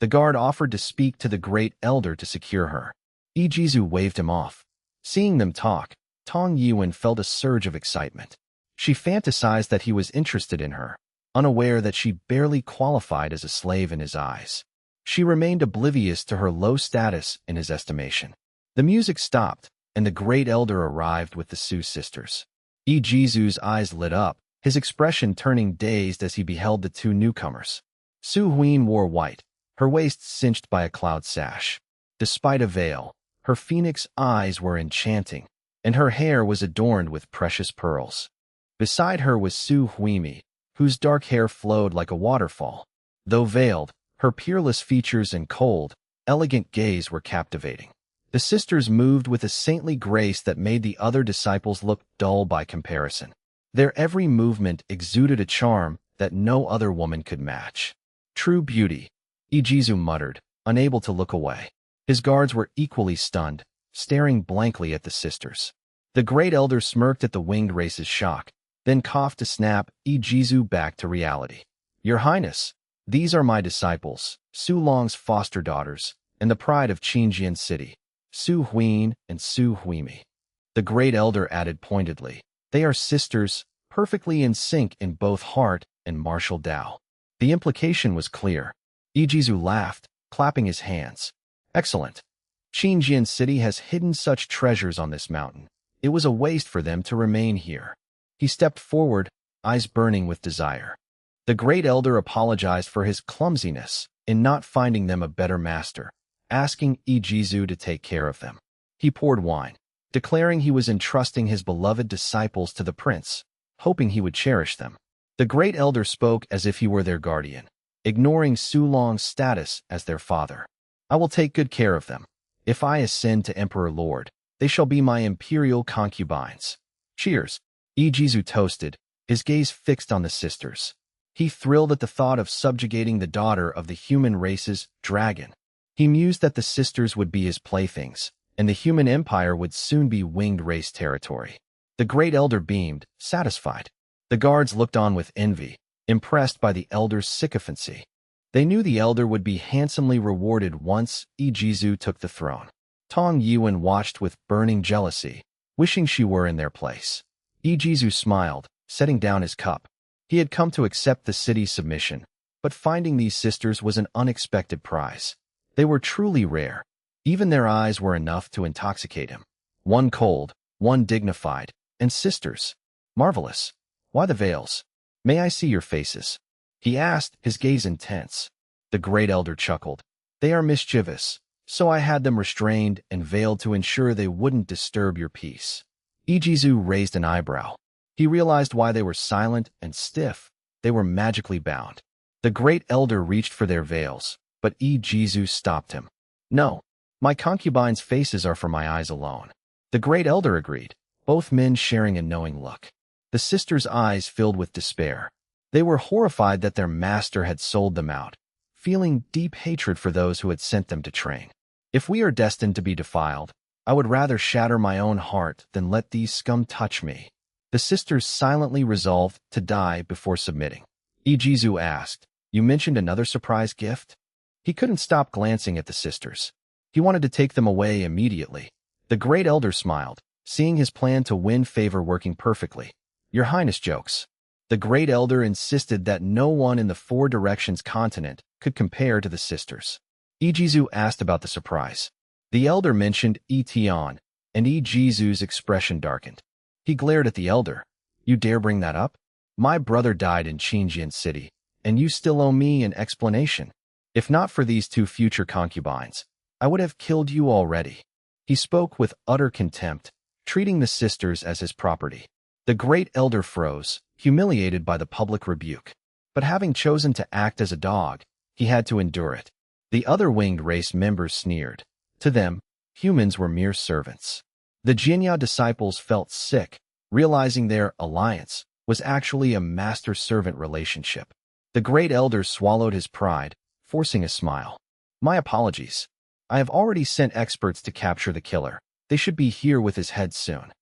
The guard offered to speak to the Great Elder to secure her. Ijizu waved him off. Seeing them talk, Tong Yuan felt a surge of excitement. She fantasized that he was interested in her, unaware that she barely qualified as a slave in his eyes. She remained oblivious to her low status in his estimation. The music stopped, and the Great Elder arrived with the Su sisters. Ijizu's eyes lit up, his expression turning dazed as he beheld the two newcomers. Su Huin wore white, her waist cinched by a cloud sash. Despite a veil, her phoenix eyes were enchanting, and her hair was adorned with precious pearls. Beside her was Su Huimi, whose dark hair flowed like a waterfall. Though veiled, her peerless features and cold, elegant gaze were captivating. The sisters moved with a saintly grace that made the other disciples look dull by comparison. Their every movement exuded a charm that no other woman could match. True beauty, Ijizu muttered, unable to look away. His guards were equally stunned, staring blankly at the sisters. The Great Elder smirked at the winged race's shock, then coughed to snap Ijizu back to reality. Your Highness, these are my disciples, Su Long's foster daughters, and the pride of Xinjiang City, Su Huin and Su Huimi. The Great Elder added pointedly, they are sisters, perfectly in sync in both heart and martial Tao. The implication was clear. Ijizu laughed, clapping his hands. Excellent. Xinjiang City has hidden such treasures on this mountain. It was a waste for them to remain here. He stepped forward, eyes burning with desire. The Great Elder apologized for his clumsiness in not finding them a better master, asking Ijizu to take care of them. He poured wine, declaring he was entrusting his beloved disciples to the prince, hoping he would cherish them. The Great Elder spoke as if he were their guardian, ignoring Su Long's status as their father. I will take good care of them. If I ascend to Emperor Lord, they shall be my imperial concubines. Cheers. Ijizu toasted, his gaze fixed on the sisters. He thrilled at the thought of subjugating the daughter of the human race's dragon. He mused that the sisters would be his playthings, and the human empire would soon be winged race territory. The Great Elder beamed, satisfied. The guards looked on with envy, impressed by the Elder's sycophancy. They knew the Elder would be handsomely rewarded once Ijizu took the throne. Tong Yuan watched with burning jealousy, wishing she were in their place. Ijizu smiled, setting down his cup. He had come to accept the city's submission, but finding these sisters was an unexpected prize. They were truly rare. Even their eyes were enough to intoxicate him. One cold, one dignified, and sisters. Marvelous. Why the veils? May I see your faces? He asked, his gaze intense. The Great Elder chuckled. They are mischievous, so I had them restrained and veiled to ensure they wouldn't disturb your peace. Ijizu raised an eyebrow. He realized why they were silent and stiff. They were magically bound. The Great Elder reached for their veils, but Ijizu stopped him. No, my concubines' faces are for my eyes alone. The Great Elder agreed, both men sharing a knowing look. The sisters' eyes filled with despair. They were horrified that their master had sold them out, feeling deep hatred for those who had sent them to train. If we are destined to be defiled, I would rather shatter my own heart than let these scum touch me. The sisters silently resolved to die before submitting. Ijizu asked, you mentioned another surprise gift? He couldn't stop glancing at the sisters. He wanted to take them away immediately. The Great Elder smiled, seeing his plan to win favor working perfectly. Your Highness jokes. The Great Elder insisted that no one in the Four Directions continent could compare to the sisters. Ijizu asked about the surprise. The Elder mentioned Etion, and Ijizu's expression darkened. He glared at the Elder. You dare bring that up? My brother died in Xinjiang City, and you still owe me an explanation. If not for these two future concubines, I would have killed you already. He spoke with utter contempt, treating the sisters as his property. The Great Elder froze, humiliated by the public rebuke. But having chosen to act as a dog, he had to endure it. The other winged race members sneered. To them, humans were mere servants. The Jinya disciples felt sick, realizing their alliance was actually a master-servant relationship. The Great Elder swallowed his pride, forcing a smile. My apologies. I have already sent experts to capture the killer. They should be here with his head soon.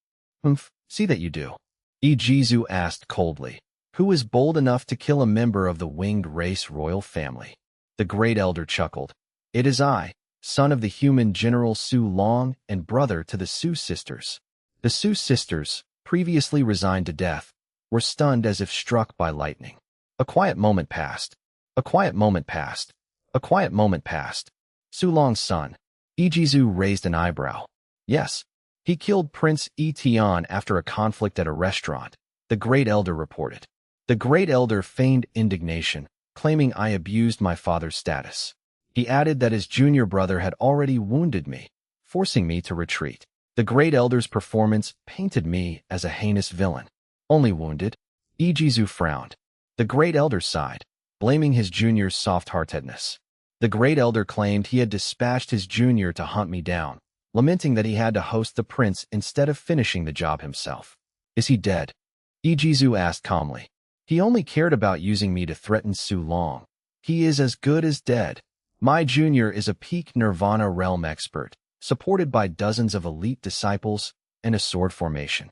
See that you do. Ijizu asked coldly, who is bold enough to kill a member of the winged race royal family? The Great Elder chuckled. It is I, son of the human General Su Long and brother to the Su sisters. The Su sisters, previously resigned to death, were stunned as if struck by lightning. A quiet moment passed. A quiet moment passed. A quiet moment passed. Su Long's son. Ijizu raised an eyebrow. Yes. He killed Prince Tian after a conflict at a restaurant, the Great Elder reported. The Great Elder feigned indignation, claiming I abused my father's status. He added that his junior brother had already wounded me, forcing me to retreat. The Great Elder's performance painted me as a heinous villain. Only wounded? Ijizu frowned. The Great Elder sighed, blaming his junior's soft-heartedness. The Great Elder claimed he had dispatched his junior to hunt me down, lamenting that he had to host the prince instead of finishing the job himself. Is he dead? Ijizu asked calmly. He only cared about using me to threaten Su Long. He is as good as dead. My junior is a peak Nirvana realm expert, supported by dozens of elite disciples and a sword formation.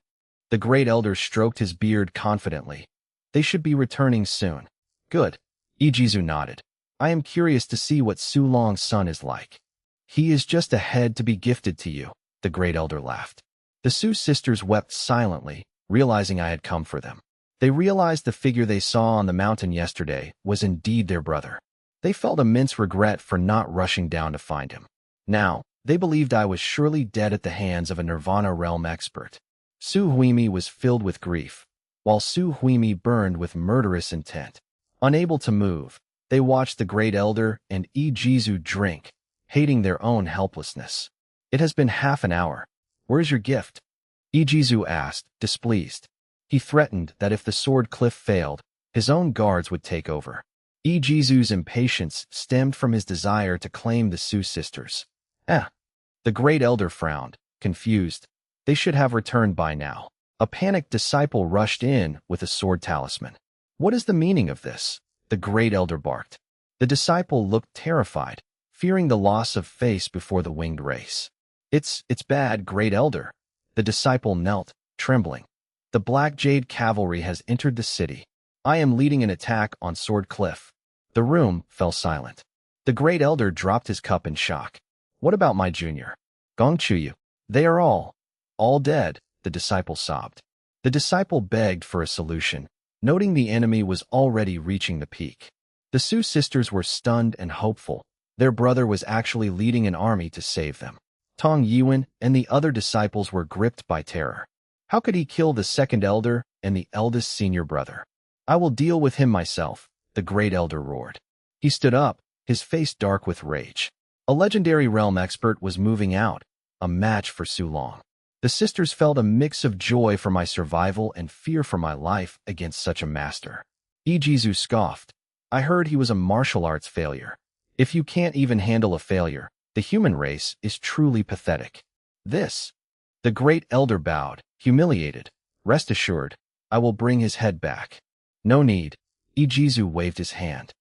The Great Elder stroked his beard confidently. They should be returning soon. Good. Ijizu nodded. I am curious to see what Su Long's son is like. He is just a head to be gifted to you, the Great Elder laughed. The Su sisters wept silently, realizing I had come for them. They realized the figure they saw on the mountain yesterday was indeed their brother. They felt immense regret for not rushing down to find him. Now, they believed I was surely dead at the hands of a Nirvana realm expert. Su Huimi was filled with grief, while Su Huimi burned with murderous intent. Unable to move, they watched the Great Elder and Ijizu drink, hating their own helplessness. It has been half an hour. Where is your gift? Ijizu asked, displeased. He threatened that if the sword cliff failed, his own guards would take over. Ijizu's impatience stemmed from his desire to claim the Su sisters. The Great Elder frowned, confused. They should have returned by now. A panicked disciple rushed in with a sword talisman. What is the meaning of this? The Great Elder barked. The disciple looked terrified, fearing the loss of face before the winged race. It's bad, Great Elder. The disciple knelt, trembling. The Black Jade Cavalry has entered the city. I am leading an attack on Sword Cliff. The room fell silent. The Great Elder dropped his cup in shock. What about my junior? Gongchuyu. They are all dead, the disciple sobbed. The disciple begged for a solution, noting the enemy was already reaching the peak. The Su sisters were stunned and hopeful. Their brother was actually leading an army to save them. Tong Yuan and the other disciples were gripped by terror. How could he kill the second elder and the eldest senior brother? I will deal with him myself, the Great Elder roared. He stood up, his face dark with rage. A legendary realm expert was moving out, a match for Su Long. The sisters felt a mix of joy for my survival and fear for my life against such a master. Ijizu scoffed. I heard he was a martial arts failure. If you can't even handle a failure, the human race is truly pathetic. The Great Elder bowed, humiliated. Rest assured, I will bring his head back. No need. Ijizu waved his hand.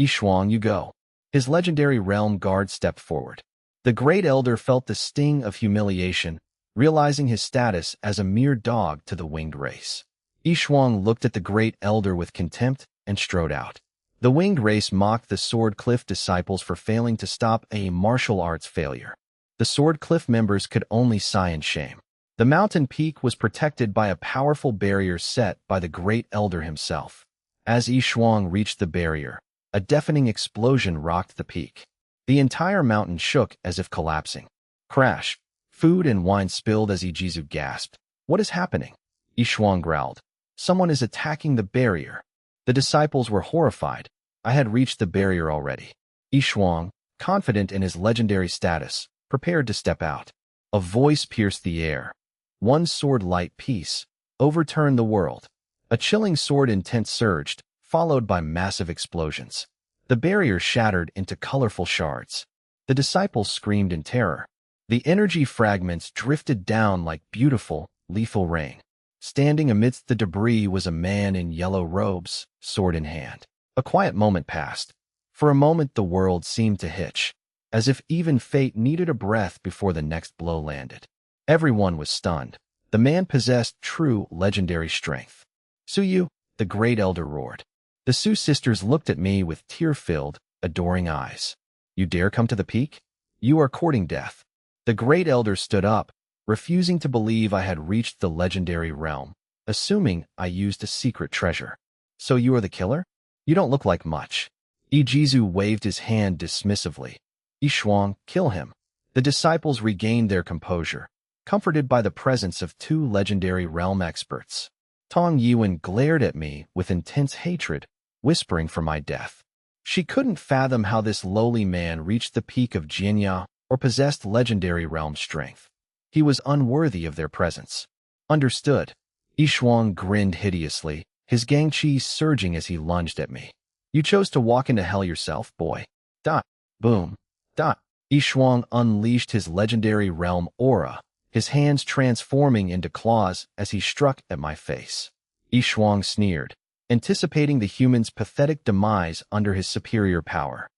Ishuang, you go. His legendary realm guard stepped forward. The Great Elder felt the sting of humiliation, realizing his status as a mere dog to the winged race. Ishuang looked at the Great Elder with contempt and strode out. The winged race mocked the Sword Cliff disciples for failing to stop a martial arts failure. The Sword Cliff members could only sigh in shame. The mountain peak was protected by a powerful barrier set by the Great Elder himself. As Ishuang reached the barrier, a deafening explosion rocked the peak. The entire mountain shook as if collapsing. Crash! Food and wine spilled as Ijizu gasped. What is happening? Ishuang growled. Someone is attacking the barrier. The disciples were horrified. I had reached the barrier already. Ishuang, confident in his legendary status, prepared to step out. A voice pierced the air. One sword light piece overturned the world. A chilling sword intent surged, followed by massive explosions. The barrier shattered into colorful shards. The disciples screamed in terror. The energy fragments drifted down like beautiful, lethal rain. Standing amidst the debris was a man in yellow robes, sword in hand. A quiet moment passed. For a moment the world seemed to hitch, as if even fate needed a breath before the next blow landed. Everyone was stunned. The man possessed true legendary strength. Suyu, the Great Elder roared. The Su sisters looked at me with tear-filled, adoring eyes. You dare come to the peak? You are courting death. The great elder stood up, refusing to believe I had reached the legendary realm, assuming I used a secret treasure. So you are the killer? You don't look like much. Ijizu waved his hand dismissively. Yishuang, kill him. The disciples regained their composure, comforted by the presence of two legendary realm experts. Tong Yuan glared at me with intense hatred, whispering for my death. She couldn't fathom how this lowly man reached the peak of Xinjiang or possessed legendary realm strength. He was unworthy of their presence. Understood. Yishuang grinned hideously, his gangqi surging as he lunged at me. You chose to walk into hell yourself, boy. Dot. Boom. Dot. Yishuang unleashed his legendary realm aura, his hands transforming into claws as he struck at my face. Yishuang sneered, anticipating the human's pathetic demise under his superior power.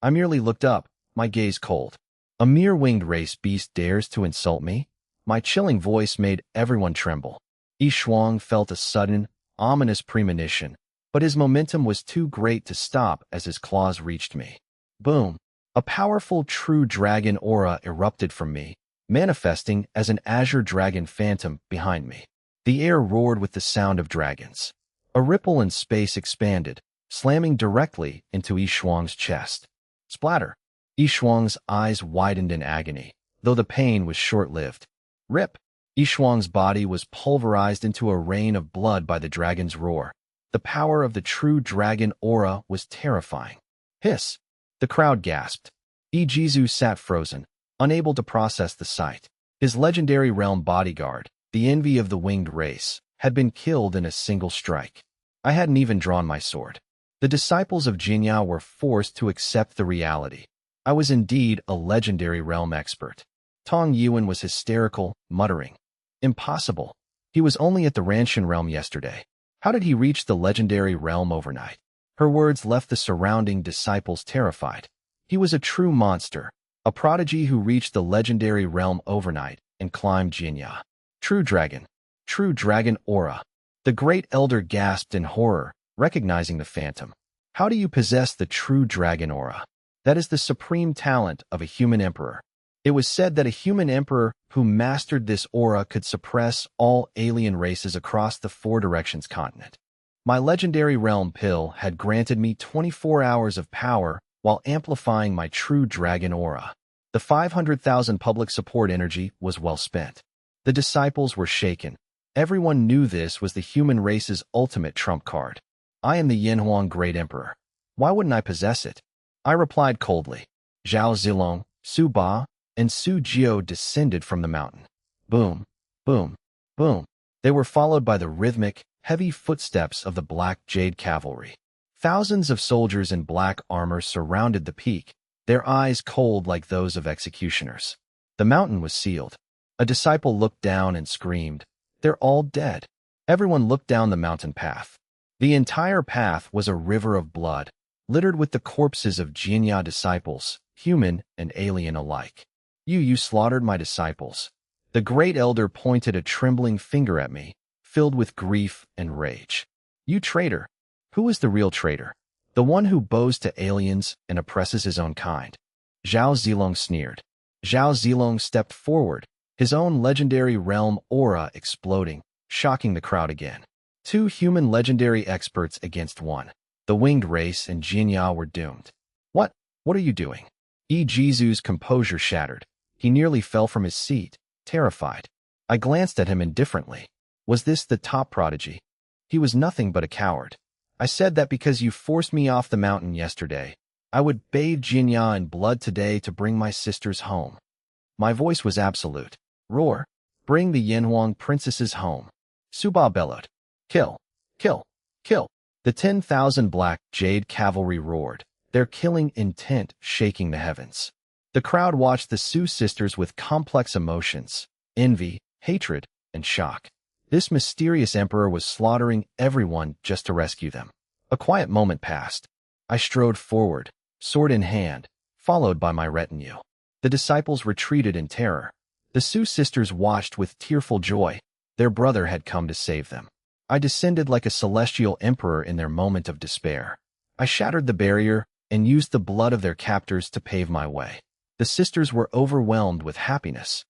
I merely looked up, my gaze cold. A mere winged race beast dares to insult me? My chilling voice made everyone tremble. Yishuang felt a sudden, ominous premonition, but his momentum was too great to stop as his claws reached me. Boom! A powerful true dragon aura erupted from me, manifesting as an azure dragon phantom behind me. The air roared with the sound of dragons. A ripple in space expanded, slamming directly into Yishuang's chest. Splatter! Yishuang's eyes widened in agony, though the pain was short-lived. Rip! Yishuang's body was pulverized into a rain of blood by the dragon's roar. The power of the true dragon aura was terrifying. Hiss! The crowd gasped. Ijizu sat frozen, unable to process the sight. His legendary realm bodyguard, the envy of the winged race, had been killed in a single strike. I hadn't even drawn my sword. The disciples of Xinjiang were forced to accept the reality. I was indeed a legendary realm expert. Tong Yuan was hysterical, muttering. Impossible. He was only at the Ranshan realm yesterday. How did he reach the legendary realm overnight? Her words left the surrounding disciples terrified. He was a true monster, a prodigy who reached the legendary realm overnight and climbed Xinjiang. True dragon aura. The great elder gasped in horror, recognizing the phantom. How do you possess the true dragon aura? That is the supreme talent of a human emperor. It was said that a human emperor who mastered this aura could suppress all alien races across the Four Directions continent. My legendary realm pill had granted me 24 hours of power while amplifying my true dragon aura. The 500,000 public support energy was well spent. The disciples were shaken. Everyone knew this was the human race's ultimate trump card. I am the Yanhuang Great Emperor. Why wouldn't I possess it? I replied coldly. Zhao Zilong, Su Ba, and Su Jiu descended from the mountain. Boom, boom, boom. They were followed by the rhythmic, heavy footsteps of the black jade cavalry. Thousands of soldiers in black armor surrounded the peak, their eyes cold like those of executioners. The mountain was sealed. A disciple looked down and screamed, "They're all dead." Everyone looked down the mountain path. The entire path was a river of blood, littered with the corpses of Xinjiang disciples, human and alien alike. You slaughtered my disciples." The great elder pointed a trembling finger at me, filled with grief and rage. "You traitor! Who is the real traitor? The one who bows to aliens and oppresses his own kind." Zhao Zilong sneered. Zhao Zilong stepped forward, his own legendary realm aura exploding, shocking the crowd again. Two human legendary experts against one. The winged race and Xinjiang were doomed. What are you doing?" Ijizu's composure shattered. He nearly fell from his seat, terrified. I glanced at him indifferently. Was this the top prodigy? He was nothing but a coward. I said that because you forced me off the mountain yesterday, I would bathe Xinjiang in blood today to bring my sisters home. My voice was absolute. Roar! Bring the Yanhuang princesses home. Suba bellowed. Kill! Kill! Kill! The 10,000 black jade cavalry roared, their killing intent shaking the heavens. The crowd watched the Su sisters with complex emotions, envy, hatred, and shock. This mysterious emperor was slaughtering everyone just to rescue them. A quiet moment passed. I strode forward, sword in hand, followed by my retinue. The disciples retreated in terror. The Su sisters watched with tearful joy. Their brother had come to save them. I descended like a celestial emperor in their moment of despair. I shattered the barrier, and used the blood of their captors to pave my way. The sisters were overwhelmed with happiness.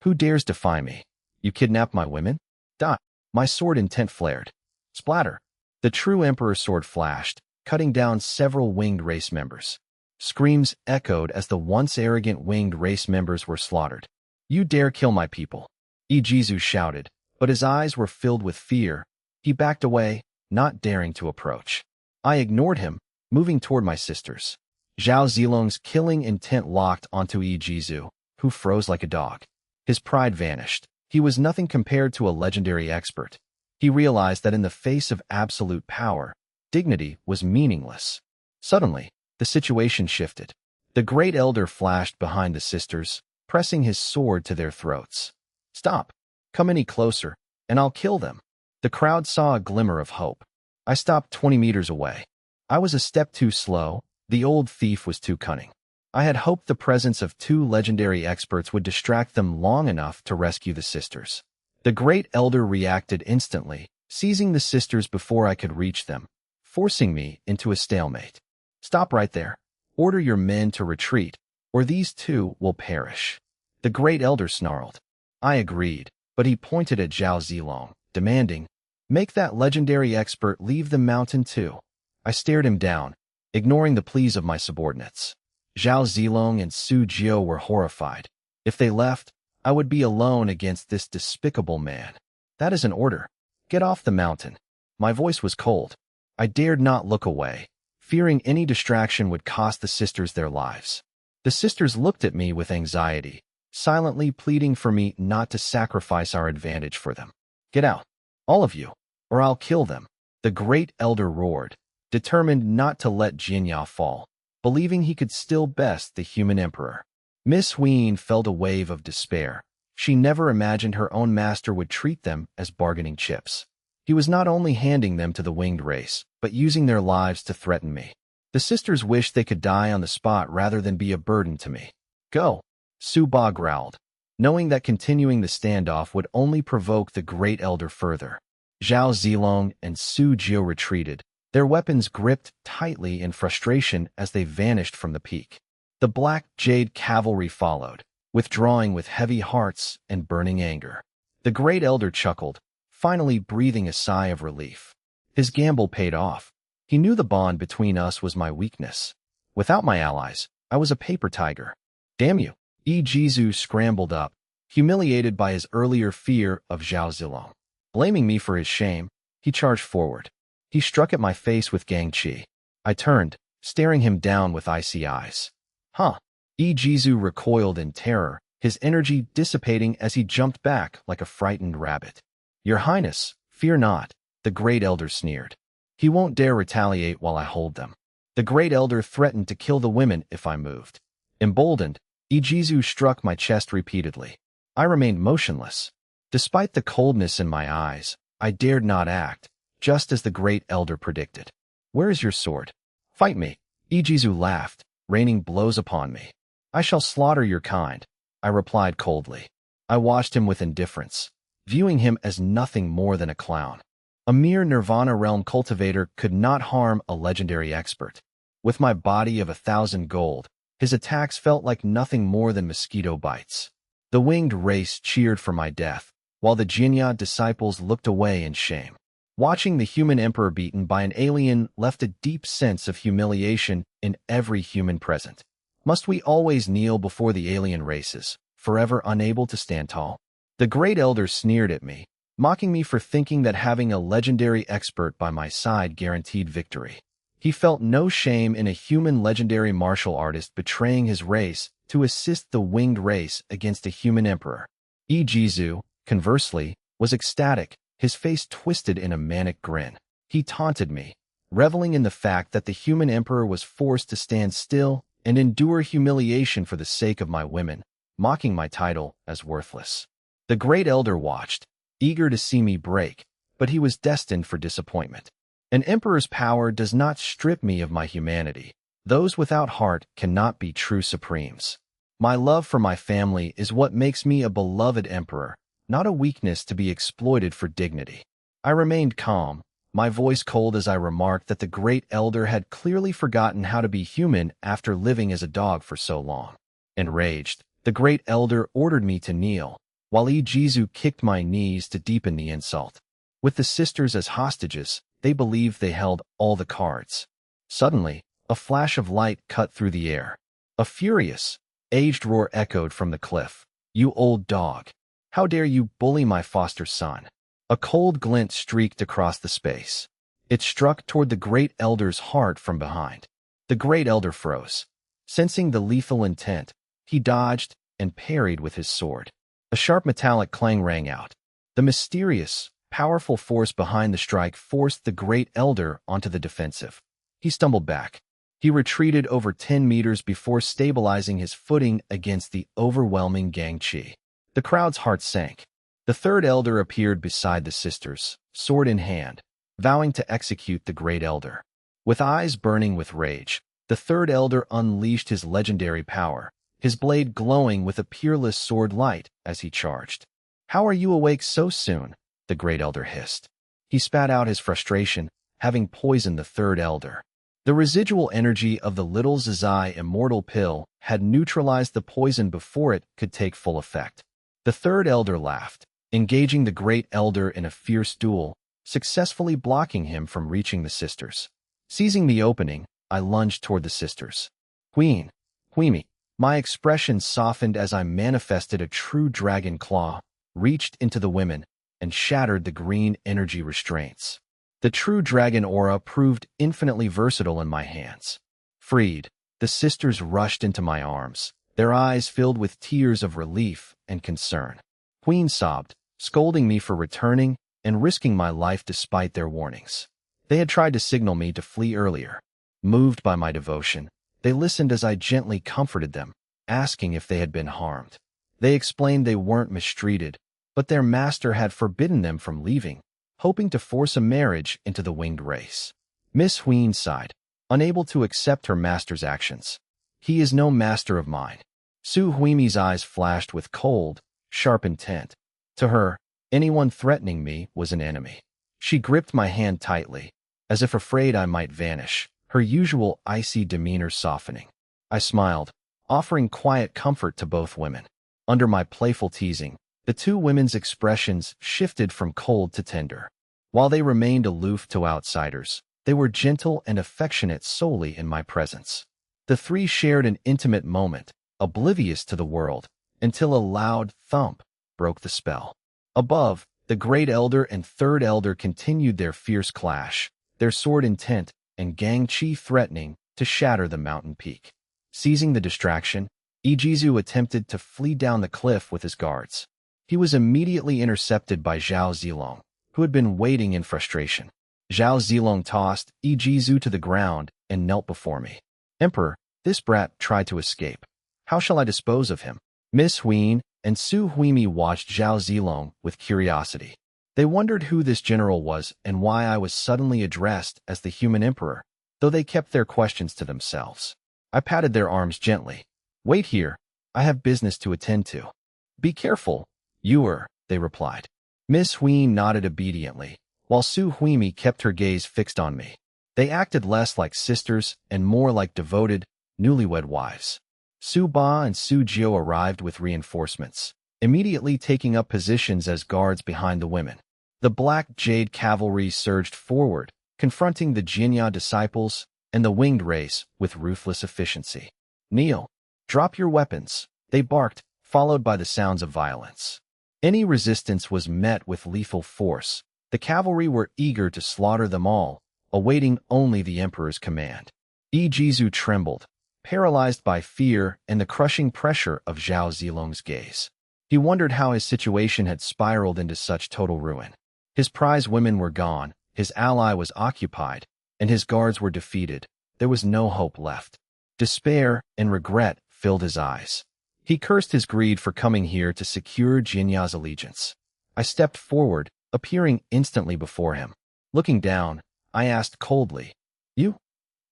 Who dares defy me? You kidnapped my women? Die. My sword intent flared. Splatter. The true Emperor's sword flashed, cutting down several winged race members. Screams echoed as the once arrogant winged race members were slaughtered. You dare kill my people? Ijizu shouted, but his eyes were filled with fear. He backed away, not daring to approach. I ignored him, moving toward my sisters. Zhao Zilong's killing intent locked onto Ijizu, who froze like a dog. His pride vanished. He was nothing compared to a legendary expert. He realized that in the face of absolute power, dignity was meaningless. Suddenly, the situation shifted. The Great Elder flashed behind the sisters, pressing his sword to their throats. Stop. Come any closer, and I'll kill them. The crowd saw a glimmer of hope. I stopped 20 meters away. I was a step too slow. The old thief was too cunning. I had hoped the presence of two legendary experts would distract them long enough to rescue the sisters. The Great Elder reacted instantly, seizing the sisters before I could reach them, forcing me into a stalemate. Stop right there. Order your men to retreat, or these two will perish. The Great Elder snarled. I agreed, but he pointed at Zhao Zilong, demanding, make that legendary expert leave the mountain too. I stared him down, ignoring the pleas of my subordinates. Zhao Zilong and Suyu were horrified. If they left, I would be alone against this despicable man. That is an order. Get off the mountain. My voice was cold. I dared not look away, fearing any distraction would cost the sisters their lives. The sisters looked at me with anxiety, silently pleading for me not to sacrifice our advantage for them. Get out, all of you, or I'll kill them. The Great Elder roared, determined not to let Xinjiang fall, believing he could still best the human emperor. Miss Huyen felt a wave of despair. She never imagined her own master would treat them as bargaining chips. He was not only handing them to the winged race, but using their lives to threaten me. The sisters wished they could die on the spot rather than be a burden to me. Go, Su Ba growled, knowing that continuing the standoff would only provoke the Great Elder further. Zhao Zilong and Suyu retreated, their weapons gripped tightly in frustration as they vanished from the peak. The Black Jade cavalry followed, withdrawing with heavy hearts and burning anger. The Great Elder chuckled, finally breathing a sigh of relief. His gamble paid off. He knew the bond between us was my weakness. Without my allies, I was a paper tiger. Damn you! Ijizu scrambled up, humiliated by his earlier fear of Zhao Zilong. Blaming me for his shame, he charged forward. He struck at my face with Gangqi. I turned, staring him down with icy eyes. Huh. Ijizu recoiled in terror, his energy dissipating as he jumped back like a frightened rabbit. Your Highness, fear not, the Great Elder sneered. He won't dare retaliate while I hold them. The Great Elder threatened to kill the women if I moved. Emboldened, Ijizu struck my chest repeatedly. I remained motionless. Despite the coldness in my eyes, I dared not act, just as the Great Elder predicted. Where is your sword? Fight me. Ijizu laughed, raining blows upon me. I shall slaughter your kind, I replied coldly. I watched him with indifference, viewing him as nothing more than a clown. A mere Nirvana realm cultivator could not harm a legendary expert. With my body of 1,000 gold, his attacks felt like nothing more than mosquito bites. The winged race cheered for my death, while the Jinya disciples looked away in shame. Watching the human emperor beaten by an alien left a deep sense of humiliation in every human present. Must we always kneel before the alien races, forever unable to stand tall? The Great Elder sneered at me, mocking me for thinking that having a legendary expert by my side guaranteed victory. He felt no shame in a human legendary martial artist betraying his race to assist the winged race against a human emperor. Ijizu, conversely, was ecstatic, his face twisted in a manic grin. He taunted me, reveling in the fact that the human emperor was forced to stand still and endure humiliation for the sake of my women, mocking my title as worthless. The Great Elder watched, eager to see me break, but he was destined for disappointment. An emperor's power does not strip me of my humanity. Those without heart cannot be true supremes. My love for my family is what makes me a beloved emperor, not a weakness to be exploited for dignity. I remained calm, my voice cold as I remarked that the Great Elder had clearly forgotten how to be human after living as a dog for so long. Enraged, the Great Elder ordered me to kneel, while Ijizu kicked my knees to deepen the insult. With the sisters as hostages, they believed they held all the cards. Suddenly, a flash of light cut through the air. A furious, aged roar echoed from the cliff. "You old dog! How dare you bully my foster son?" A cold glint streaked across the space. It struck toward the Great Elder's heart from behind. The Great Elder froze. Sensing the lethal intent, he dodged and parried with his sword. A sharp metallic clang rang out. The mysterious, powerful force behind the strike forced the Great Elder onto the defensive. He stumbled back. He retreated over 10 meters before stabilizing his footing against the overwhelming gang chi. The crowd's heart sank. The third elder appeared beside the sisters, sword in hand, vowing to execute the Great Elder. With eyes burning with rage, the third elder unleashed his legendary power, his blade glowing with a peerless sword light as he charged. "How are you awake so soon?" the Great Elder hissed. He spat out his frustration, having poisoned the third elder. The residual energy of the little Zazai immortal pill had neutralized the poison before it could take full effect. The third elder laughed, engaging the Great Elder in a fierce duel, successfully blocking him from reaching the sisters. Seizing the opening, I lunged toward the sisters. "Queen, Queenie," my expression softened as I manifested a true dragon claw, reached into the women, and shattered the green energy restraints. The true dragon aura proved infinitely versatile in my hands. Freed, the sisters rushed into my arms, their eyes filled with tears of relief and concern. Queen sobbed, scolding me for returning and risking my life despite their warnings. They had tried to signal me to flee earlier. Moved by my devotion, they listened as I gently comforted them, asking if they had been harmed. They explained they weren't mistreated, but their master had forbidden them from leaving, hoping to force a marriage into the winged race. Miss Hueen sighed, unable to accept her master's actions. "He is no master of mine." Su Huimi's eyes flashed with cold, sharp intent. To her, anyone threatening me was an enemy. She gripped my hand tightly, as if afraid I might vanish, her usual icy demeanor softening. I smiled, offering quiet comfort to both women. Under my playful teasing, the two women's expressions shifted from cold to tender. While they remained aloof to outsiders, they were gentle and affectionate solely in my presence. The three shared an intimate moment, oblivious to the world, until a loud thump broke the spell. Above, the Great Elder and Third Elder continued their fierce clash, their sword intent and gang chi threatening to shatter the mountain peak. Seizing the distraction, Ijizu attempted to flee down the cliff with his guards. He was immediately intercepted by Zhao Zilong, who had been waiting in frustration. Zhao Zilong tossed Ijizu to the ground and knelt before me. "Emperor, this brat tried to escape. How shall I dispose of him?" Miss Hueen and Su Huimi watched Zhao Zilong with curiosity. They wondered who this general was and why I was suddenly addressed as the human emperor, though they kept their questions to themselves. I patted their arms gently. "Wait here. I have business to attend to." "Be careful, Ying'er," they replied. Miss Hueen nodded obediently, while Su Huimi kept her gaze fixed on me. They acted less like sisters and more like devoted, newlywed wives. Su Ba and Su Jiu arrived with reinforcements, immediately taking up positions as guards behind the women. The Black Jade cavalry surged forward, confronting the Jinya disciples and the winged race with ruthless efficiency. "Kneel. Drop your weapons," they barked, followed by the sounds of violence. Any resistance was met with lethal force. The cavalry were eager to slaughter them all, awaiting only the emperor's command. Ijizu trembled, paralyzed by fear and the crushing pressure of Zhao Zilong's gaze. He wondered how his situation had spiraled into such total ruin. His prize women were gone, his ally was occupied, and his guards were defeated. There was no hope left. Despair and regret filled his eyes. He cursed his greed for coming here to secure Jinya's allegiance. I stepped forward, appearing instantly before him. Looking down, I asked coldly, "You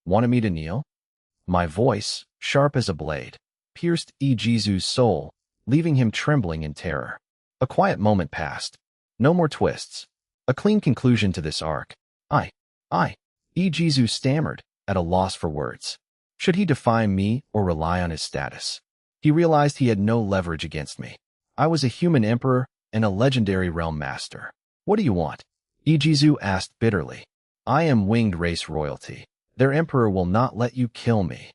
wanted me to kneel?" My voice, sharp as a blade, pierced Ijizu's soul, leaving him trembling in terror. A quiet moment passed. No more twists. A clean conclusion to this arc. I, I. Ijizu stammered, at a loss for words. Should he defy me or rely on his status? He realized he had no leverage against me. I was a human emperor and a legendary realm master. What do you want? Ijizu asked bitterly. I am winged race royalty. Their emperor will not let you kill me.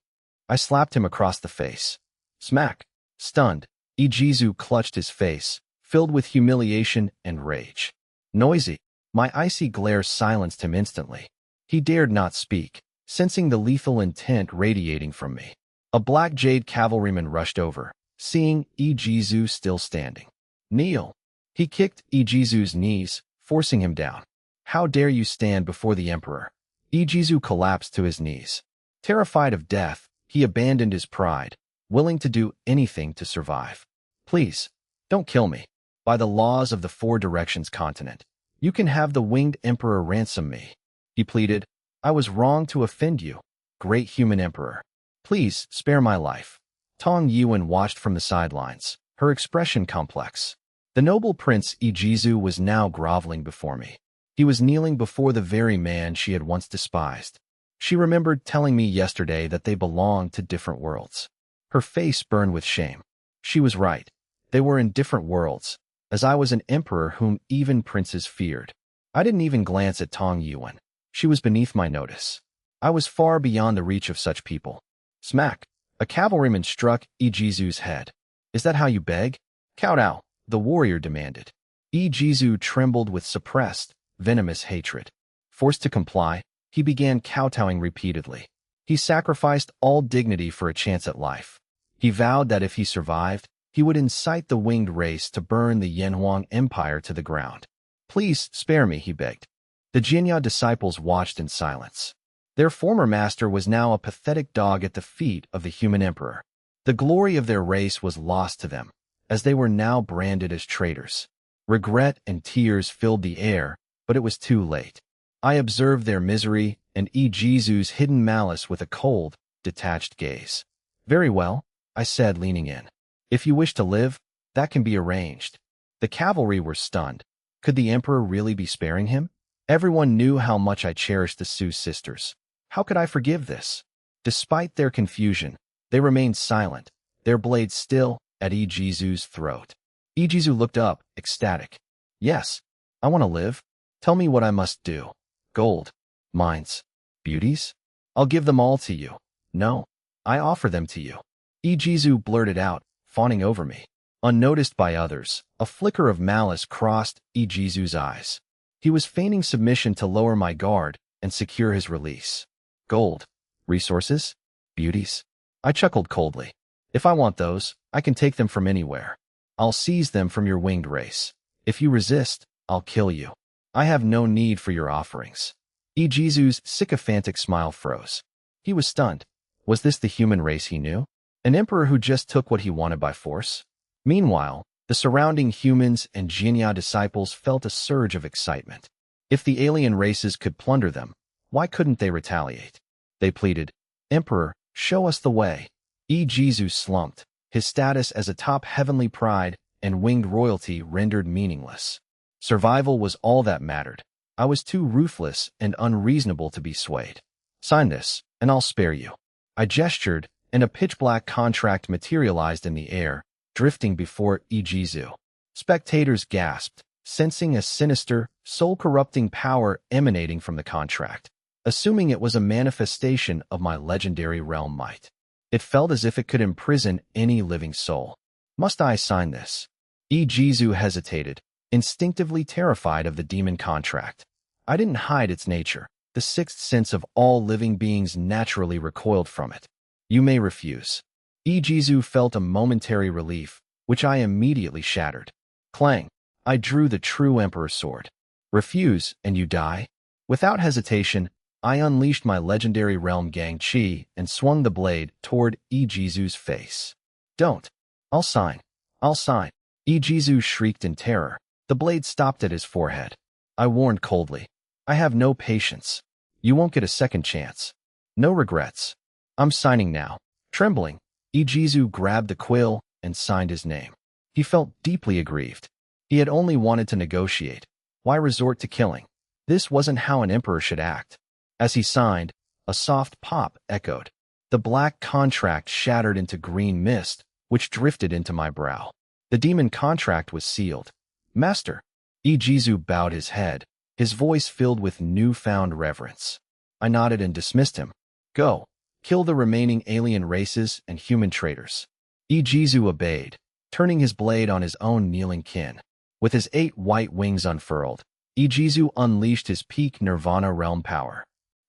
I slapped him across the face. Smack. Stunned, Ijizu clutched his face, filled with humiliation and rage. Noisy. My icy glare silenced him instantly. He dared not speak, sensing the lethal intent radiating from me. A black jade cavalryman rushed over, seeing Ijizu still standing. Kneel. He kicked Ijizu's knees, forcing him down. How dare you stand before the emperor? Ijizu collapsed to his knees. Terrified of death, he abandoned his pride, willing to do anything to survive. Please, don't kill me. By the laws of the Four Directions continent, you can have the winged emperor ransom me. He pleaded. I was wrong to offend you, great human emperor. Please spare my life. Tong Yuan watched from the sidelines, her expression complex. The noble prince Ijizu was now groveling before me. He was kneeling before the very man she had once despised. She remembered telling me yesterday that they belonged to different worlds. Her face burned with shame. She was right. They were in different worlds, as I was an emperor whom even princes feared. I didn't even glance at Tong Yuan. She was beneath my notice. I was far beyond the reach of such people. Smack! A cavalryman struck Ijizu's head. Is that how you beg? Kowtow, the warrior demanded. Ijizu trembled with suppressed, venomous hatred. Forced to comply, he began kowtowing repeatedly. He sacrificed all dignity for a chance at life. He vowed that if he survived, he would incite the winged race to burn the Yuanfang Empire to the ground. Please spare me, he begged. The Xinjiang disciples watched in silence. Their former master was now a pathetic dog at the feet of the human emperor. The glory of their race was lost to them, as they were now branded as traitors. Regret and tears filled the air, but it was too late. I observed their misery and Ijizu's hidden malice with a cold, detached gaze. Very well, I said, leaning in. If you wish to live, that can be arranged. The cavalry were stunned. Could the emperor really be sparing him? Everyone knew how much I cherished the Su sisters. How could I forgive this? Despite their confusion, they remained silent, their blades still at Ijizu's throat. Ijizu looked up, ecstatic. Yes, I want to live. Tell me what I must do. Gold, mines, beauties? I'll give them all to you. No, I offer them to you. Ijizu blurted out, fawning over me. Unnoticed by others, a flicker of malice crossed Ijizu's eyes. He was feigning submission to lower my guard and secure his release. Gold, resources, beauties. I chuckled coldly. If I want those, I can take them from anywhere. I'll seize them from your winged race. If you resist, I'll kill you. I have no need for your offerings. Ijizu's sycophantic smile froze. He was stunned. Was this the human race he knew? An emperor who just took what he wanted by force? Meanwhile, the surrounding humans and Xinjiang disciples felt a surge of excitement. If the alien races could plunder them, why couldn't they retaliate? They pleaded, Emperor, show us the way. Ijizu slumped, his status as a top heavenly pride and winged royalty rendered meaningless. Survival was all that mattered. I was too ruthless and unreasonable to be swayed. Sign this, and I'll spare you. I gestured, and a pitch-black contract materialized in the air, drifting before Ijizu. Spectators gasped, sensing a sinister, soul-corrupting power emanating from the contract, assuming it was a manifestation of my legendary realm might. It felt as if it could imprison any living soul. Must I sign this? Ijizu hesitated, instinctively terrified of the demon contract. I didn't hide its nature. The sixth sense of all living beings naturally recoiled from it. You may refuse. Ijizu felt a momentary relief, which I immediately shattered. Clang! I drew the true Emperor's sword. Refuse, and you die? Without hesitation, I unleashed my legendary realm Gangqi and swung the blade toward Ijizu's face. Don't. I'll sign. I'll sign. Ijizu shrieked in terror. The blade stopped at his forehead. I warned coldly. I have no patience. You won't get a second chance. No regrets. I'm signing now. Trembling, Ijizu grabbed the quill and signed his name. He felt deeply aggrieved. He had only wanted to negotiate. Why resort to killing? This wasn't how an emperor should act. As he signed, a soft pop echoed. The black contract shattered into green mist, which drifted into my brow. The demon contract was sealed. Master. Ijizu bowed his head, his voice filled with newfound reverence. I nodded and dismissed him. Go. Kill the remaining alien races and human traitors. Ijizu obeyed, turning his blade on his own kneeling kin. With his 8 white wings unfurled, Ijizu unleashed his peak Nirvana realm power.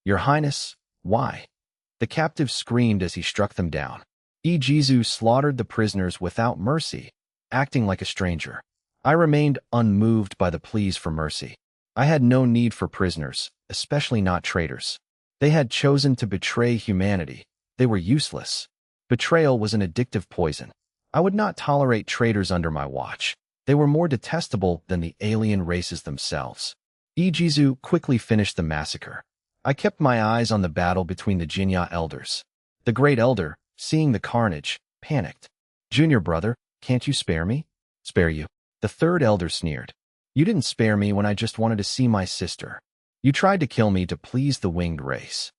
Your Highness, why? The captives screamed as he struck them down. Ijizu slaughtered the prisoners without mercy, acting like a stranger. I remained unmoved by the pleas for mercy. I had no need for prisoners, especially not traitors. They had chosen to betray humanity. They were useless. Betrayal was an addictive poison. I would not tolerate traitors under my watch. They were more detestable than the alien races themselves. Ijizu quickly finished the massacre. I kept my eyes on the battle between the Jinya elders. The Great Elder, seeing the carnage, panicked. Junior brother, can't you spare me? Spare you? The third elder sneered. You didn't spare me when I just wanted to see my sister. You tried to kill me to please the winged race.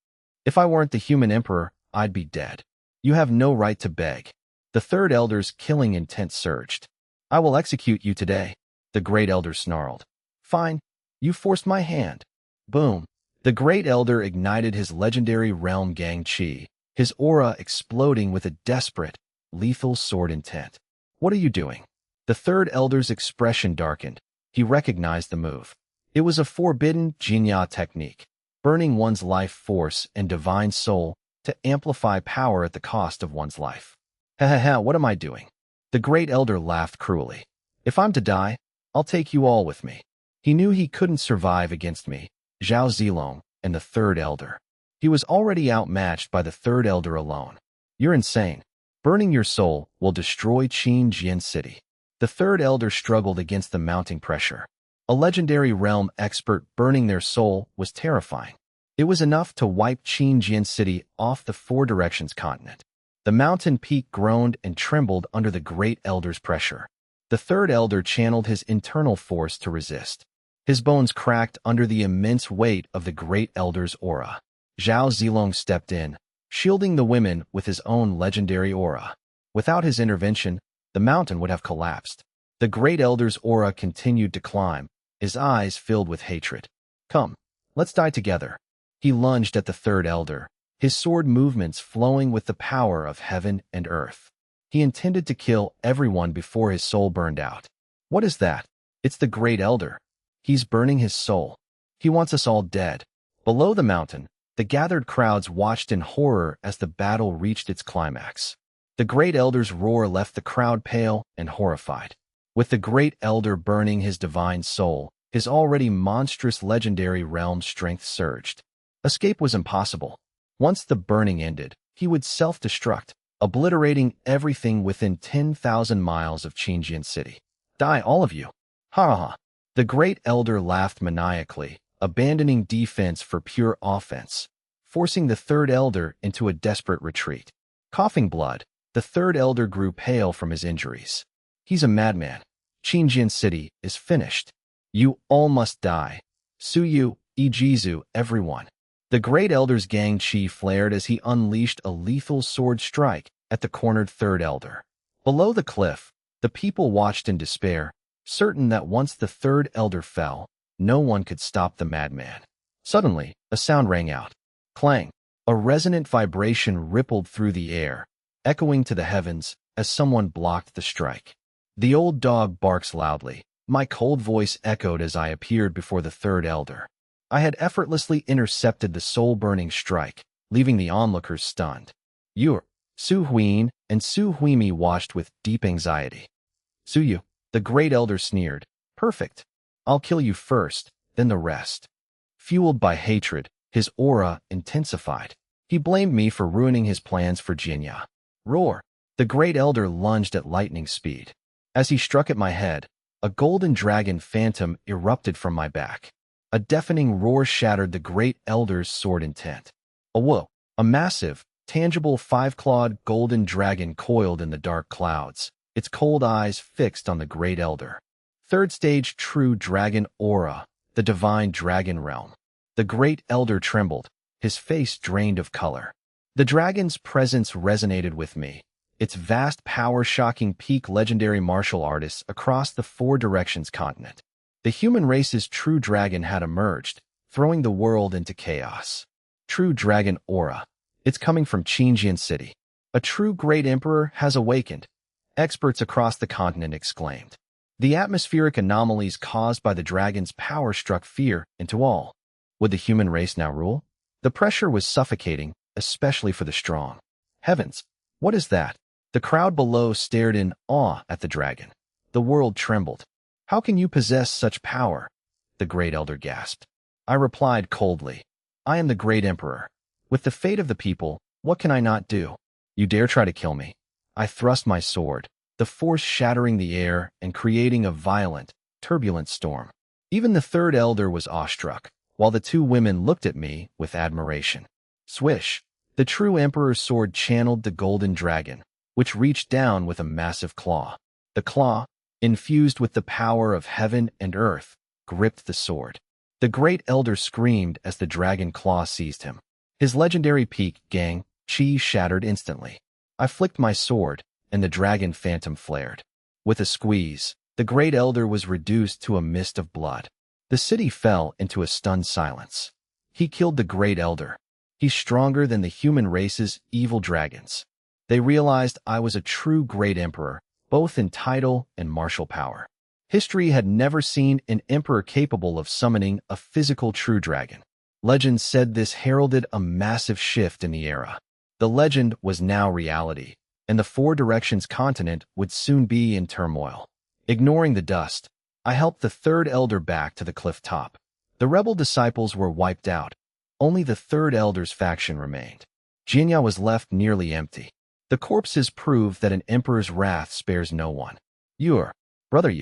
If I weren't the human emperor, I'd be dead. You have no right to beg. The third elder's killing intent surged. I will execute you today, the great elder snarled. Fine. You forced my hand. Boom. The great elder ignited his legendary realm Gang Chi, his aura exploding with a desperate, lethal sword intent. What are you doing? The third elder's expression darkened. He recognized the move. It was a forbidden Jinya technique, burning one's life force and divine soul to amplify power at the cost of one's life. What am I doing? The great elder laughed cruelly. If I'm to die, I'll take you all with me. He knew he couldn't survive against me, Zhao Zilong, and the third elder. He was already outmatched by the third elder alone. You're insane. Burning your soul will destroy Xinjiang City. The third elder struggled against the mounting pressure. A legendary realm expert burning their soul was terrifying. It was enough to wipe Xinjiang City off the Four Directions continent. The mountain peak groaned and trembled under the great elder's pressure. The third elder channeled his internal force to resist. His bones cracked under the immense weight of the great elder's aura. Zhao Zilong stepped in, shielding the women with his own legendary aura. Without his intervention, the mountain would have collapsed. The great elder's aura continued to climb, his eyes filled with hatred. Come, let's die together. He lunged at the third elder, his sword movements flowing with the power of heaven and earth. He intended to kill everyone before his soul burned out. What is that? It's the great elder. He's burning his soul. He wants us all dead. Below the mountain, the gathered crowds watched in horror as the battle reached its climax. The great elder's roar left the crowd pale and horrified. With the great elder burning his divine soul, his already monstrous legendary realm strength surged. Escape was impossible. Once the burning ended, he would self-destruct, obliterating everything within 10,000 miles of Xinjiang City. Die, all of you. Ha ha ha. The great elder laughed maniacally, abandoning defense for pure offense, forcing the third elder into a desperate retreat. Coughing blood, the third elder grew pale from his injuries. He's a madman. Xinjiang City is finished. You all must die. Suyu, Ijizu, everyone. The great elder's Gang Chi flared as he unleashed a lethal sword strike at the cornered third elder. Below the cliff, the people watched in despair, certain that once the third elder fell, no one could stop the madman. Suddenly, a sound rang out. Clang. A resonant vibration rippled through the air, echoing to the heavens as someone blocked the strike. The old dog barks loudly. My cold voice echoed as I appeared before the third elder. I had effortlessly intercepted the soul-burning strike, leaving the onlookers stunned. Yu, Su Huin, and Su Huimi watched with deep anxiety. Suyu, the great elder sneered. Perfect. I'll kill you first, then the rest. Fueled by hatred, his aura intensified. He blamed me for ruining his plans for Jinya. Roar. The great elder lunged at lightning speed. As he struck at my head, a golden dragon phantom erupted from my back. A deafening roar shattered the great elder's sword intent. A massive, tangible five-clawed golden dragon coiled in the dark clouds, its cold eyes fixed on the great elder. Third stage true dragon aura, the divine dragon realm. The great elder trembled, his face drained of color. The dragon's presence resonated with me, its vast power shocking peak legendary martial artists across the four directions continent. The human race's true dragon had emerged, throwing the world into chaos. True dragon aura. It's coming from Xinjiang City. A true great emperor has awakened, experts across the continent exclaimed. The atmospheric anomalies caused by the dragon's power struck fear into all. Would the human race now rule? The pressure was suffocating, especially for the strong. Heavens, what is that? The crowd below stared in awe at the dragon. The world trembled. How can you possess such power? The great elder gasped. I replied coldly. I am the great emperor. With the fate of the people, what can I not do? You dare try to kill me? I thrust my sword, the force shattering the air and creating a violent, turbulent storm. Even the third elder was awestruck, while the two women looked at me with admiration. Swish! The true emperor's sword channeled the golden dragon, which reached down with a massive claw. The claw, infused with the power of heaven and earth, gripped the sword. The great elder screamed as the dragon claw seized him. His legendary peak, Gang, Chi shattered instantly. I flicked my sword, and the dragon phantom flared. With a squeeze, the great elder was reduced to a mist of blood. The city fell into a stunned silence. He killed the great elder. He's stronger than the human race's evil dragons. They realized I was a true great emperor, both in title and martial power. History had never seen an emperor capable of summoning a physical true dragon. Legend said this heralded a massive shift in the era. The legend was now reality, and the Four Directions continent would soon be in turmoil. Ignoring the dust, I helped the third elder back to the cliff top. The rebel disciples were wiped out. Only the third elder's faction remained. Xinjiang was left nearly empty. The corpses proved that an emperor's wrath spares no one. Brother.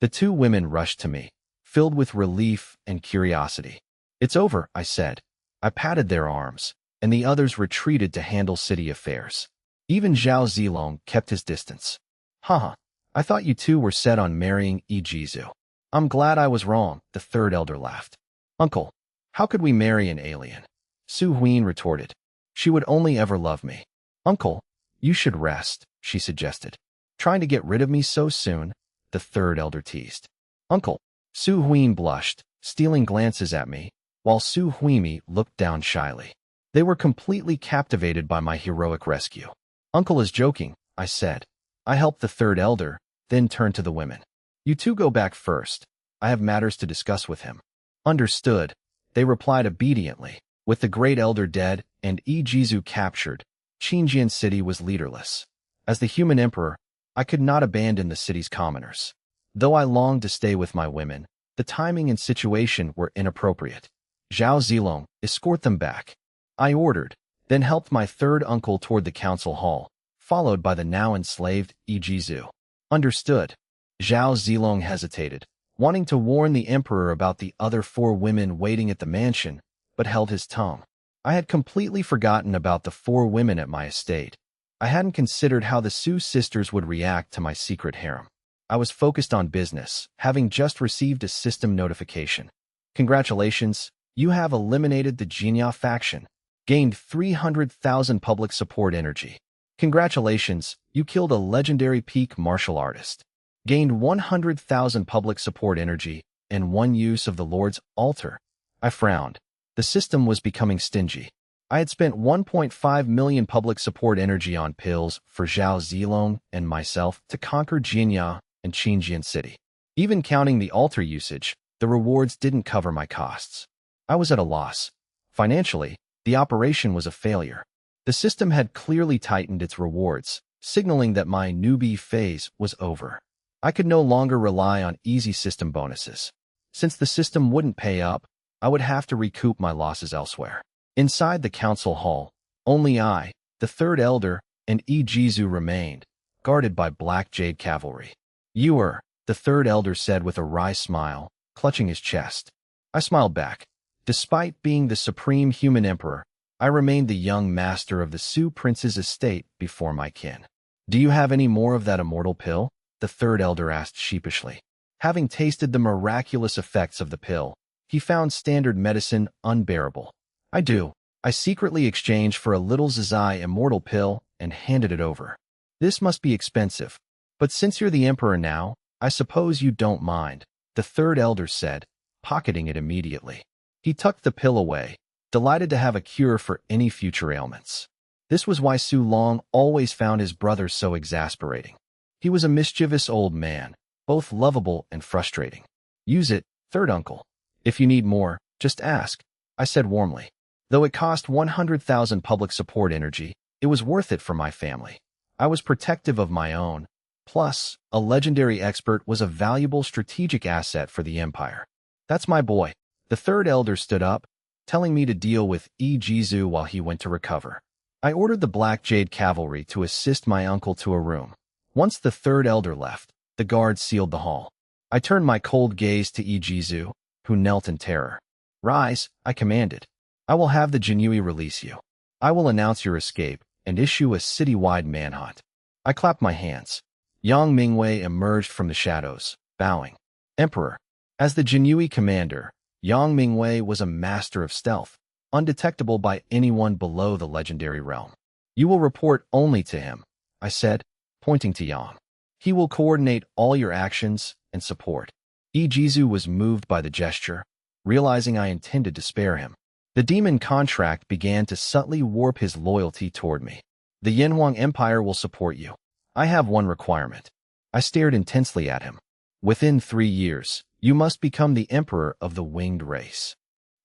The two women rushed to me, filled with relief and curiosity. It's over, I said. I patted their arms, and the others retreated to handle city affairs. Even Zhao Zilong kept his distance. Haha, I thought you two were set on marrying Ijizu. I'm glad I was wrong, the third elder laughed. Uncle, how could we marry an alien? Su Huin retorted. She would only ever love me. Uncle, you should rest, she suggested. Trying to get rid of me so soon? The third elder teased. Uncle, Su Huin blushed, stealing glances at me, while Su Huimi looked down shyly. They were completely captivated by my heroic rescue. Uncle is joking, I said. I helped the third elder, then turned to the women. You two go back first. I have matters to discuss with him. Understood, they replied obediently. With the great elder dead and Ijizu captured, Xinjiang City was leaderless. As the human emperor, I could not abandon the city's commoners. Though I longed to stay with my women, the timing and situation were inappropriate. Zhao Zilong, escort them back. I ordered, then helped my third uncle toward the council hall, followed by the now enslaved Ijizu. Understood. Zhao Zilong hesitated, wanting to warn the emperor about the other four women waiting at the mansion, but held his tongue. I had completely forgotten about the four women at my estate. I hadn't considered how the Su sisters would react to my secret harem. I was focused on business, having just received a system notification. Congratulations, you have eliminated the Xinjiang faction. Gained 300,000 public support energy. Congratulations, you killed a legendary peak martial artist. Gained 100,000 public support energy and one use of the Lord's altar. I frowned. The system was becoming stingy. I had spent 1.5 million public support energy on pills for Zhao Zilong and myself to conquer Xinjiang and Xinjiang City. Even counting the altar usage, the rewards didn't cover my costs. I was at a loss. Financially, the operation was a failure. The system had clearly tightened its rewards, signaling that my newbie phase was over. I could no longer rely on easy system bonuses. Since the system wouldn't pay up, I would have to recoup my losses elsewhere. Inside the council hall, only I, the third elder, and Ijizu remained, guarded by black jade cavalry. The third elder said with a wry smile, clutching his chest. I smiled back. Despite being the supreme human emperor, I remained the young master of the Su prince's estate before my kin. Do you have any more of that immortal pill? The third elder asked sheepishly. Having tasted the miraculous effects of the pill, He found standard medicine unbearable. I do. I secretly exchanged for a little Zizai immortal pill and handed it over. This must be expensive. But since you're the emperor now, I suppose you don't mind, the third elder said, pocketing it immediately. He tucked the pill away, delighted to have a cure for any future ailments. This was why Su Long always found his brother so exasperating. He was a mischievous old man, both lovable and frustrating. Use it, third uncle. If you need more, just ask, I said warmly. Though it cost 100,000 public support energy, it was worth it for my family. I was protective of my own. Plus, a legendary expert was a valuable strategic asset for the Empire. That's my boy. The third elder stood up, telling me to deal with Ijizu while he went to recover. I ordered the Black Jade Cavalry to assist my uncle to a room. Once the third elder left, the guards sealed the hall. I turned my cold gaze to Ijizu, who knelt in terror. Rise, I commanded. I will have the Jinui release you. I will announce your escape and issue a citywide manhunt. I clapped my hands. Yang Mingwei emerged from the shadows, bowing. Emperor. As the Jinui commander, Yang Mingwei was a master of stealth, undetectable by anyone below the legendary realm. You will report only to him, I said, pointing to Yang. He will coordinate all your actions and support. Ijizu was moved by the gesture, realizing I intended to spare him. The demon contract began to subtly warp his loyalty toward me. The Yuanfang Empire will support you. I have one requirement. I stared intensely at him. Within 3 years, you must become the emperor of the winged race.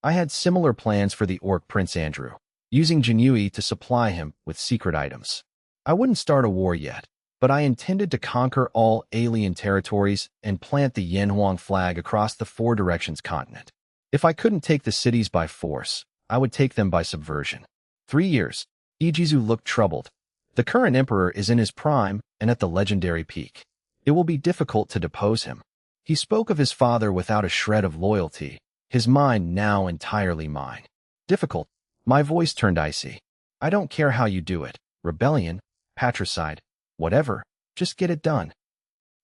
I had similar plans for the orc Prince Andrew, using Jinui to supply him with secret items. I wouldn't start a war yet, but I intended to conquer all alien territories and plant the Yuanfang flag across the 4 directions continent. If I couldn't take the cities by force, I would take them by subversion. 3 years. Ijizu looked troubled. The current emperor is in his prime and at the legendary peak. It will be difficult to depose him. He spoke of his father without a shred of loyalty, his mind now entirely mine. Difficult. My voice turned icy. I don't care how you do it. Rebellion, patricide, whatever. Just get it done.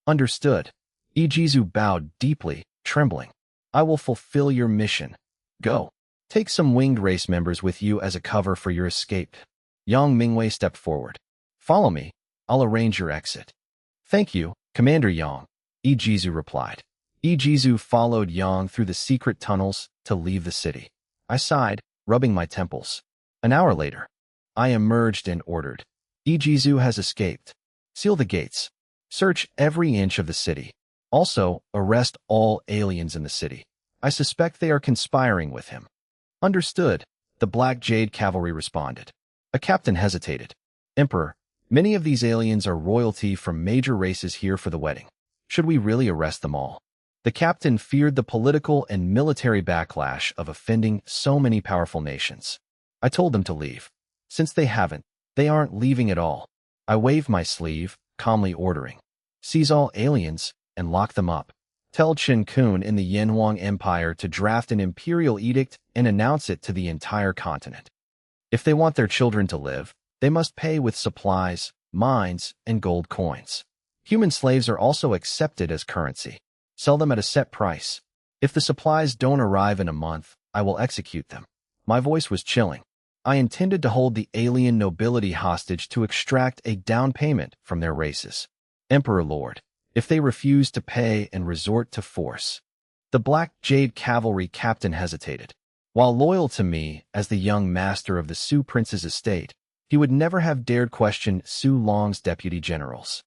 Understood. Ijizu bowed deeply, trembling. I will fulfill your mission. Go. Take some winged race members with you as a cover for your escape. Yang Mingwei stepped forward. Follow me. I'll arrange your exit. Thank you, Commander Yang, Ijizu replied. Ijizu followed Yang through the secret tunnels to leave the city. I sighed, rubbing my temples. An hour later, I emerged and ordered. Ijizu has escaped. Seal the gates. Search every inch of the city. Also, arrest all aliens in the city. I suspect they are conspiring with him. Understood, the Black Jade Cavalry responded. A captain hesitated. Emperor, many of these aliens are royalty from major races here for the wedding. Should we really arrest them all? The captain feared the political and military backlash of offending so many powerful nations. I told them to leave. Since they haven't, they aren't leaving at all. I waved my sleeve, calmly ordering. Seize all aliens and lock them up. Tell Chen Kun in the Yuanfang Empire to draft an Imperial Edict and announce it to the entire continent. If they want their children to live, they must pay with supplies, mines, and gold coins. Human slaves are also accepted as currency. Sell them at a set price. If the supplies don't arrive in a month, I will execute them. My voice was chilling. I intended to hold the alien nobility hostage to extract a down payment from their races. Emperor Lord, if they refuse to pay and resort to force. The Black Jade Cavalry captain hesitated. While loyal to me as the young master of the Su Prince's estate, he would never have dared question Su Long's deputy generals.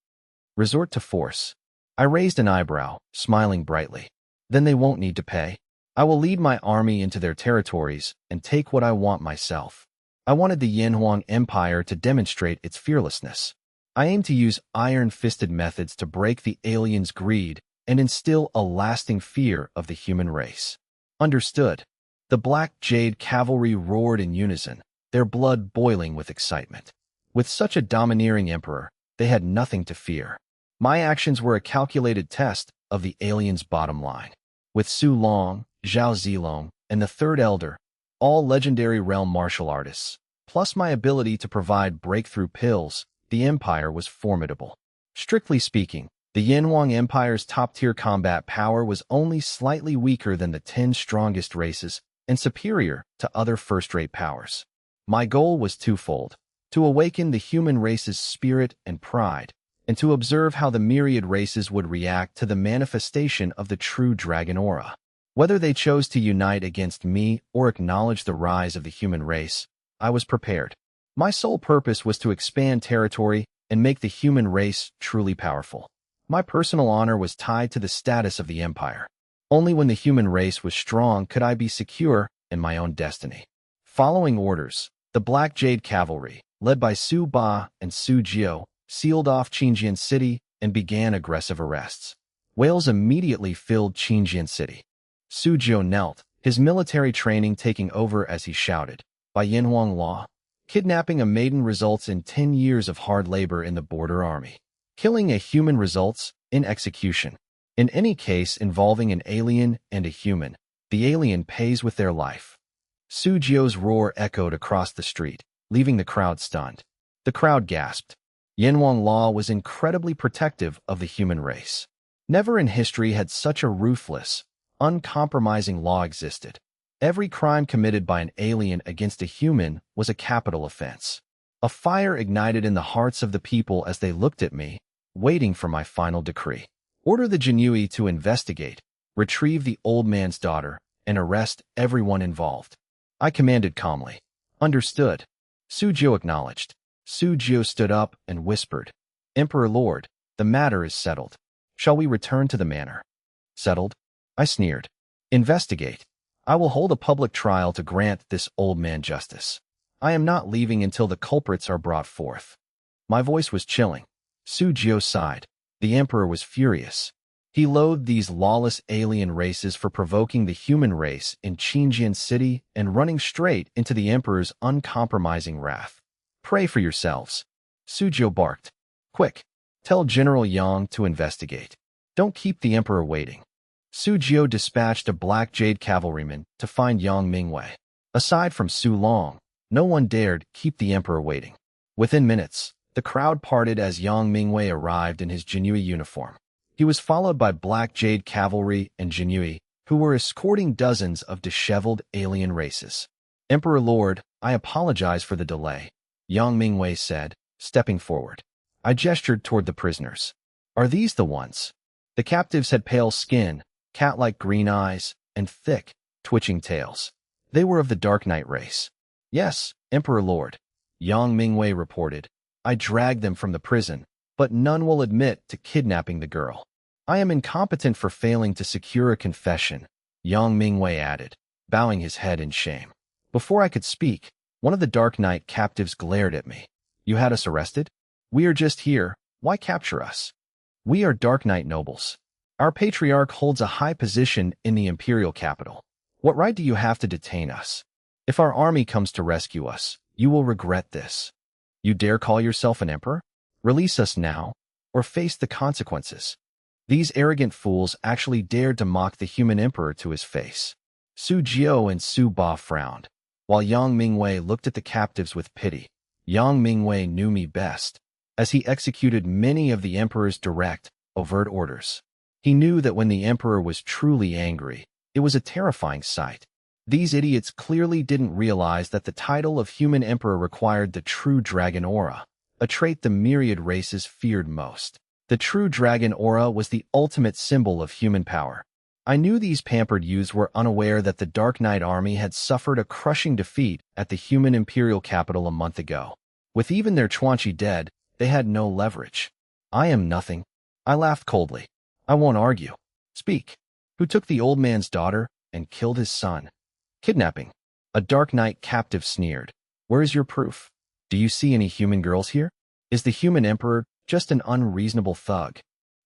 Resort to force. I raised an eyebrow, smiling brightly. Then they won't need to pay. I will lead my army into their territories and take what I want myself. I wanted the Yuanfang Empire to demonstrate its fearlessness. I aim to use iron-fisted methods to break the aliens' greed and instill a lasting fear of the human race. Understood. The Black Jade Cavalry roared in unison, their blood boiling with excitement. With such a domineering emperor, they had nothing to fear. My actions were a calculated test of the aliens' bottom line. With Su Long, Zhao Zilong, and the Third Elder, all legendary realm martial artists, plus my ability to provide breakthrough pills, the Empire was formidable. Strictly speaking, the The Yinhuang Empire's top-tier combat power was only slightly weaker than the 10 strongest races and superior to other first-rate powers. My goal was twofold: to awaken the human race's spirit and pride, and to observe how the myriad races would react to the manifestation of the true dragon aura. Whether they chose to unite against me or acknowledge the rise of the human race, I was prepared. My sole purpose was to expand territory and make the human race truly powerful. My personal honor was tied to the status of the empire. Only when the human race was strong could I be secure in my own destiny. Following orders, the Black Jade Cavalry, led by Su Ba and Su Jiu, sealed off Xinjiang City and began aggressive arrests. Wails immediately filled Xinjiang City. Su Jiu knelt, his military training taking over as he shouted, "By Yinhuang law, kidnapping a maiden results in 10 years of hard labor in the border army. Killing a human results in execution. In any case involving an alien and a human, the alien pays with their life." Su Jiu's roar echoed across the street, leaving the crowd stunned. The crowd gasped. Yinhuang law was incredibly protective of the human race. Never in history had such a ruthless, uncompromising law existed. Every crime committed by an alien against a human was a capital offense. A fire ignited in the hearts of the people as they looked at me, waiting for my final decree. Order the Jinui to investigate, retrieve the old man's daughter, and arrest everyone involved. I commanded calmly. Understood. Su Jiu acknowledged. Su Jiu stood up and whispered, "Emperor Lord, the matter is settled. Shall we return to the manor?" Settled? I sneered. Investigate. I will hold a public trial to grant this old man justice. I am not leaving until the culprits are brought forth. My voice was chilling. Su Jiu sighed. The emperor was furious. He loathed these lawless alien races for provoking the human race in Xinjiang City and running straight into the emperor's uncompromising wrath. Pray for yourselves. Su Jiu barked. Quick, tell General Yang to investigate. Don't keep the emperor waiting. Su Jiu dispatched a Black Jade cavalryman to find Yang Mingwei. Aside from Su Long, no one dared keep the emperor waiting. Within minutes, the crowd parted as Yang Mingwei arrived in his Jinui uniform. He was followed by Black Jade cavalry and Jinui, who were escorting dozens of disheveled alien races. Emperor Lord, I apologize for the delay, Yang Mingwei said, stepping forward. I gestured toward the prisoners. Are these the ones? The captives had pale skin, cat-like green eyes, and thick, twitching tails. They were of the Dark Knight race. Yes, Emperor Lord, Yang Mingwei reported. I dragged them from the prison, but none will admit to kidnapping the girl. I am incompetent for failing to secure a confession, Yang Mingwei added, bowing his head in shame. Before I could speak, one of the Dark Knight captives glared at me. You had us arrested? We are just here. Why capture us? We are Dark Knight nobles. Our patriarch holds a high position in the Imperial capital. What right do you have to detain us? If our army comes to rescue us, you will regret this. You dare call yourself an emperor? Release us now, or face the consequences. These arrogant fools actually dared to mock the human emperor to his face. Su Jiu and Su Ba frowned, while Yang Mingwei looked at the captives with pity. Yang Mingwei knew me best, as he executed many of the emperor's direct, overt orders. He knew that when the emperor was truly angry, it was a terrifying sight. These idiots clearly didn't realize that the title of human emperor required the true dragon aura, a trait the myriad races feared most. The true dragon aura was the ultimate symbol of human power. I knew these pampered youths were unaware that the Dark Knight army had suffered a crushing defeat at the human imperial capital a month ago. With even their Chuanchi dead, they had no leverage. I am nothing. I laughed coldly. I won't argue. Speak. Who took the old man's daughter and killed his son? Kidnapping. A Dark Knight captive sneered. Where is your proof? Do you see any human girls here? Is the human emperor just an unreasonable thug?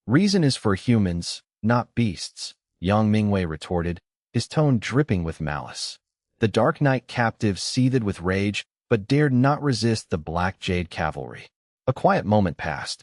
Reason is for humans, not beasts, Yang Mingwei retorted, his tone dripping with malice. The Dark Knight captive seethed with rage, but dared not resist the Black Jade cavalry. A quiet moment passed.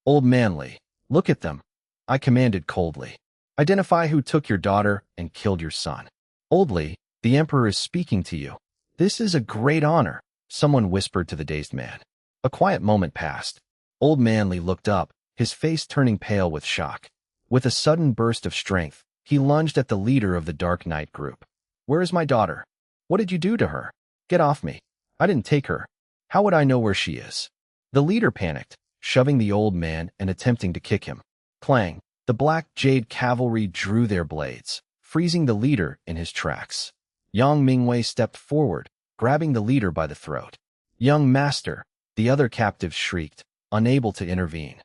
Old Manly, look at them, I commanded coldly. Identify who took your daughter and killed your son. Oldly, the emperor is speaking to you. This is a great honor, someone whispered to the dazed man. A quiet moment passed. Old Manly looked up, his face turning pale with shock. With a sudden burst of strength, he lunged at the leader of the Dark Knight group. "Where is my daughter? What did you do to her? Get off me. I didn't take her. How would I know where she is?" The leader panicked, shoving the old man and attempting to kick him. Clang! The Black Jade cavalry drew their blades, freezing the leader in his tracks. Yang Mingwei stepped forward, grabbing the leader by the throat. "Young master," the other captives shrieked, unable to intervene.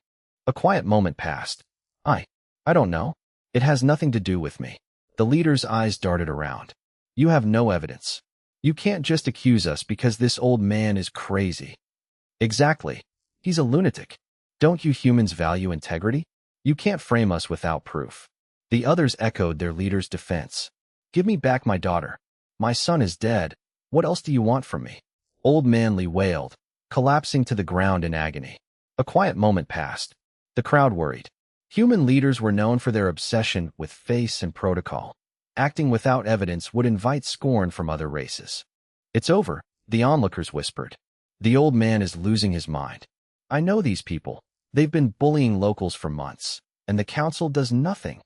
A quiet moment passed. I don't know. It has nothing to do with me." The leader's eyes darted around. "You have no evidence. You can't just accuse us because this old man is crazy." "Exactly. He's a lunatic. Don't you humans value integrity? You can't frame us without proof." The others echoed their leader's defense. "Give me back my daughter. My son is dead. What else do you want from me?" Old Man Li wailed, collapsing to the ground in agony. A quiet moment passed. The crowd worried. Human leaders were known for their obsession with face and protocol. Acting without evidence would invite scorn from other races. "It's over," the onlookers whispered. "The old man is losing his mind. I know these people. They've been bullying locals for months, and the council does nothing.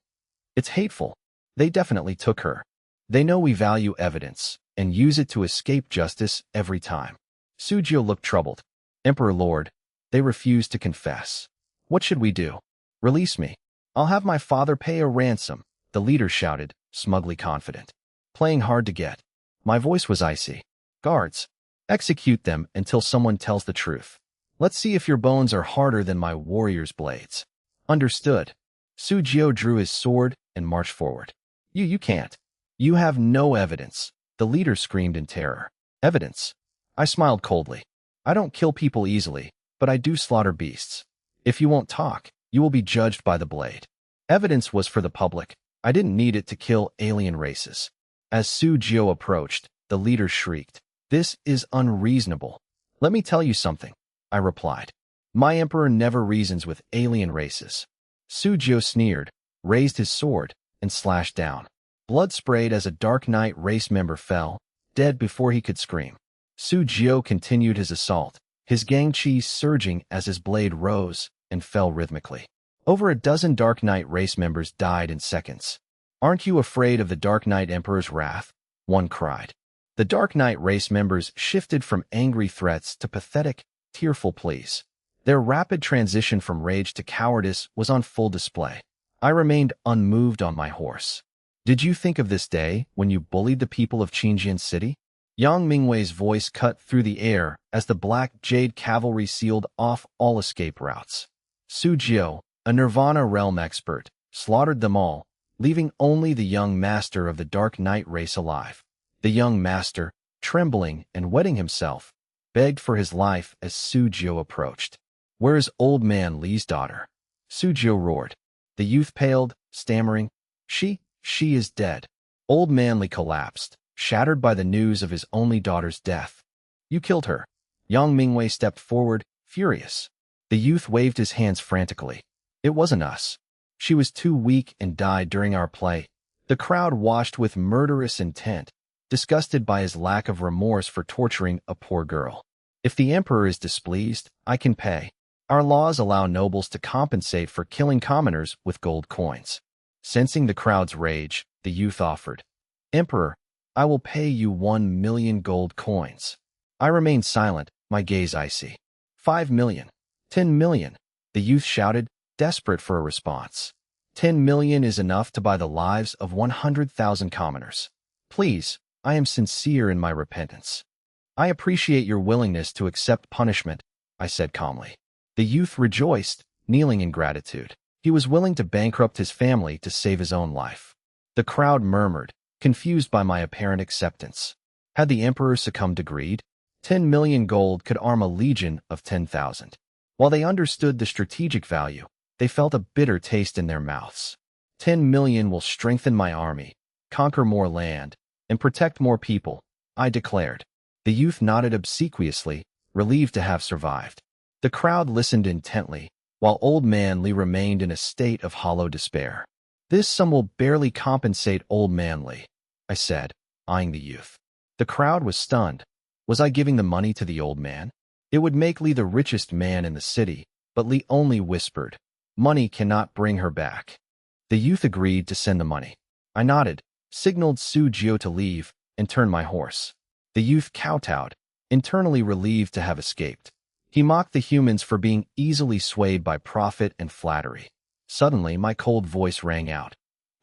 It's hateful. They definitely took her. They know we value evidence and use it to escape justice every time." Suyu looked troubled. "Emperor Lord, they refuse to confess. What should we do?" "Release me. I'll have my father pay a ransom," the leader shouted, smugly confident. Playing hard to get. My voice was icy. "Guards, execute them until someone tells the truth. Let's see if your bones are harder than my warrior's blades." "Understood." Suyu drew his sword and marched forward. You can't. You have no evidence," the leader screamed in terror. "Evidence?" I smiled coldly. "I don't kill people easily, but I do slaughter beasts. If you won't talk, you will be judged by the blade." Evidence was for the public. I didn't need it to kill alien races. As Suyu approached, the leader shrieked, "This is unreasonable." "Let me tell you something," I replied. "My emperor never reasons with alien races." Suyu sneered, raised his sword, and slashed down. Blood sprayed as a Dark Knight race member fell, dead before he could scream. Suyu continued his assault, his gang chi surging as his blade rose and fell rhythmically. Over a dozen Dark Knight race members died in seconds. "Aren't you afraid of the Dark Knight Emperor's wrath?" one cried. The Dark Knight race members shifted from angry threats to pathetic, tearful pleas. Their rapid transition from rage to cowardice was on full display. I remained unmoved on my horse. "Did you think of this day when you bullied the people of Xinjiang City?" Yang Mingwei's voice cut through the air as the Black Jade cavalry sealed off all escape routes. Suyu, a Nirvana realm expert, slaughtered them all, leaving only the young master of the Dark Knight race alive. The young master, trembling and wetting himself, begged for his life as Suyu approached. "Where is old man Li's daughter?" Suyu roared. The youth paled, stammering, She is dead." Old Man Li collapsed, shattered by the news of his only daughter's death. "You killed her." Yang Mingwei stepped forward, furious. The youth waved his hands frantically. "It wasn't us. She was too weak and died during our play." The crowd watched with murderous intent, disgusted by his lack of remorse for torturing a poor girl. "If the emperor is displeased, I can pay. Our laws allow nobles to compensate for killing commoners with gold coins." Sensing the crowd's rage, the youth offered, "Emperor, I will pay you 1,000,000 gold coins." I remained silent, my gaze icy. 5,000,000. 10,000,000. The youth shouted, desperate for a response. 10,000,000 is enough to buy the lives of 100,000 commoners. Please, I am sincere in my repentance. "I appreciate your willingness to accept punishment," I said calmly. The youth rejoiced, kneeling in gratitude. He was willing to bankrupt his family to save his own life. The crowd murmured, confused by my apparent acceptance. Had the emperor succumbed to greed? 10,000,000 gold could arm a legion of 10,000. While they understood the strategic value, they felt a bitter taste in their mouths. 10,000,000 will strengthen my army, conquer more land, and protect more people, I declared. The youth nodded obsequiously, relieved to have survived. The crowd listened intently, while Old Man Li remained in a state of hollow despair. "This sum will barely compensate Old Man Li," I said, eyeing the youth. The crowd was stunned. Was I giving the money to the old man? It would make Li the richest man in the city, but Li only whispered, Money cannot bring her back. The youth agreed to send the money. I nodded, signaled Suyu to leave, and turned my horse. The youth kowtowed, internally relieved to have escaped. He mocked the humans for being easily swayed by profit and flattery. Suddenly, my cold voice rang out.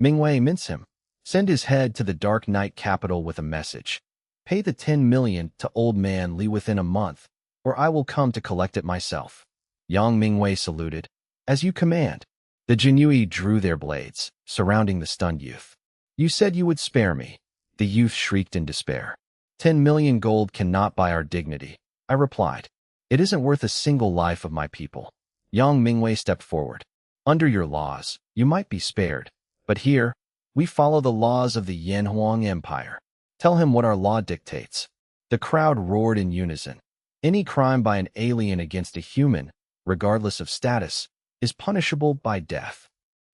Mingwei mince him. Send his head to the Dark Knight capital with a message. Pay the 10 million to old man Li within a month, or I will come to collect it myself. Yang Mingwei saluted. As you command. The Jinui drew their blades, surrounding the stunned youth. You said you would spare me. The youth shrieked in despair. 10 million gold cannot buy our dignity, I replied. It isn't worth a single life of my people. Yang Mingwei stepped forward. Under your laws, you might be spared, but here, we follow the laws of the Yanhuang Empire. Tell him what our law dictates. The crowd roared in unison. Any crime by an alien against a human, regardless of status, is punishable by death.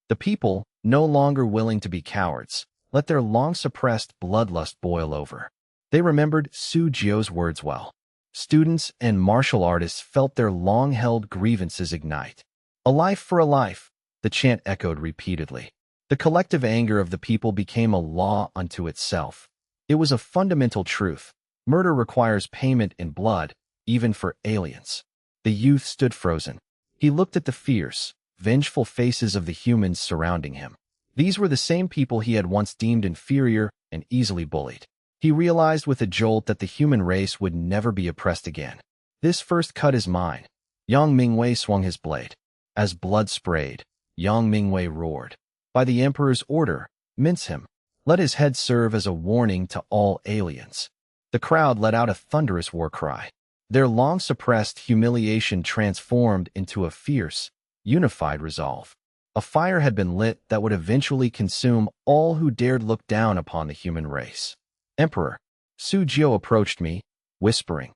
The people, no longer willing to be cowards, let their long-suppressed bloodlust boil over. They remembered Suyu's words well. Students and martial artists felt their long-held grievances ignite. A life for a life, the chant echoed repeatedly. The collective anger of the people became a law unto itself. It was a fundamental truth. Murder requires payment in blood, even for aliens. The youth stood frozen. He looked at the fierce, vengeful faces of the humans surrounding him. These were the same people he had once deemed inferior and easily bullied. He realized with a jolt that the human race would never be oppressed again. This first cut is mine. Yang Mingwei swung his blade. As blood sprayed, Yang Mingwei roared. By the Emperor's order, mince him. Let his head serve as a warning to all aliens. The crowd let out a thunderous war cry. Their long-suppressed humiliation transformed into a fierce, unified resolve. A fire had been lit that would eventually consume all who dared look down upon the human race. Emperor, Suyu approached me, whispering,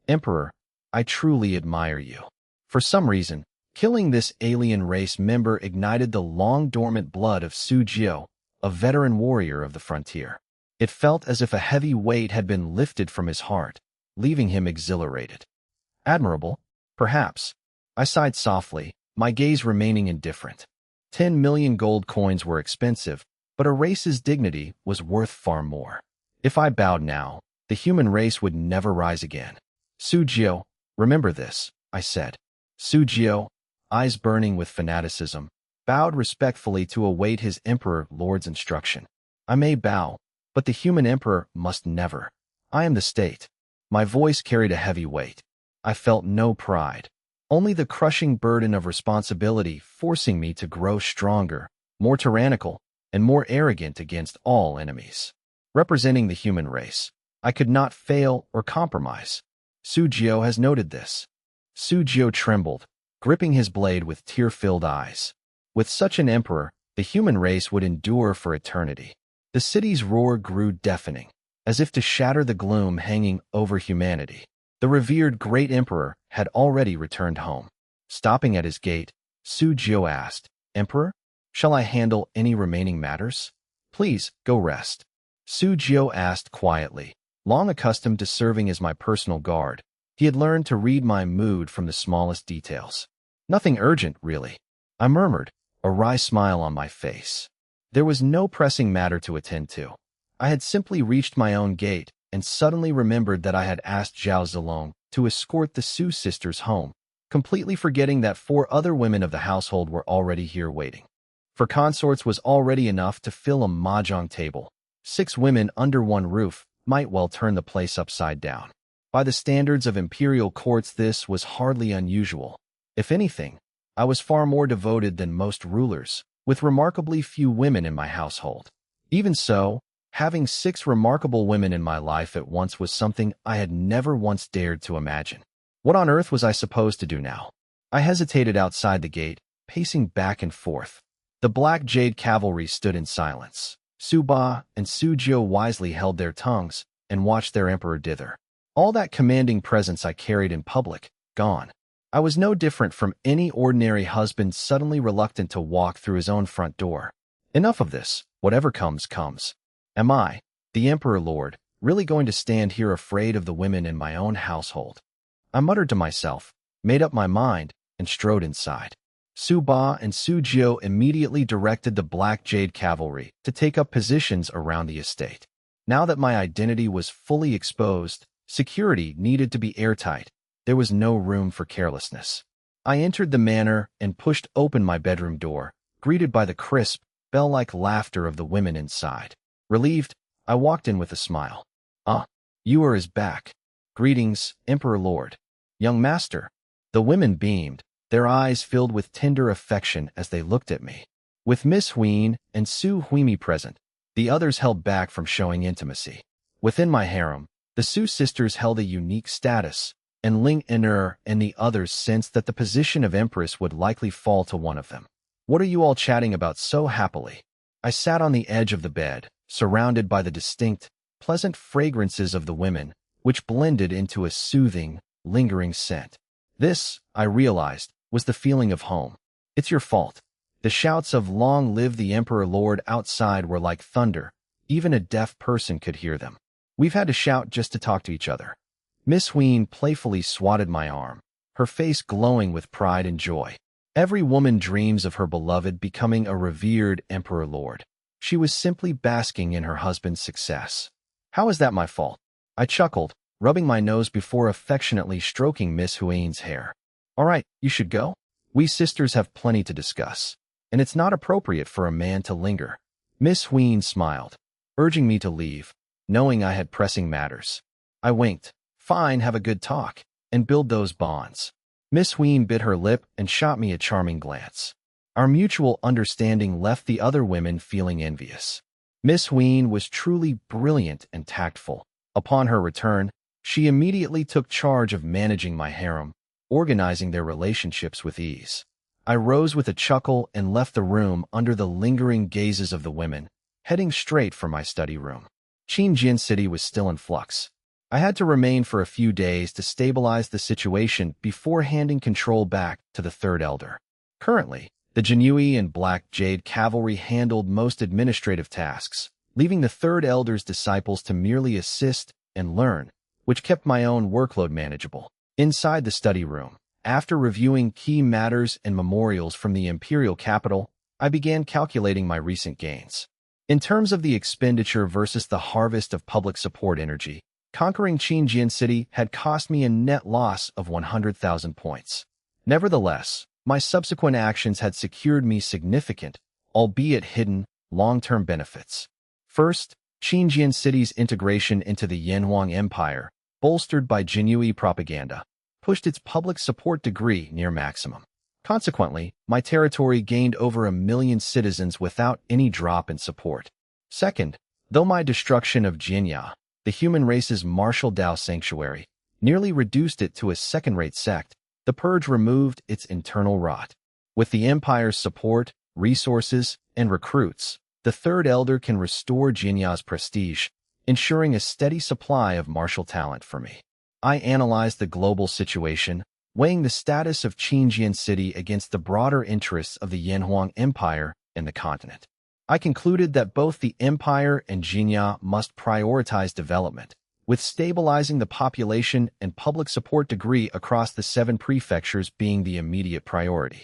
Emperor, I truly admire you. For some reason, killing this alien race member ignited the long-dormant blood of Suyu, a veteran warrior of the frontier. It felt as if a heavy weight had been lifted from his heart, leaving him exhilarated. Admirable, perhaps. I sighed softly, my gaze remaining indifferent. 10 million gold coins were expensive, but a race's dignity was worth far more. If I bowed now, the human race would never rise again. Suyu, remember this, I said. Suyu, eyes burning with fanaticism, bowed respectfully to await his emperor lord's instruction. I may bow, but the human emperor must never. I am the state. My voice carried a heavy weight. I felt no pride, only the crushing burden of responsibility forcing me to grow stronger, more tyrannical, and more arrogant against all enemies. Representing the human race, I could not fail or compromise. Suyu has noted this. Suyu trembled, gripping his blade with tear-filled eyes. With such an emperor, the human race would endure for eternity. The city's roar grew deafening, as if to shatter the gloom hanging over humanity. The revered great emperor had already returned home. Stopping at his gate, Suyu asked, Emperor, shall I handle any remaining matters? Please, go rest. Suyu asked quietly. Long accustomed to serving as my personal guard, he had learned to read my mood from the smallest details. Nothing urgent, really. I murmured, a wry smile on my face. There was no pressing matter to attend to. I had simply reached my own gate and suddenly remembered that I had asked Zhao Zilong to escort the Su sisters home, completely forgetting that 4 other women of the household were already here waiting. For consorts was already enough to fill a mahjong table. 6 women under one roof might well turn the place upside down. By the standards of imperial courts, this was hardly unusual. If anything, I was far more devoted than most rulers, with remarkably few women in my household. Even so, having 6 remarkable women in my life at once was something I had never once dared to imagine. What on earth was I supposed to do now? I hesitated outside the gate, pacing back and forth. The Black Jade cavalry stood in silence. Suba and Suyu wisely held their tongues and watched their emperor dither. All that commanding presence I carried in public, gone. I was no different from any ordinary husband suddenly reluctant to walk through his own front door. Enough of this. Whatever comes, comes. Am I, the Emperor Lord, really going to stand here afraid of the women in my own household? I muttered to myself, made up my mind, and strode inside. Su Ba and Su Jiu immediately directed the Black Jade Cavalry to take up positions around the estate. Now that my identity was fully exposed, security needed to be airtight. There was no room for carelessness. I entered the manor and pushed open my bedroom door, greeted by the crisp, bell-like laughter of the women inside. Relieved, I walked in with a smile. Ying'er is back. Greetings, Emperor Lord. Young master. The women beamed, their eyes filled with tender affection as they looked at me. With Miss Huyen and Su Huimi present, the others held back from showing intimacy. Within my harem, the Su sisters held a unique status, and Ying'er and the others sensed that the position of empress would likely fall to one of them. What are you all chatting about so happily? I sat on the edge of the bed, surrounded by the distinct, pleasant fragrances of the women, which blended into a soothing, lingering scent. This, I realized, was the feeling of home. It's your fault. The shouts of "Long live the Emperor Lord" outside were like thunder. Even a deaf person could hear them. We've had to shout just to talk to each other. Miss Huyen playfully swatted my arm, her face glowing with pride and joy. Every woman dreams of her beloved becoming a revered Emperor Lord. She was simply basking in her husband's success. How is that my fault? I chuckled, rubbing my nose before affectionately stroking Miss Huyen's hair. All right, you should go. We sisters have plenty to discuss, and it's not appropriate for a man to linger. Miss Huyen smiled, urging me to leave, knowing I had pressing matters. I winked. Fine, have a good talk, and build those bonds. Miss Huyen bit her lip and shot me a charming glance. Our mutual understanding left the other women feeling envious. Miss Huyen was truly brilliant and tactful. Upon her return, she immediately took charge of managing my harem, organizing their relationships with ease. I rose with a chuckle and left the room under the lingering gazes of the women, heading straight for my study room. Xinjiang City was still in flux. I had to remain for a few days to stabilize the situation before handing control back to the Third Elder. Currently, the Jinui and Black Jade Cavalry handled most administrative tasks, leaving the Third Elder's disciples to merely assist and learn, which kept my own workload manageable. Inside the study room, after reviewing key matters and memorials from the Imperial capital, I began calculating my recent gains. In terms of the expenditure versus the harvest of public support energy, conquering Xinjiang City had cost me a net loss of 100,000 points. Nevertheless, my subsequent actions had secured me significant, albeit hidden, long-term benefits. First, Xinjiang City's integration into the Yuanfang Empire, bolstered by Jinui propaganda, pushed its public support degree near maximum. Consequently, my territory gained over 1 million citizens without any drop in support. Second, though my destruction of Xinjiang, the human race's martial Dao sanctuary, nearly reduced it to a second-rate sect, the purge removed its internal rot. With the Empire's support, resources, and recruits, the Third Elder can restore Xinjiang's prestige, ensuring a steady supply of martial talent for me. I analyzed the global situation, weighing the status of Xinjiang City against the broader interests of the Yuanfang Empire and the continent. I concluded that both the Empire and Xinjiang must prioritize development, with stabilizing the population and public support degree across the 7 prefectures being the immediate priority.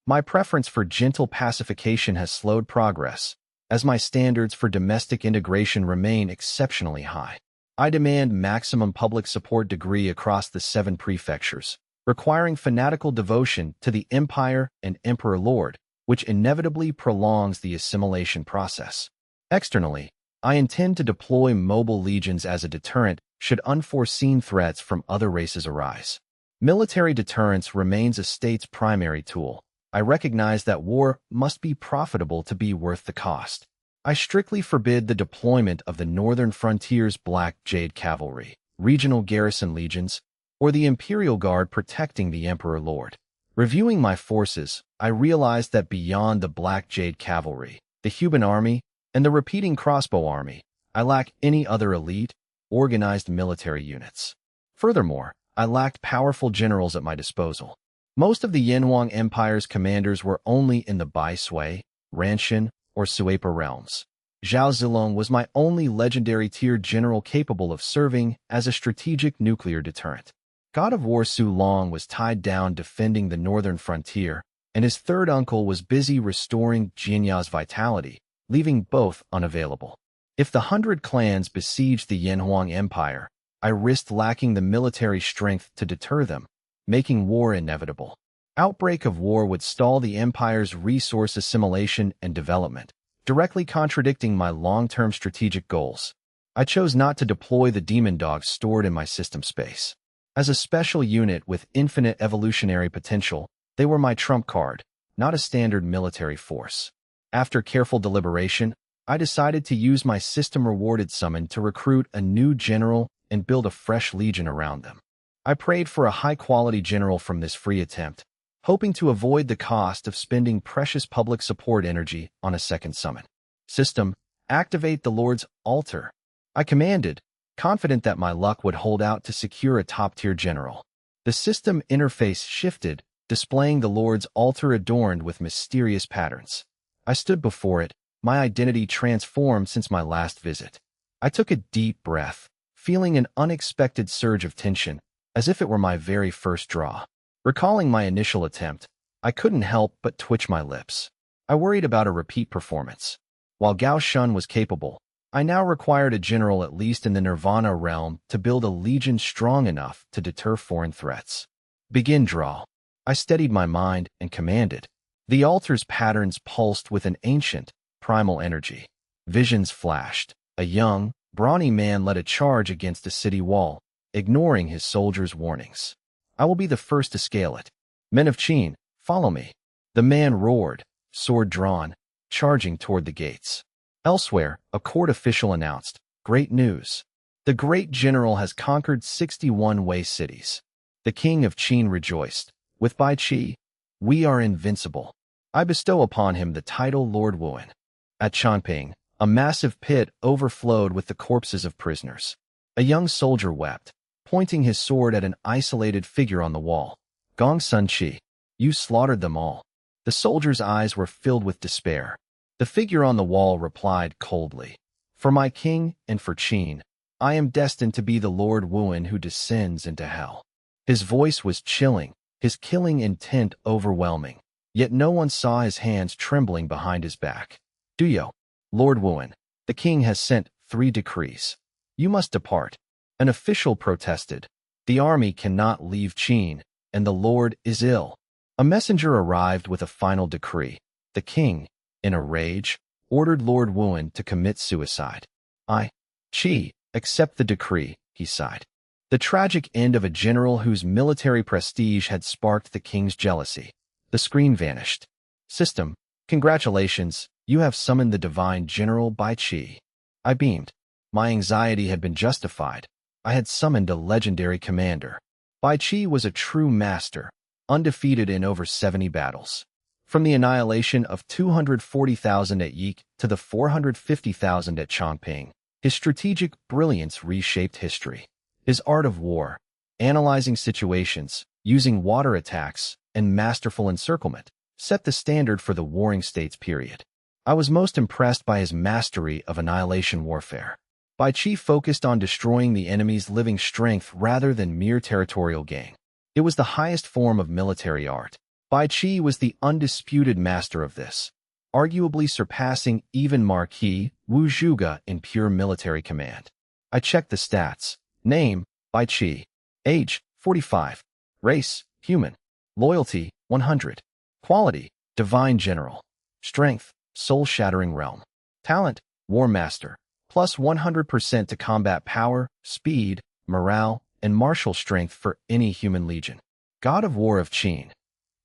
My preference for gentle pacification has slowed progress, as my standards for domestic integration remain exceptionally high. I demand maximum public support degree across the 7 prefectures, requiring fanatical devotion to the Empire and Emperor Lord, which inevitably prolongs the assimilation process. Externally, I intend to deploy mobile legions as a deterrent should unforeseen threats from other races arise. Military deterrence remains a state's primary tool. I recognize that war must be profitable to be worth the cost. I strictly forbid the deployment of the Northern Frontier's Black Jade Cavalry, regional garrison legions, or the Imperial Guard protecting the Emperor Lord. Reviewing my forces, I realized that beyond the Black Jade Cavalry, the Human Army, and the Repeating Crossbow Army, I lack any other elite, organized military units. Furthermore, I lacked powerful generals at my disposal. Most of the Yuanfang Empire's commanders were only in the Bai Sui, Ranshan, or Suipa realms. Zhao Zilong was my only legendary tier general capable of serving as a strategic nuclear deterrent. God of War Su Long was tied down defending the northern frontier, and his third uncle was busy restoring Jianya's vitality, leaving both unavailable. If the 100 clans besieged the Yanhuang Empire, I risked lacking the military strength to deter them, making war inevitable. Outbreak of war would stall the empire's resource assimilation and development, directly contradicting my long-term strategic goals. I chose not to deploy the demon dogs stored in my system space. As a special unit with infinite evolutionary potential, they were my trump card, not a standard military force. After careful deliberation, I decided to use my system-rewarded summon to recruit a new general and build a fresh legion around them. I prayed for a high-quality general from this free attempt, hoping to avoid the cost of spending precious public support energy on a second summon. System, activate the Lord's altar. I commanded, confident that my luck would hold out to secure a top-tier general. The system interface shifted, displaying the Lord's altar adorned with mysterious patterns. I stood before it, my identity transformed since my last visit. I took a deep breath, feeling an unexpected surge of tension, as if it were my very first draw. Recalling my initial attempt, I couldn't help but twitch my lips. I worried about a repeat performance. While Gao Shun was capable, I now required a general at least in the Nirvana realm to build a legion strong enough to deter foreign threats. Begin draw. I steadied my mind and commanded. The altar's patterns pulsed with an ancient, primal energy. Visions flashed. A young, brawny man led a charge against a city wall, ignoring his soldiers' warnings. I will be the first to scale it. Men of Qin, follow me. The man roared, sword drawn, charging toward the gates. Elsewhere, a court official announced, "Great news. The great general has conquered 61 Wei cities." The king of Qin rejoiced. "With Bai Qi, we are invincible." I bestow upon him the title Lord Wuan. At Changping, a massive pit overflowed with the corpses of prisoners. A young soldier wept, pointing his sword at an isolated figure on the wall. "Gong Sun Qi, you slaughtered them all." The soldier's eyes were filled with despair. The figure on the wall replied coldly, "For my king and for Qin, I am destined to be the Lord Wuan who descends into hell." His voice was chilling, his killing intent overwhelming, yet no one saw his hands trembling behind his back. "Duyo, Lord Wuan, the king has sent 3 decrees. You must depart." An official protested, "The army cannot leave Qin, and the Lord is ill." A messenger arrived with a final decree. The king, in a rage, ordered Lord Wuan to commit suicide. Qi, accept the decree," he sighed. The tragic end of a general whose military prestige had sparked the king's jealousy. The screen vanished. System, congratulations, you have summoned the divine general Bai Qi. I beamed. My anxiety had been justified. I had summoned a legendary commander. Bai Qi was a true master, undefeated in over 70 battles. From the annihilation of 240,000 at Yik to the 450,000 at Changping, his strategic brilliance reshaped history. His art of war, analyzing situations, using water attacks, and masterful encirclement, set the standard for the Warring States period. I was most impressed by his mastery of annihilation warfare. Bai Qi focused on destroying the enemy's living strength rather than mere territorial gain. It was the highest form of military art. Bai Qi was the undisputed master of this, arguably surpassing even Marquis Wu Zhuge in pure military command. I checked the stats. Name, Bai Qi. Age, 45. Race, human. Loyalty, 100. Quality, divine general. Strength, soul-shattering realm. Talent, war master. Plus 100% to combat power, speed, morale, and martial strength for any human legion. God of War of Qin.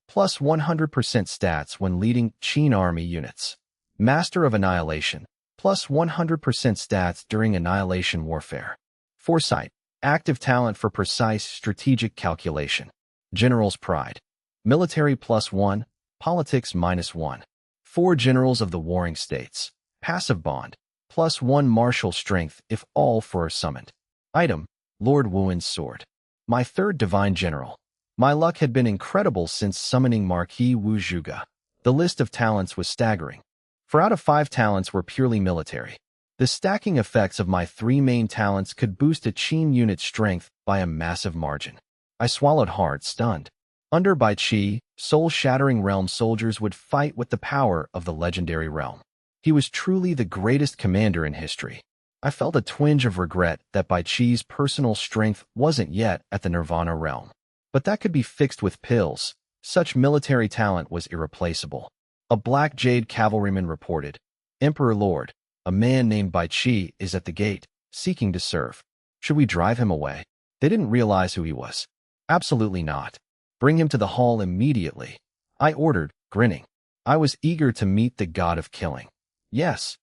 Plus 100% stats when leading Qin army units. Master of Annihilation. Plus 100% stats during annihilation warfare. Foresight. Active talent for precise strategic calculation. General's Pride. Military +1. Politics -1. 4 Generals of the Warring States. Passive Bond. +1 Martial Strength if all 4 are summoned. Item. Lord Wuan's Sword. My 3rd Divine General. My luck had been incredible since summoning Marquis Wu Zhuge. The list of talents was staggering. 4 out of 5 talents were purely military. The stacking effects of my 3 main talents could boost a Qin unit's strength by a massive margin. I swallowed hard, stunned. Under Bai Qi, soul-shattering realm soldiers would fight with the power of the legendary realm. He was truly the greatest commander in history. I felt a twinge of regret that Bai Qi's personal strength wasn't yet at the Nirvana realm. But that could be fixed with pills. Such military talent was irreplaceable. A black jade cavalryman reported, "Emperor Lord, a man named Bai Qi is at the gate, seeking to serve. Should we drive him away?" They didn't realize who he was. Absolutely not. Bring him to the hall immediately, I ordered, grinning. I was eager to meet the god of killing. Yes.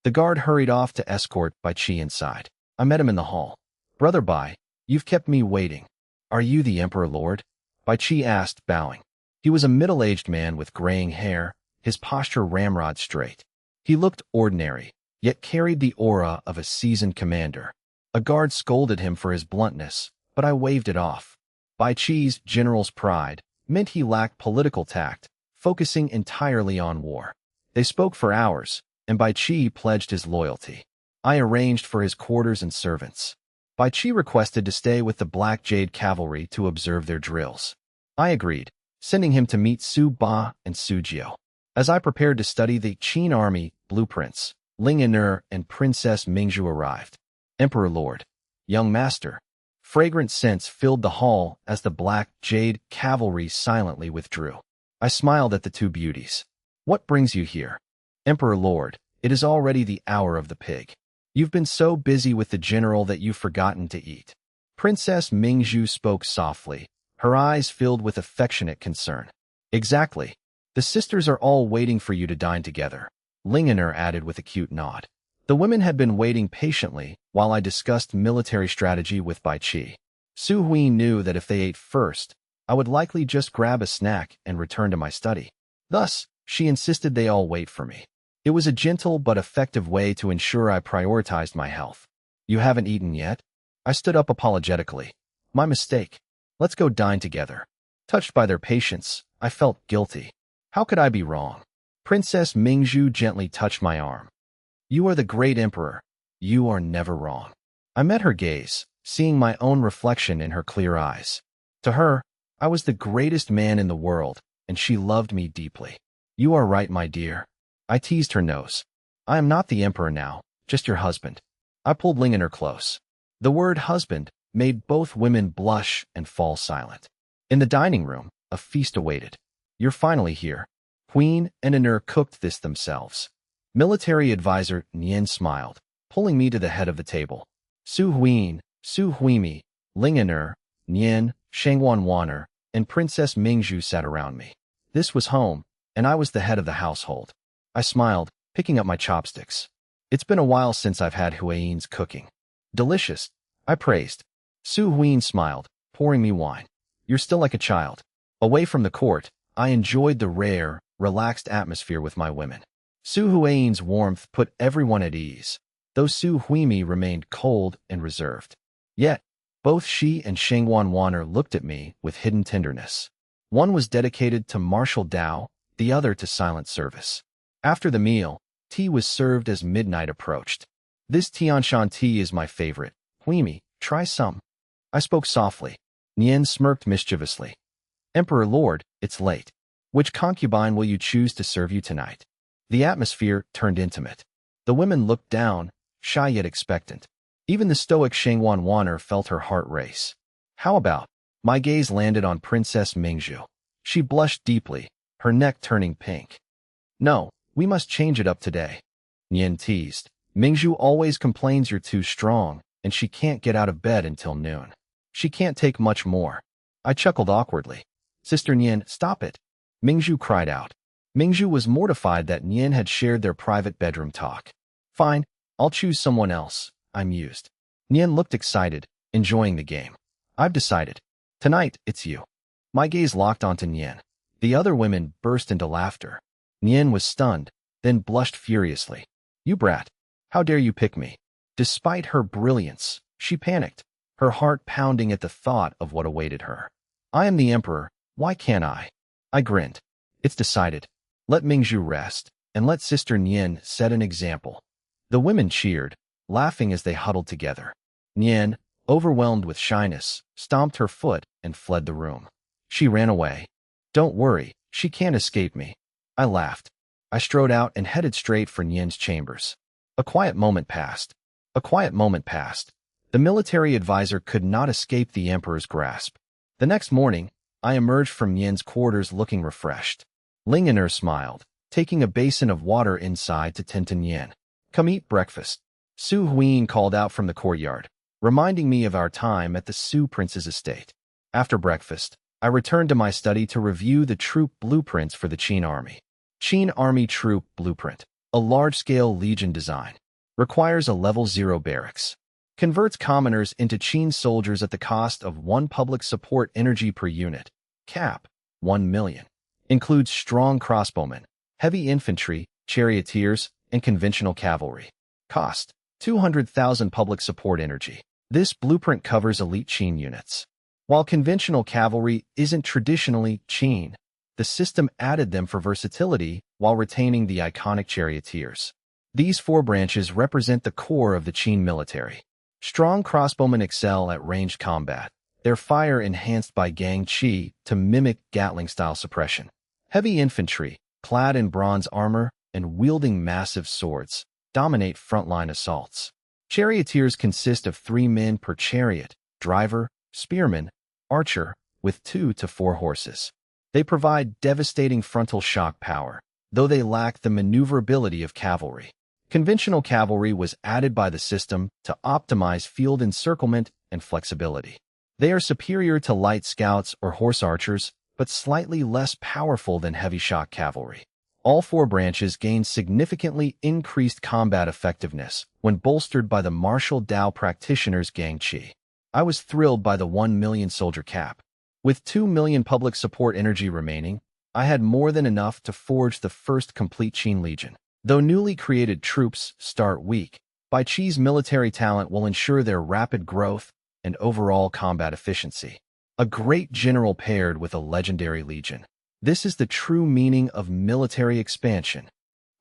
The guard hurried off to escort Bai Qi inside. I met him in the hall. "Brother Bai, you've kept me waiting. Are you the Emperor Lord?" Bai Qi asked, bowing. He was a middle-aged man with graying hair, his posture ramrod straight. He looked ordinary, yet carried the aura of a seasoned commander. A guard scolded him for his bluntness, but I waved it off. Bai Qi's general's pride meant he lacked political tact, focusing entirely on war. They spoke for hours, and Bai Qi pledged his loyalty. I arranged for his quarters and servants. Bai Qi requested to stay with the Black Jade Cavalry to observe their drills. I agreed, sending him to meet Su Ba and Su Jiu. As I prepared to study the Qin army blueprints, Ying'er and Princess Mingzhu arrived. "Emperor Lord, young master." Fragrant scents filled the hall as the Black Jade Cavalry silently withdrew. I smiled at the two beauties. "What brings you here?" "Emperor Lord, it is already the hour of the pig. You've been so busy with the general that you've forgotten to eat." Princess Mingzhu spoke softly, her eyes filled with affectionate concern. "Exactly. The sisters are all waiting for you to dine together," Ying'er added with a cute nod. The women had been waiting patiently while I discussed military strategy with Bai Qi. Su Hui knew that if they ate first, I would likely just grab a snack and return to my study. Thus, she insisted they all wait for me. It was a gentle but effective way to ensure I prioritized my health. "You haven't eaten yet?" I stood up apologetically. "My mistake. Let's go dine together." Touched by their patience, I felt guilty. How could I be wrong? Princess Mingzhu gently touched my arm. "You are the great emperor. You are never wrong." I met her gaze, seeing my own reflection in her clear eyes. To her, I was the greatest man in the world, and she loved me deeply. "You are right, my dear." I teased her nose. "I am not the emperor now, just your husband." I pulled Ying'er close. The word husband made both women blush and fall silent. In the dining room, a feast awaited. "You're finally here." Queen and Ying'er cooked this themselves. Military advisor Nian smiled, pulling me to the head of the table. Su Huin, Su Huimi, Ying'er, Nian, Shangwanwaner, and Princess Mingzhu sat around me. This was home, and I was the head of the household. I smiled, picking up my chopsticks. "It's been a while since I've had Huayin's cooking." "Delicious," I praised. Su Huin smiled, pouring me wine. "You're still like a child." Away from the court, I enjoyed the rare, relaxed atmosphere with my women. Su Huayin's warmth put everyone at ease, though Su Huimi remained cold and reserved. Yet, both she and Shangwanwaner looked at me with hidden tenderness. One was dedicated to martial Tao, the other to silent service. After the meal, tea was served as midnight approached. "This Tianshan tea is my favorite. Huimi, try some." I spoke softly. Nian smirked mischievously. "Emperor Lord, it's late. Which concubine will you choose to serve you tonight?" The atmosphere turned intimate. The women looked down, shy yet expectant. Even the stoic Shangwanwaner felt her heart race. "How about?" My gaze landed on Princess Mingzhu. She blushed deeply, her neck turning pink. "No, we must change it up today." Nian teased. "Mingzhu always complains you're too strong, and she can't get out of bed until noon. She can't take much more." I chuckled awkwardly. "Sister Nian, stop it." Mingzhu cried out. Mingzhu was mortified that Nian had shared their private bedroom talk. "Fine, I'll choose someone else," I mused. Nian looked excited, enjoying the game. "I've decided. Tonight, it's you." My gaze locked onto Nian. The other women burst into laughter. Nian was stunned, then blushed furiously. "You brat. How dare you pick me?" Despite her brilliance, she panicked, her heart pounding at the thought of what awaited her. "I am the emperor. Why can't I?" I grinned. "It's decided. Let Mingzhu rest, and let Sister Nian set an example." The women cheered, laughing as they huddled together. Nian, overwhelmed with shyness, stomped her foot and fled the room. She ran away. Don't worry, she can't escape me. I laughed. I strode out and headed straight for Nian's chambers. A quiet moment passed. A quiet moment passed. The military advisor could not escape the emperor's grasp. The next morning, I emerged from Nian's quarters looking refreshed. Ying'er smiled, taking a basin of water inside to tend to Nian. Come eat breakfast. Su Huyen called out from the courtyard, reminding me of our time at the Su prince's estate. After breakfast, I returned to my study to review the troop blueprints for the Qin army. Qin Army Troop Blueprint, a large-scale legion design, requires a level 0 barracks. Converts commoners into Qin soldiers at the cost of 1 public support energy per unit. Cap, 1 million. Includes strong crossbowmen, heavy infantry, charioteers, and conventional cavalry. Cost, 200,000 public support energy. This blueprint covers elite Qin units. While conventional cavalry isn't traditionally Qin, the system added them for versatility while retaining the iconic charioteers. These 4 branches represent the core of the Qin military. Strong crossbowmen excel at ranged combat, their fire enhanced by Gang Chi to mimic Gatling-style suppression. Heavy infantry, clad in bronze armor and wielding massive swords, dominate frontline assaults. Charioteers consist of 3 men per chariot, driver, spearman, archer, with 2 to 4 horses. They provide devastating frontal shock power, though they lack the maneuverability of cavalry. Conventional cavalry was added by the system to optimize field encirclement and flexibility. They are superior to light scouts or horse archers, but slightly less powerful than heavy shock cavalry. All 4 branches gain significantly increased combat effectiveness when bolstered by the martial Dao practitioners Gang Chi. I was thrilled by the 1 million soldier cap. With 2 million public support energy remaining, I had more than enough to forge the first complete Qin Legion. Though newly created troops start weak, Bai Qi's military talent will ensure their rapid growth and overall combat efficiency. A great general paired with a legendary legion. This is the true meaning of military expansion.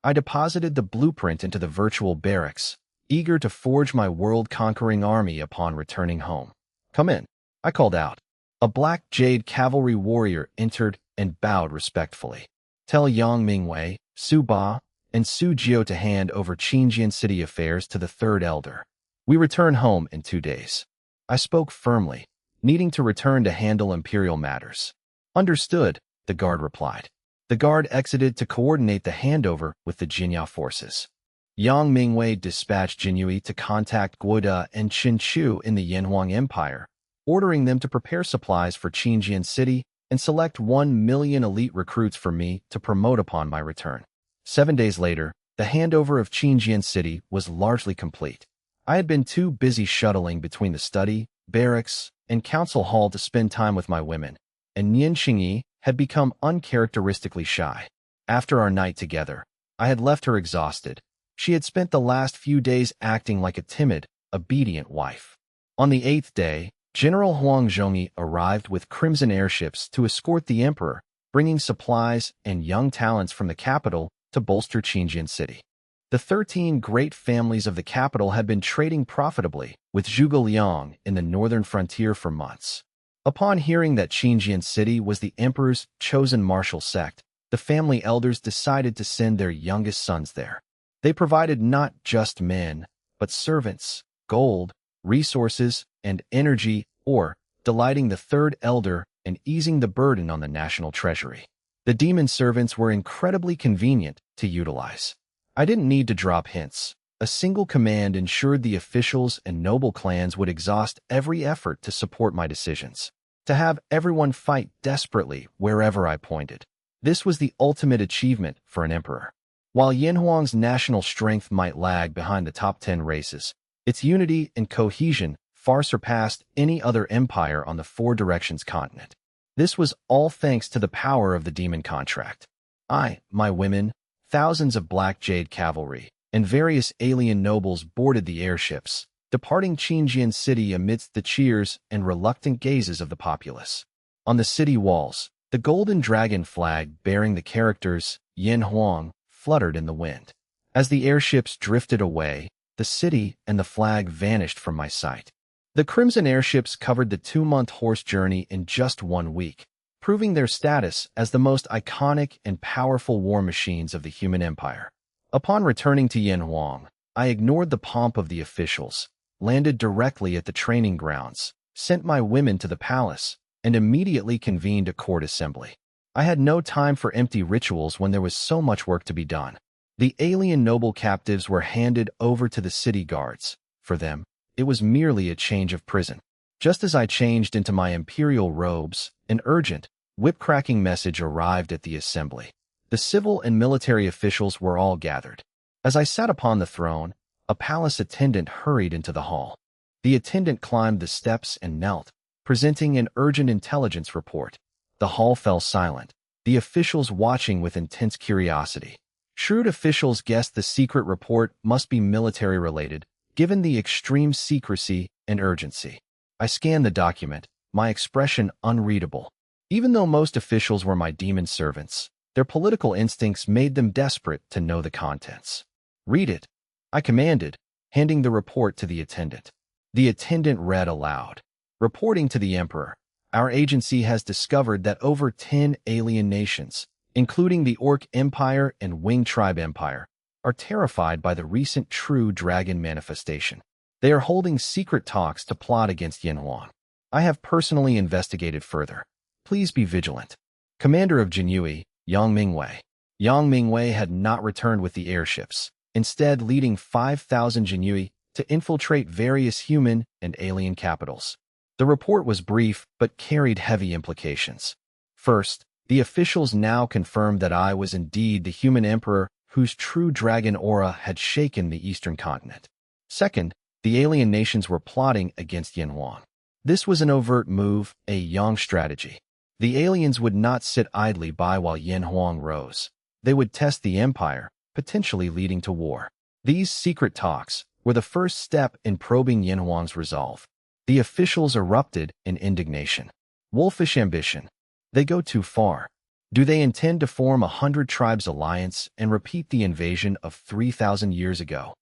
I deposited the blueprint into the virtual barracks, eager to forge my world-conquering army upon returning home. Come in, I called out. A black jade cavalry warrior entered and bowed respectfully. Tell Yang Mingwei, Su Ba, and Su Jiao to hand over Xinjiang city affairs to the 3rd elder. We return home in 2 days. I spoke firmly, needing to return to handle Imperial matters. Understood, the guard replied. The guard exited to coordinate the handover with the Jinya forces. Yang Mingwei dispatched Jinyui to contact Guoda and Qinchu in the Yanhuang Empire, ordering them to prepare supplies for Xinjiang city and select 1 million elite recruits for me to promote upon my return. 7 days later, the handover of Xinjiang city was largely complete. I had been too busy shuttling between the study, barracks, and council hall to spend time with my women, and Nian Xingyi had become uncharacteristically shy. After our night together, I had left her exhausted. She had spent the last few days acting like a timid, obedient wife. On the 8th day, General Huang Zhongyi arrived with crimson airships to escort the emperor, bringing supplies and young talents from the capital to bolster Xinjiang city. The 13 great families of the capital had been trading profitably with Zhuge Liang in the northern frontier for months. Upon hearing that Xinjiang city was the emperor's chosen martial sect, the family elders decided to send their youngest sons there. They provided not just men, but servants, gold, resources, and energy, or delighting the 3rd elder and easing the burden on the national treasury. The demon servants were incredibly convenient to utilize. I didn't need to drop hints. A single command ensured the officials and noble clans would exhaust every effort to support my decisions. To have everyone fight desperately wherever I pointed. This was the ultimate achievement for an emperor. While Yanhuang's national strength might lag behind the top 10 races, its unity and cohesion far surpassed any other empire on the 4 Directions continent. This was all thanks to the power of the demon contract. I, my women, thousands of black jade cavalry, and various alien nobles boarded the airships, departing Xinjiang city amidst the cheers and reluctant gazes of the populace. On the city walls, the golden dragon flag bearing the characters Yanhuang fluttered in the wind. As the airships drifted away, the city and the flag vanished from my sight. The crimson airships covered the 2-month horse journey in just 1 week, proving their status as the most iconic and powerful war machines of the human empire. Upon returning to Yinhuang, I ignored the pomp of the officials, landed directly at the training grounds, sent my women to the palace, and immediately convened a court assembly. I had no time for empty rituals when there was so much work to be done. The alien noble captives were handed over to the city guards. For them, it was merely a change of prison. Just as I changed into my imperial robes, an urgent, whip-cracking message arrived at the assembly. The civil and military officials were all gathered. As I sat upon the throne, a palace attendant hurried into the hall. The attendant climbed the steps and knelt, presenting an urgent intelligence report. The hall fell silent, the officials watching with intense curiosity. Shrewd officials guessed the secret report must be military-related, given the extreme secrecy and urgency. I scanned the document, my expression unreadable. Even though most officials were my demon servants, their political instincts made them desperate to know the contents. "Read it," I commanded, handing the report to the attendant. The attendant read aloud. "Reporting to the Emperor, our agency has discovered that over 10 alien nations, including the Orc Empire and Wing Tribe Empire, are terrified by the recent True Dragon manifestation. They are holding secret talks to plot against Yinhuang. I have personally investigated further. Please be vigilant." Commander of Jinyue, Yang Mingwei. Yang Mingwei had not returned with the airships, instead leading 5,000 Jinyue to infiltrate various human and alien capitals. The report was brief but carried heavy implications. First, the officials now confirmed that I was indeed the human emperor whose true dragon aura had shaken the eastern continent. Second, the alien nations were plotting against Yinhuang. This was an overt move, a Yang strategy. The aliens would not sit idly by while Yinhuang rose. They would test the empire, potentially leading to war. These secret talks were the first step in probing Yinhuang's resolve. The officials erupted in indignation. Wolfish ambition. They go too far. Do they intend to form a 100 tribes alliance and repeat the invasion of 3,000 years ago?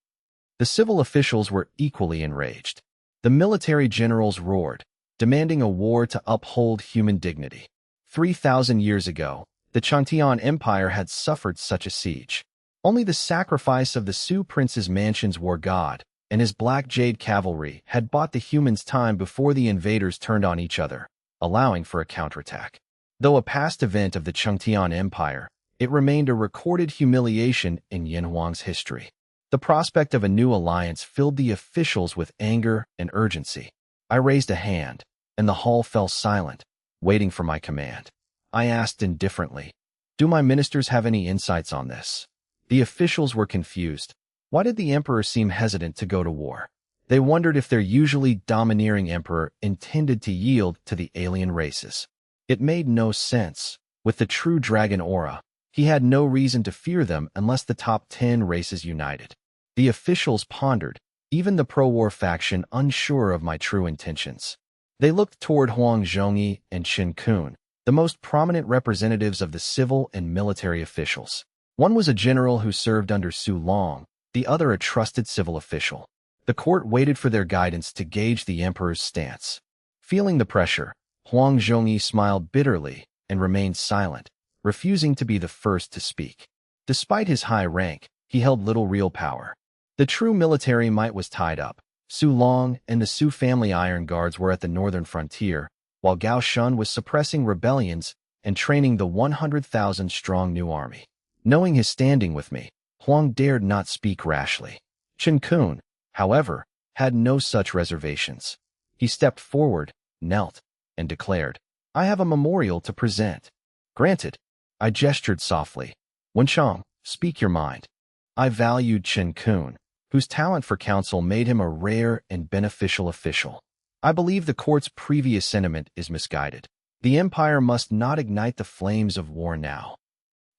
The civil officials were equally enraged. The military generals roared, demanding a war to uphold human dignity. 3,000 years ago, the Changtian Empire had suffered such a siege. Only the sacrifice of the Su prince's mansion's war god and his Black Jade cavalry had bought the humans time before the invaders turned on each other, allowing for a counterattack. Though a past event of the Changtian Empire, it remained a recorded humiliation in Yinhuang's history. The prospect of a new alliance filled the officials with anger and urgency. I raised a hand, and the hall fell silent, waiting for my command. I asked indifferently, "Do my ministers have any insights on this?" The officials were confused. Why did the emperor seem hesitant to go to war? They wondered if their usually domineering emperor intended to yield to the alien races. It made no sense. With the true dragon aura, he had no reason to fear them unless the top 10 races united. The officials pondered, even the pro-war faction unsure of my true intentions. They looked toward Huang Zhongyi and Qin Kun, the most prominent representatives of the civil and military officials. One was a general who served under Su Long, the other a trusted civil official. The court waited for their guidance to gauge the emperor's stance. Feeling the pressure, Huang Zhongyi smiled bitterly and remained silent, refusing to be the first to speak. Despite his high rank, he held little real power. The true military might was tied up. Su Long and the Su family Iron Guards were at the northern frontier, while Gao Shun was suppressing rebellions and training the 100,000-strong new army. Knowing his standing with me, Huang dared not speak rashly. Qin Kun, however, had no such reservations. He stepped forward, knelt, and declared, "I have a memorial to present." "Granted." I gestured softly. "Wenchang, speak your mind." I valued Qin Kun, whose talent for counsel made him a rare and beneficial official. I believe the court's previous sentiment is misguided. The empire must not ignite the flames of war now.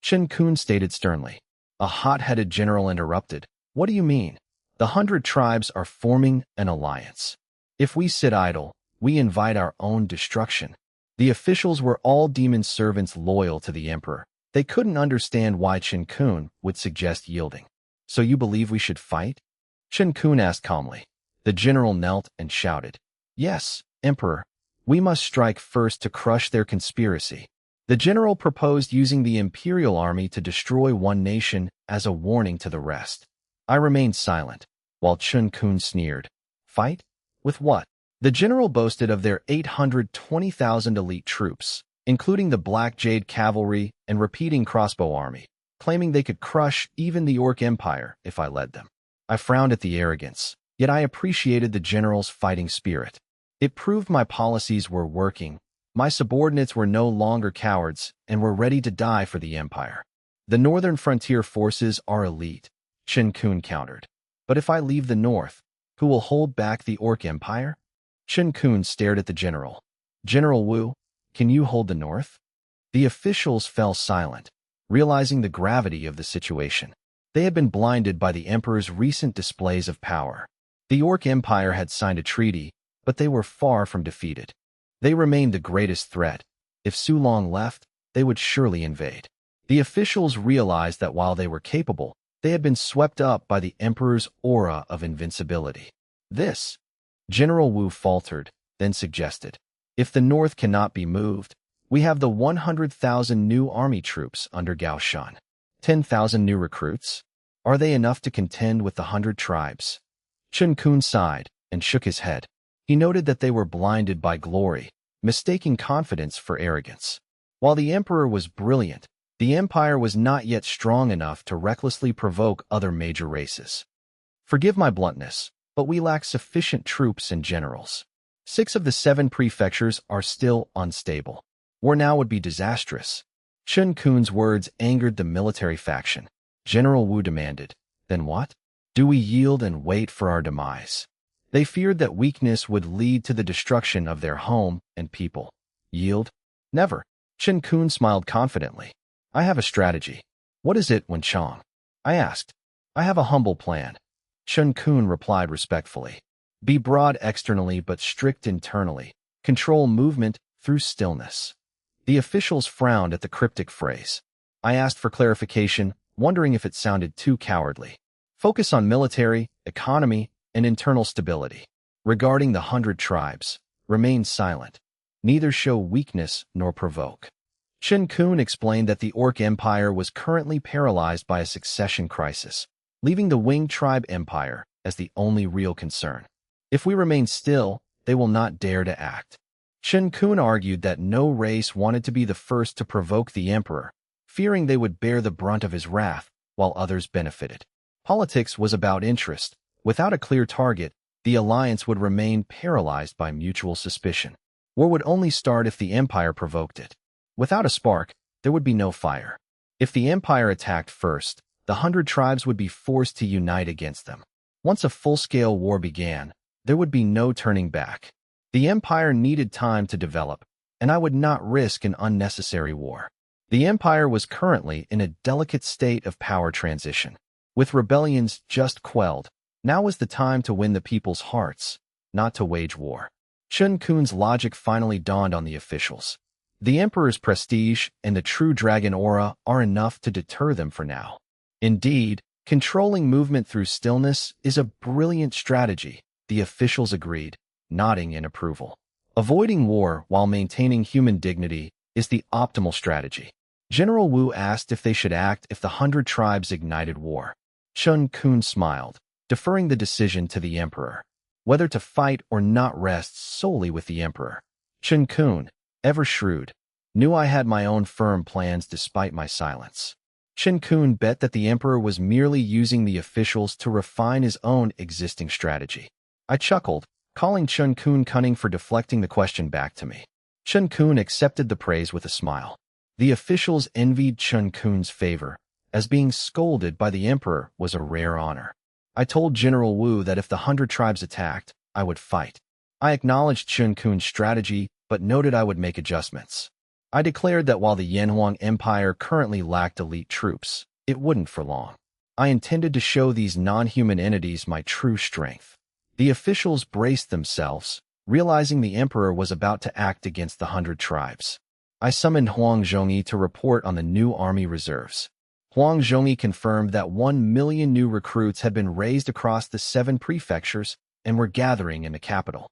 Qin Kun stated sternly. A hot-headed general interrupted. "What do you mean? The 100 tribes are forming an alliance. If we sit idle, we invite our own destruction." The officials were all demon servants loyal to the emperor. They couldn't understand why Qin Kun would suggest yielding. "So you believe we should fight?" Qin Kun asked calmly. The general knelt and shouted, "Yes, Emperor. We must strike first to crush their conspiracy, The general proposed using the Imperial army to destroy one nation as a warning to the rest. I remained silent, while Chun Kun sneered. Fight? With what? The general boasted of their 820,000 elite troops, including the Black Jade Cavalry and repeating crossbow army, claiming they could crush even the Orc Empire if I led them. I frowned at the arrogance, yet I appreciated the general's fighting spirit. It proved my policies were working. My subordinates were no longer cowards and were ready to die for the empire. The northern frontier forces are elite, Chun Kun countered. But if I leave the north, who will hold back the Orc Empire? Chun Kun stared at the general. General Wu, can you hold the north? The officials fell silent, realizing the gravity of the situation. They had been blinded by the emperor's recent displays of power. The Orc Empire had signed a treaty, but they were far from defeated. They remained the greatest threat. If Su Long left, they would surely invade. The officials realized that while they were capable, they had been swept up by the emperor's aura of invincibility. This, General Wu faltered, then suggested, if the north cannot be moved, we have the 100,000 new army troops under Gao Shan. 10,000 new recruits? Are they enough to contend with the 100 tribes? Chun Kun sighed and shook his head. He noted that they were blinded by glory, mistaking confidence for arrogance. While the emperor was brilliant, the empire was not yet strong enough to recklessly provoke other major races. Forgive my bluntness, but we lack sufficient troops and generals. 6 of the 7 prefectures are still unstable. War now would be disastrous. Chun Kun's words angered the military faction. General Wu demanded, then what? Do we yield and wait for our demise? They feared that weakness would lead to the destruction of their home and people. Yield? Never. Chun Kun smiled confidently. I have a strategy. What is it, Wenchang? I asked. I have a humble plan. Chun Kun replied respectfully. Be broad externally but strict internally. Control movement through stillness. The officials frowned at the cryptic phrase. I asked for clarification, wondering if it sounded too cowardly. Focus on military, economy, and internal stability. Regarding the 100 tribes, remain silent. Neither show weakness nor provoke. Chun Kun explained that the Orc Empire was currently paralyzed by a succession crisis, leaving the Wing Tribe Empire as the only real concern. If we remain still, they will not dare to act. Chun Kun argued that no race wanted to be the first to provoke the emperor, fearing they would bear the brunt of his wrath while others benefited. Politics was about interest. Without a clear target, the alliance would remain paralyzed by mutual suspicion. War would only start if the empire provoked it. Without a spark, there would be no fire. If the empire attacked first, the 100 tribes would be forced to unite against them. Once a full-scale war began, there would be no turning back. The empire needed time to develop, and I would not risk an unnecessary war. The empire was currently in a delicate state of power transition. With rebellions just quelled, now was the time to win the people's hearts, not to wage war. Chun Kun's logic finally dawned on the officials. The emperor's prestige and the true dragon aura are enough to deter them for now. Indeed, controlling movement through stillness is a brilliant strategy, the officials agreed, nodding in approval. Avoiding war while maintaining human dignity is the optimal strategy. General Wu asked if they should act if the 100 tribes ignited war. Chun Kun smiled, deferring the decision to the emperor. Whether to fight or not rests solely with the emperor. Chun Kun, ever shrewd, knew I had my own firm plans despite my silence. Chun Kun bet that the emperor was merely using the officials to refine his own existing strategy. I chuckled, calling Chun Kun cunning for deflecting the question back to me. Chun Kun accepted the praise with a smile. The officials envied Chun Kun's favor, as being scolded by the emperor was a rare honor. I told General Wu that if the 100 tribes attacked, I would fight. I acknowledged Chun Kun's strategy, but noted I would make adjustments. I declared that while the Yanhuang Empire currently lacked elite troops, it wouldn't for long. I intended to show these non-human entities my true strength. The officials braced themselves, realizing the emperor was about to act against the 100 tribes. I summoned Huang Zhongyi to report on the new army reserves. Huang Zhongyi confirmed that 1 million new recruits had been raised across the 7 prefectures and were gathering in the capital.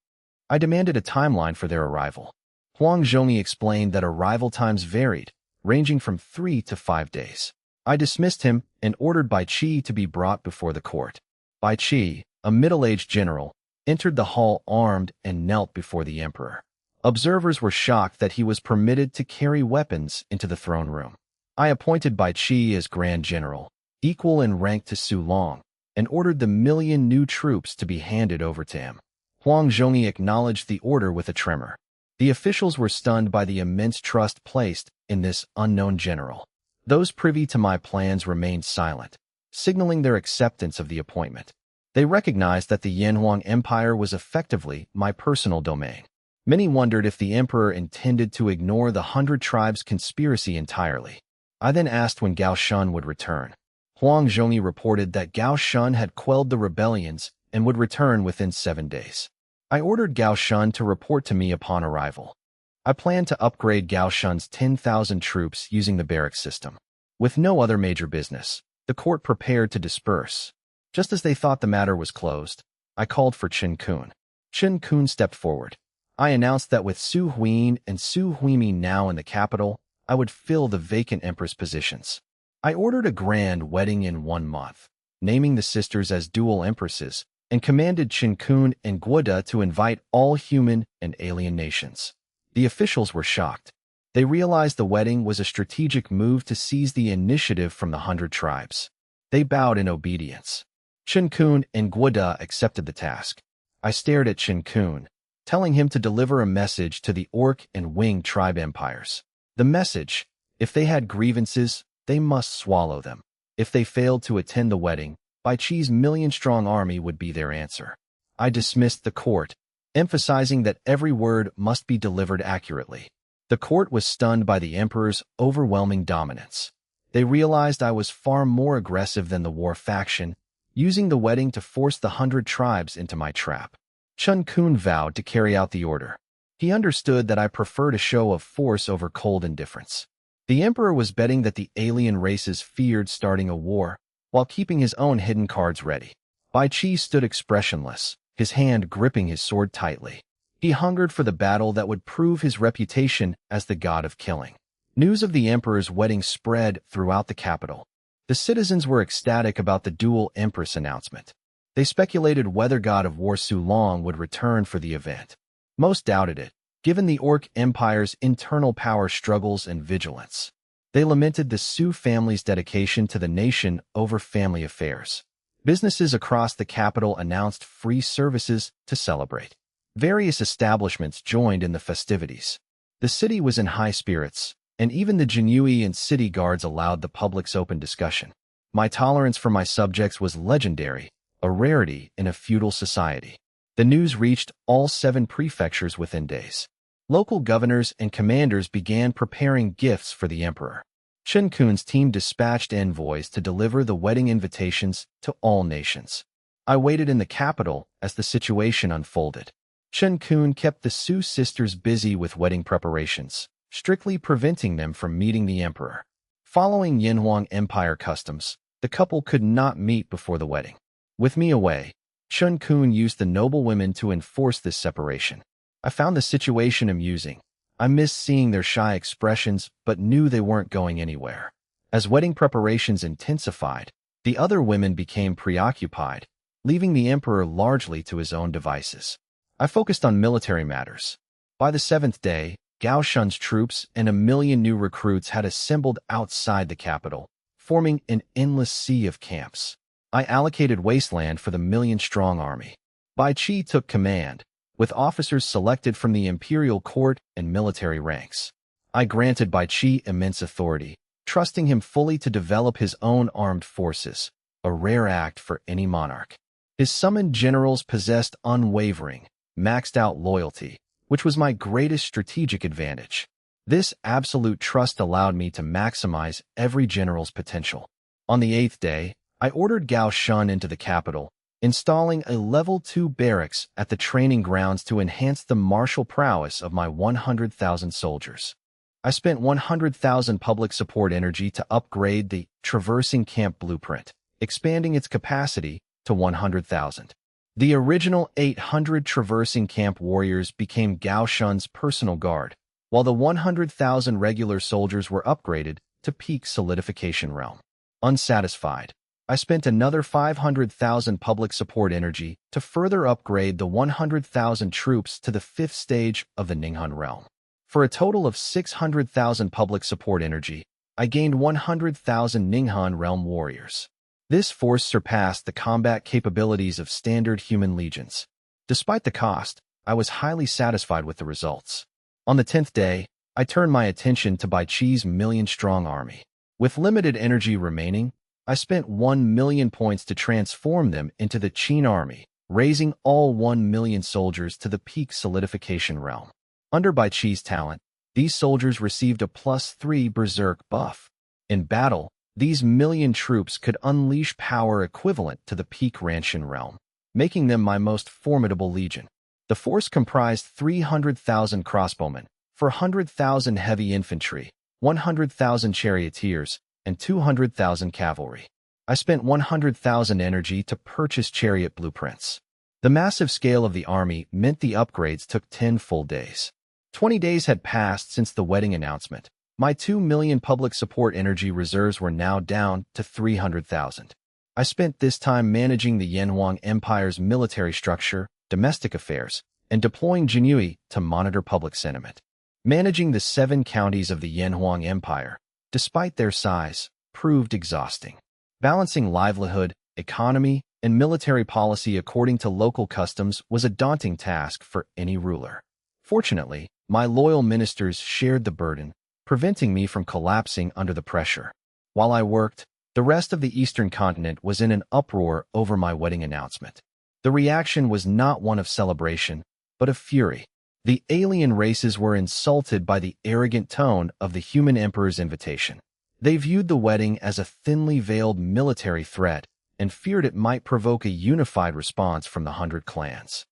I demanded a timeline for their arrival. Huang Zhongyi explained that arrival times varied, ranging from 3 to 5 days. I dismissed him and ordered Bai Qi to be brought before the court. Bai Qi, a middle-aged general, entered the hall armed and knelt before the emperor. Observers were shocked that he was permitted to carry weapons into the throne room. I appointed Bai Qi as Grand General, equal in rank to Su Long, and ordered the 1,000,000 new troops to be handed over to him. Huang Zhongyi acknowledged the order with a tremor. The officials were stunned by the immense trust placed in this unknown general. Those privy to my plans remained silent, signaling their acceptance of the appointment. They recognized that the Yanhuang Empire was effectively my personal domain. Many wondered if the emperor intended to ignore the 100 Tribes conspiracy entirely. I then asked when Gao Shun would return. Huang Zhongyi reported that Gao Shun had quelled the rebellions and would return within 7 days. I ordered Gao Shun to report to me upon arrival. I planned to upgrade Gao Shun's 10,000 troops using the barrack system. With no other major business, the court prepared to disperse. Just as they thought the matter was closed, I called for Chen Kun. Chen Kun stepped forward. I announced that with Su Huin and Su Huimi now in the capital, I would fill the vacant empress positions. I ordered a grand wedding in 1 month, naming the sisters as dual empresses, and commanded Chen Kun and Guoda to invite all human and alien nations. The officials were shocked. They realized the wedding was a strategic move to seize the initiative from the 100 Tribes. They bowed in obedience. Chen Kun and Guoda accepted the task. I stared at Chen Kun, telling him to deliver a message to the Orc and Wing tribe empires. The message: if they had grievances, they must swallow them. If they failed to attend the wedding, Bai Qi's 1,000,000-strong army would be their answer. I dismissed the court, emphasizing that every word must be delivered accurately. The court was stunned by the emperor's overwhelming dominance. They realized I was far more aggressive than the war faction, using the wedding to force the 100 Tribes into my trap. Chen Kun vowed to carry out the order. He understood that I preferred a show of force over cold indifference. The emperor was betting that the alien races feared starting a war, while keeping his own hidden cards ready. Bai Qi stood expressionless, his hand gripping his sword tightly. He hungered for the battle that would prove his reputation as the god of killing. News of the emperor's wedding spread throughout the capital. The citizens were ecstatic about the dual empress announcement. They speculated whether God of War Su Long would return for the event. Most doubted it, given the Orc Empire's internal power struggles and vigilance. They lamented the Su family's dedication to the nation over family affairs. Businesses across the capital announced free services to celebrate. Various establishments joined in the festivities. The city was in high spirits, and even the Jinyui and city guards allowed the public's open discussion. My tolerance for my subjects was legendary, a rarity in a feudal society. The news reached all 7 prefectures within days. Local governors and commanders began preparing gifts for the emperor. Chen Kun's team dispatched envoys to deliver the wedding invitations to all nations. I waited in the capital as the situation unfolded. Chen Kun kept the Su sisters busy with wedding preparations, strictly preventing them from meeting the emperor. Following Yanhuang Empire customs, the couple could not meet before the wedding. With me away, Chen Kun used the noble women to enforce this separation. I found the situation amusing. I missed seeing their shy expressions, but knew they weren't going anywhere. As wedding preparations intensified, the other women became preoccupied, leaving the emperor largely to his own devices. I focused on military matters. By the 7th day, Gao Shun's troops and 1,000,000 new recruits had assembled outside the capital, forming an endless sea of camps. I allocated Wasteland for the 1,000,000-strong army. Bai Qi took command, with officers selected from the Imperial court and military ranks. I granted Bai Qi immense authority, trusting him fully to develop his own armed forces, a rare act for any monarch. His summoned generals possessed unwavering, maxed-out loyalty, which was my greatest strategic advantage. This absolute trust allowed me to maximize every general's potential. On the 8th day, I ordered Gao Shun into the capital, installing a level 2 barracks at the training grounds to enhance the martial prowess of my 100,000 soldiers. I spent 100,000 public support energy to upgrade the Traversing Camp blueprint, expanding its capacity to 100,000. The original 800 Traversing Camp warriors became Gao Shun's personal guard, while the 100,000 regular soldiers were upgraded to peak solidification realm. Unsatisfied, I spent another 500,000 public support energy to further upgrade the 100,000 troops to the 5th stage of the Ninghan realm. For a total of 600,000 public support energy, I gained 100,000 Ninghan realm warriors. This force surpassed the combat capabilities of standard human legions. Despite the cost, I was highly satisfied with the results. On the 10th day, I turned my attention to Bai Qi's million-strong army. With limited energy remaining, I spent 1 million points to transform them into the Qin army, raising all 1 million soldiers to the peak solidification realm. Under Bai Qi's talent, these soldiers received a +3 berserk buff. In battle, these million troops could unleash power equivalent to the peak Ranshan realm, making them my most formidable legion. The force comprised 300,000 crossbowmen, 400,000 heavy infantry, 100,000 charioteers, and 200,000 cavalry. I spent 100,000 energy to purchase chariot blueprints. The massive scale of the army meant the upgrades took 10 full days. 20 days had passed since the wedding announcement. My 2 million public support energy reserves were now down to 300,000. I spent this time managing the Yuanfang Empire's military structure, domestic affairs, and deploying Jinui to monitor public sentiment. Managing the 7 counties of the Yuanfang Empire, despite their size, proved exhausting. Balancing livelihood, economy, and military policy according to local customs was a daunting task for any ruler. Fortunately, my loyal ministers shared the burden, preventing me from collapsing under the pressure. While I worked, the rest of the Eastern continent was in an uproar over my wedding announcement. The reaction was not one of celebration, but of fury. The alien races were insulted by the arrogant tone of the human emperor's invitation. They viewed the wedding as a thinly veiled military threat and feared it might provoke a unified response from the 100 clans.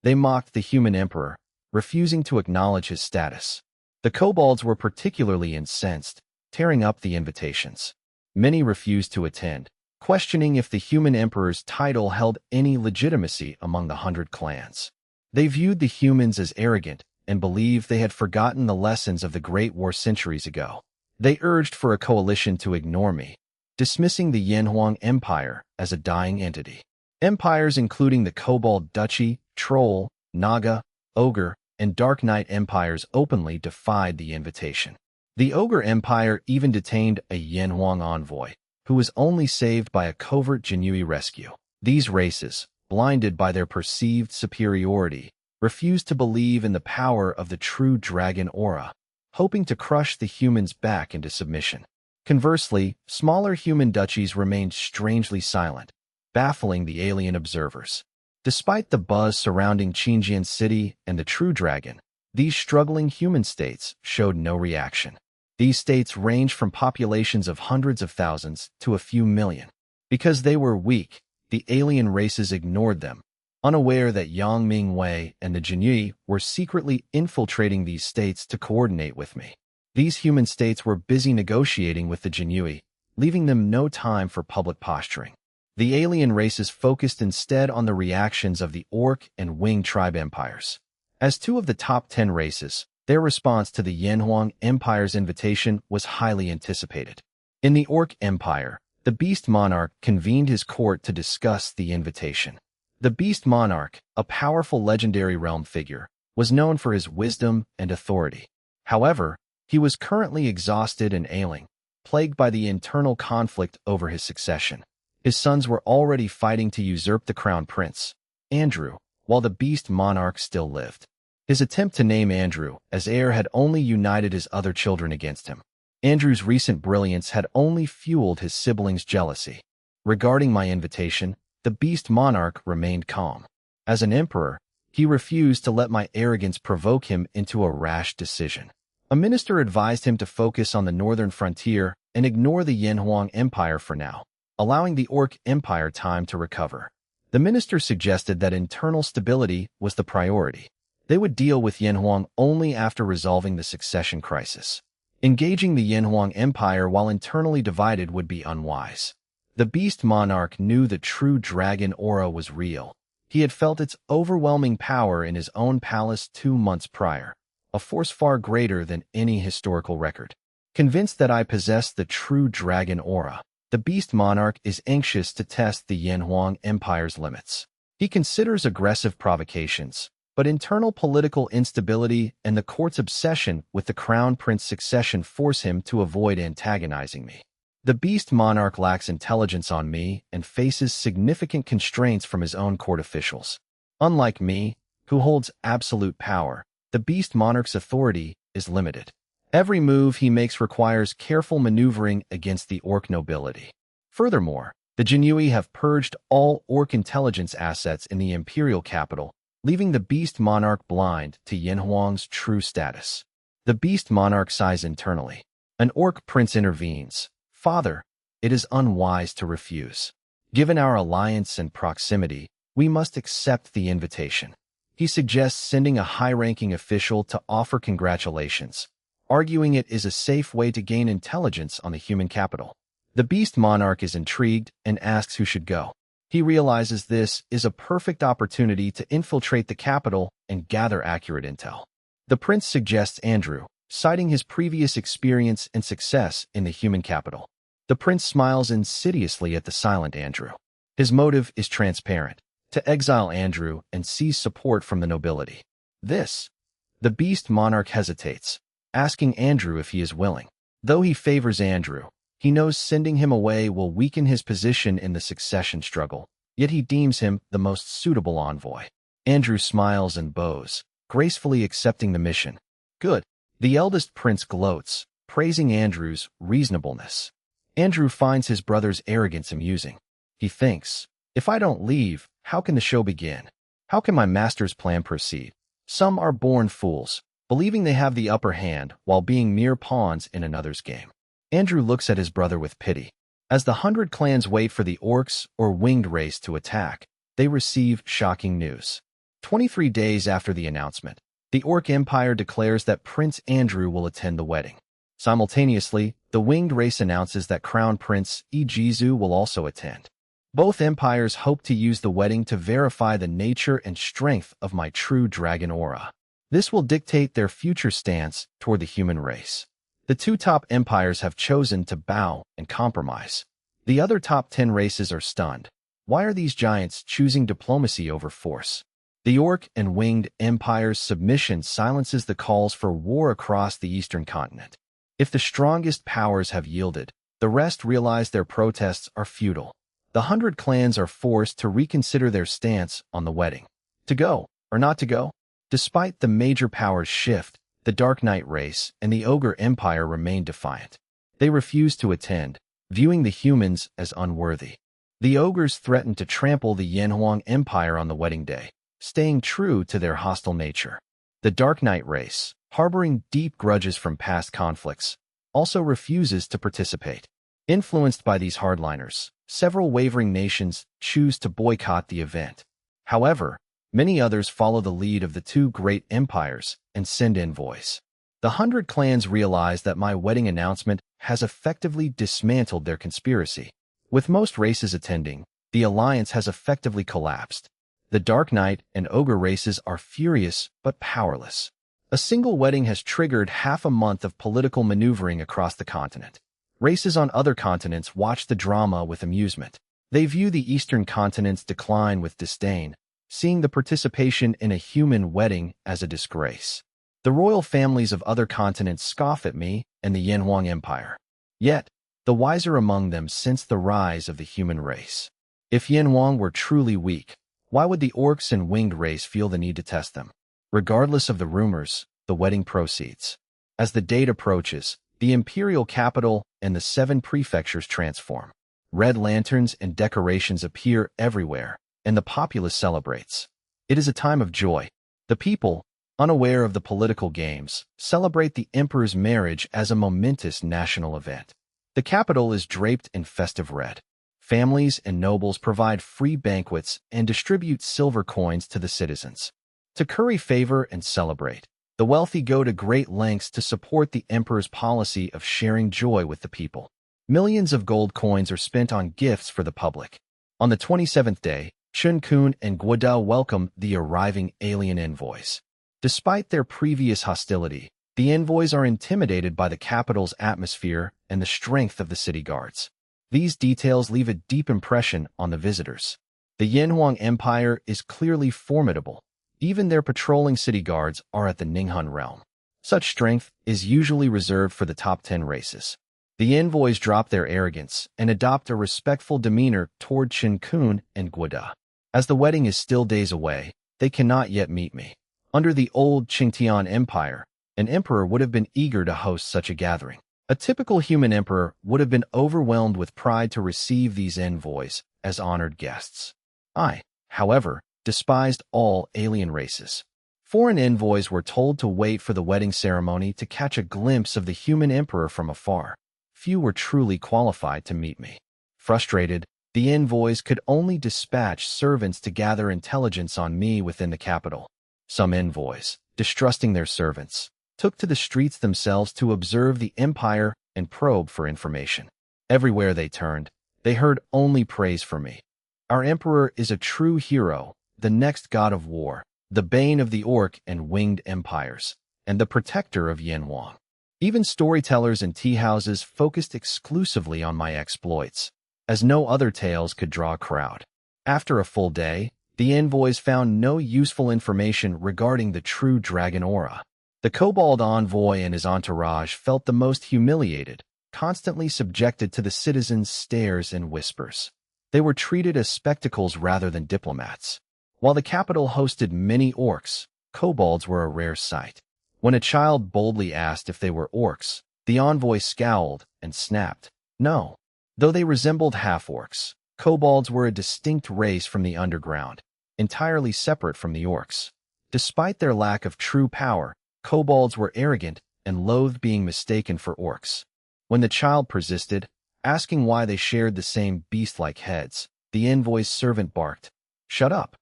They mocked the human emperor, refusing to acknowledge his status. The kobolds were particularly incensed, tearing up the invitations. Many refused to attend, questioning if the human emperor's title held any legitimacy among the 100 clans. They viewed the humans as arrogant and believed they had forgotten the lessons of the Great War centuries ago. They urged for a coalition to ignore me, dismissing the Yuanfang Empire as a dying entity. Empires including the Kobold Duchy, Troll, Naga, Ogre, and Dark Knight empires openly defied the invitation. The Ogre Empire even detained a Yuanfang envoy, who was only saved by a covert Jinui rescue. These races, blinded by their perceived superiority, refused to believe in the power of the true dragon aura, hoping to crush the humans back into submission. Conversely, smaller human duchies remained strangely silent, baffling the alien observers. Despite the buzz surrounding Xinjiang city and the true dragon, these struggling human states showed no reaction. These states ranged from populations of hundreds of thousands to a few million. Because they were weak, the alien races ignored them, unaware that Yang Mingwei and the Jinui were secretly infiltrating these states to coordinate with me. These human states were busy negotiating with the Jinui, leaving them no time for public posturing. The alien races focused instead on the reactions of the Orc and Wing tribe empires. As 2 of the top 10 races, their response to the Yuanfang Empire's invitation was highly anticipated. In the Orc Empire, the Beast Monarch convened his court to discuss the invitation. The Beast Monarch, a powerful legendary realm figure, was known for his wisdom and authority. However, he was currently exhausted and ailing, plagued by the internal conflict over his succession. His sons were already fighting to usurp the crown prince, Andrew, while the Beast Monarch still lived. His attempt to name Andrew as heir had only united his other children against him. Andrew's recent brilliance had only fueled his siblings' jealousy. Regarding my invitation, the Beast Monarch remained calm. As an emperor, he refused to let my arrogance provoke him into a rash decision. A minister advised him to focus on the northern frontier and ignore the Yuanfang Empire for now, allowing the Orc Empire time to recover. The minister suggested that internal stability was the priority. They would deal with Yuanfang only after resolving the succession crisis. Engaging the Yuanfang Empire while internally divided would be unwise. The Beast Monarch knew the true dragon aura was real. He had felt its overwhelming power in his own palace 2 months prior. a force far greater than any historical record. Convinced that I possess the true dragon aura, the beast monarch is anxious to test the Yanhuang Empire's limits. He considers aggressive provocations, but internal political instability and the court's obsession with the crown prince succession force him to avoid antagonizing me. The beast monarch lacks intelligence on me and faces significant constraints from his own court officials. Unlike me, who holds absolute power, the beast monarch's authority is limited. Every move he makes requires careful maneuvering against the orc nobility. Furthermore, the Jinui have purged all orc intelligence assets in the Imperial capital, leaving the beast monarch blind to Yanhuang's true status. The beast monarch sighs internally. An orc prince intervenes. Father, it is unwise to refuse. Given our alliance and proximity, we must accept the invitation. He suggests sending a high-ranking official to offer congratulations, arguing it is a safe way to gain intelligence on the human capital. The beast monarch is intrigued and asks who should go. He realizes this is a perfect opportunity to infiltrate the capital and gather accurate intel. The prince suggests Andrew, citing his previous experience and success in the human capital. The prince smiles insidiously at the silent Andrew. His motive is transparent: to exile Andrew and seize support from the nobility. The beast monarch hesitates, asking Andrew if he is willing. Though he favors Andrew, he knows sending him away will weaken his position in the succession struggle, yet he deems him the most suitable envoy. Andrew smiles and bows, gracefully accepting the mission. Good. The eldest prince gloats, praising Andrew's reasonableness. Andrew finds his brother's arrogance amusing. He thinks, if I don't leave, how can the show begin? How can my master's plan proceed? Some are born fools, believing they have the upper hand while being mere pawns in another's game. Andrew looks at his brother with pity. As the 100 clans wait for the orcs or winged race to attack, they receive shocking news. 23 days after the announcement, the Orc Empire declares that Prince Andrew will attend the wedding. Simultaneously, the winged race announces that Crown Prince Ijizu will also attend. Both empires hope to use the wedding to verify the nature and strength of my true dragon aura. This will dictate their future stance toward the human race. The two top empires have chosen to bow and compromise. The other top 10 races are stunned. Why are these giants choosing diplomacy over force? The Orc and Winged Empire's submission silences the calls for war across the eastern continent. If the strongest powers have yielded, the rest realize their protests are futile. The 100 clans are forced to reconsider their stance on the wedding. To go or not to go? Despite the major powers shift, the Dark Knight race and the Ogre Empire remain defiant. They refuse to attend, viewing the humans as unworthy. The Ogres threaten to trample the Yanhuang Empire on the wedding day, staying true to their hostile nature. The Dark Knight race, harboring deep grudges from past conflicts, also refuses to participate. Influenced by these hardliners, several wavering nations choose to boycott the event. However, many others follow the lead of the two great empires and send envoys. The 100 clans realize that my wedding announcement has effectively dismantled their conspiracy. With most races attending, the alliance has effectively collapsed. The Dark Knight and Ogre races are furious but powerless. A single wedding has triggered half a month of political maneuvering across the continent. Races on other continents watch the drama with amusement. They view the eastern continent's decline with disdain, seeing the participation in a human wedding as a disgrace. The royal families of other continents scoff at me and the Yanhuang Empire. Yet, the wiser among them sense the rise of the human race. If Yanhuang were truly weak, why would the orcs and winged race feel the need to test them? Regardless of the rumors, the wedding proceeds. As the date approaches, the imperial capital and the 7 prefectures transform. Red lanterns and decorations appear everywhere, and the populace celebrates. It is a time of joy. The people, unaware of the political games, celebrate the emperor's marriage as a momentous national event. The capital is draped in festive red. Families and nobles provide free banquets and distribute silver coins to the citizens. To curry favor and celebrate, the wealthy go to great lengths to support the emperor's policy of sharing joy with the people. Millions of gold coins are spent on gifts for the public. On the 27th day, Chun Kun and Guodao welcome the arriving alien envoys. Despite their previous hostility, the envoys are intimidated by the capital's atmosphere and the strength of the city guards. These details leave a deep impression on the visitors. The Yinhuang Empire is clearly formidable. Even their patrolling city guards are at the Ninghan realm. Such strength is usually reserved for the top 10 races. The envoys drop their arrogance and adopt a respectful demeanor toward Qin Kun and Guada. As the wedding is still days away, they cannot yet meet me. Under the old Qingtian Empire, an emperor would have been eager to host such a gathering. A typical human emperor would have been overwhelmed with pride to receive these envoys as honored guests. I, however, despised all alien races. Foreign envoys were told to wait for the wedding ceremony to catch a glimpse of the human emperor from afar. Few were truly qualified to meet me. Frustrated, the envoys could only dispatch servants to gather intelligence on me within the capital. Some envoys, distrusting their servants, took to the streets themselves to observe the empire and probe for information. Everywhere they turned, they heard only praise for me. Our emperor is a true hero, the next god of war, the bane of the orc and winged empires, and the protector of Yanhuang. Even storytellers and tea-houses focused exclusively on my exploits, as no other tales could draw a crowd. After a full day, the envoys found no useful information regarding the true dragon aura. The Kobold envoy and his entourage felt the most humiliated, constantly subjected to the citizens' stares and whispers. They were treated as spectacles rather than diplomats. While the capital hosted many orcs, kobolds were a rare sight. When a child boldly asked if they were orcs, the envoy scowled and snapped, "No." Though they resembled half-orcs, kobolds were a distinct race from the underground, entirely separate from the orcs. Despite their lack of true power, kobolds were arrogant and loathed being mistaken for orcs. When the child persisted, asking why they shared the same beast-like heads, the envoy's servant barked, "Shut up."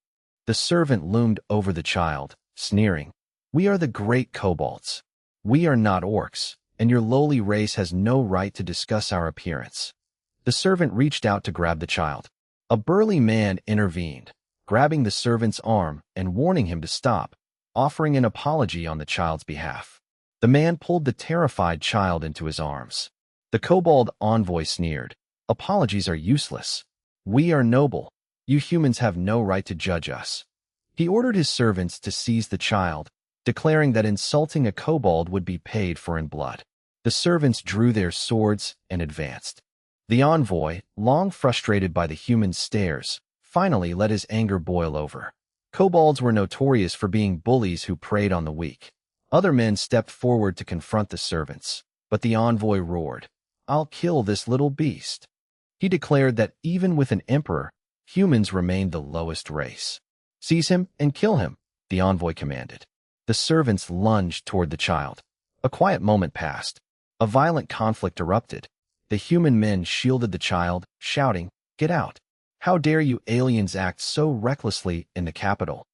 The servant loomed over the child, sneering, "We are the great kobolds. We are not orcs, and your lowly race has no right to discuss our appearance." The servant reached out to grab the child. A burly man intervened, grabbing the servant's arm and warning him to stop, offering an apology on the child's behalf. The man pulled the terrified child into his arms. The kobold envoy sneered, "Apologies are useless. We are noble. You humans have no right to judge us." He ordered his servants to seize the child, declaring that insulting a kobold would be paid for in blood. The servants drew their swords and advanced. The envoy, long frustrated by the human stares, finally let his anger boil over. Kobolds were notorious for being bullies who preyed on the weak. Other men stepped forward to confront the servants, but the envoy roared, "I'll kill this little beast." He declared that even with an emperor, humans remained the lowest race. "Seize him and kill him," the envoy commanded. The servants lunged toward the child. A quiet moment passed. A violent conflict erupted. The human men shielded the child, shouting, "Get out! How dare you aliens act so recklessly in the capital?"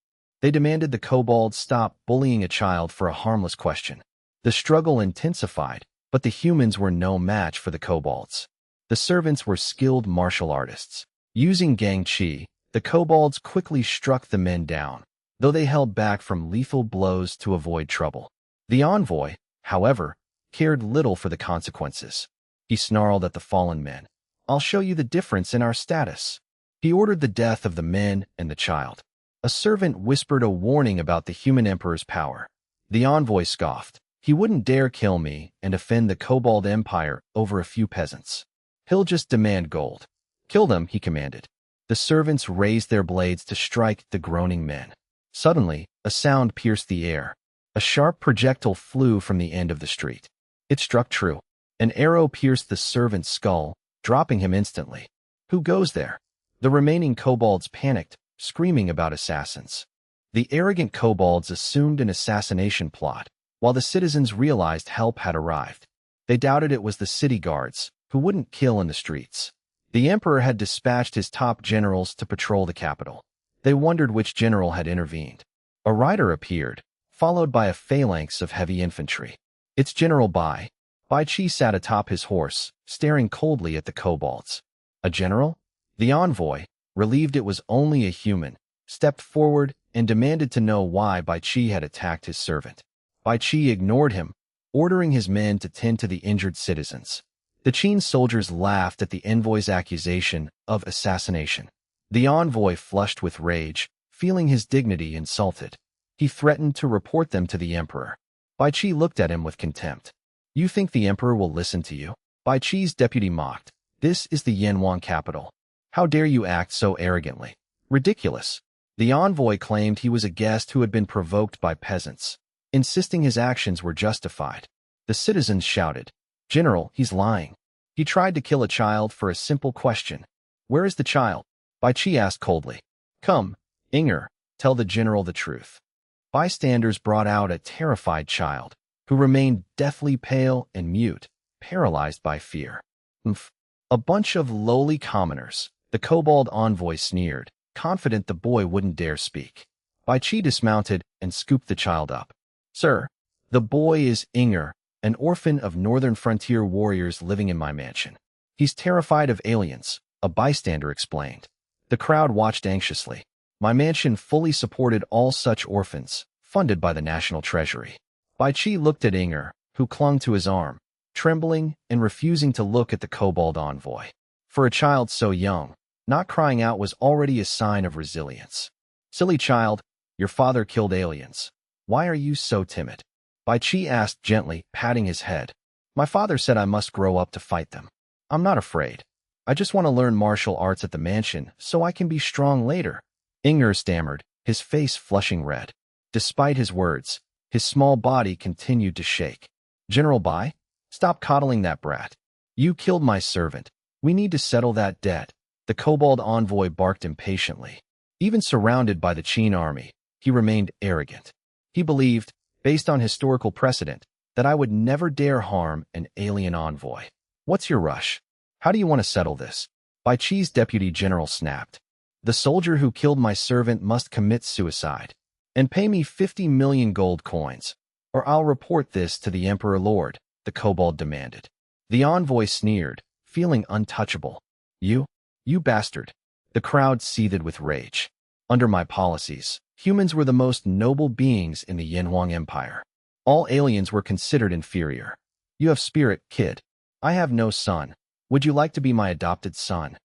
They demanded the kobolds stop bullying a child for a harmless question. The struggle intensified, but the humans were no match for the kobolds. The servants were skilled martial artists. Using gang chi, the kobolds quickly struck the men down, though they held back from lethal blows to avoid trouble. The envoy, however, cared little for the consequences. He snarled at the fallen men, "I'll show you the difference in our status." He ordered the death of the men and the child. A servant whispered a warning about the human emperor's power. The envoy scoffed, "He wouldn't dare kill me and offend the Kobold Empire over a few peasants. He'll just demand gold." "Kill them," he commanded. The servants raised their blades to strike the groaning men. Suddenly, a sound pierced the air. A sharp projectile flew from the end of the street. It struck true. An arrow pierced the servant's skull, dropping him instantly. "Who goes there?" The remaining kobolds panicked, screaming about assassins. The arrogant kobolds assumed an assassination plot, while the citizens realized help had arrived. They doubted it was the city guards, who wouldn't kill in the streets. The emperor had dispatched his top generals to patrol the capital. They wondered which general had intervened. A rider appeared, followed by a phalanx of heavy infantry. "It's General Bai." Bai Chi sat atop his horse, staring coldly at the kobolds. "A general?" The envoy, relieved it was only a human, stepped forward and demanded to know why Bai Qi had attacked his servant. Bai Qi ignored him, ordering his men to tend to the injured citizens. The Qin soldiers laughed at the envoy's accusation of assassination. The envoy flushed with rage, feeling his dignity insulted. He threatened to report them to the emperor. Bai Qi looked at him with contempt. You think the emperor will listen to you? Bai Qi's deputy mocked. This is the Yanhuang capital. How dare you act so arrogantly? Ridiculous. The envoy claimed he was a guest who had been provoked by peasants, insisting his actions were justified. The citizens shouted, General, he's lying. He tried to kill a child for a simple question. Where is the child? Bai Qi asked coldly. Come, Ying'er, tell the general the truth. Bystanders brought out a terrified child, who remained deathly pale and mute, paralyzed by fear. Umph. A bunch of lowly commoners, the Kobold envoy sneered, confident the boy wouldn't dare speak. Bai Qi dismounted and scooped the child up. Sir, the boy is Ying'er, an orphan of northern frontier warriors living in my mansion. He's terrified of aliens, a bystander explained. The crowd watched anxiously. My mansion fully supported all such orphans, funded by the national treasury. Bai Qi looked at Ying'er, who clung to his arm, trembling and refusing to look at the Kobold envoy. For a child so young, not crying out was already a sign of resilience. Silly child, your father killed aliens. Why are you so timid? Bai Qi asked gently, patting his head. My father said I must grow up to fight them. I'm not afraid. I just want to learn martial arts at the mansion so I can be strong later. Ying'er stammered, his face flushing red. Despite his words, his small body continued to shake. General Bai, stop coddling that brat. You killed my servant. We need to settle that debt. The Kobold envoy barked impatiently. Even surrounded by the Qin army, he remained arrogant. He believed, based on historical precedent, that I would never dare harm an alien envoy. What's your rush? How do you want to settle this? Bai Qi's deputy general snapped. The soldier who killed my servant must commit suicide and pay me 50 million gold coins, or I'll report this to the Emperor Lord, the Kobold demanded. The envoy sneered, feeling untouchable. You bastard. The crowd seethed with rage. Under my policies, humans were the most noble beings in the Yanhuang Empire. All aliens were considered inferior. You have spirit, kid. I have no son. Would you like to be my adopted son?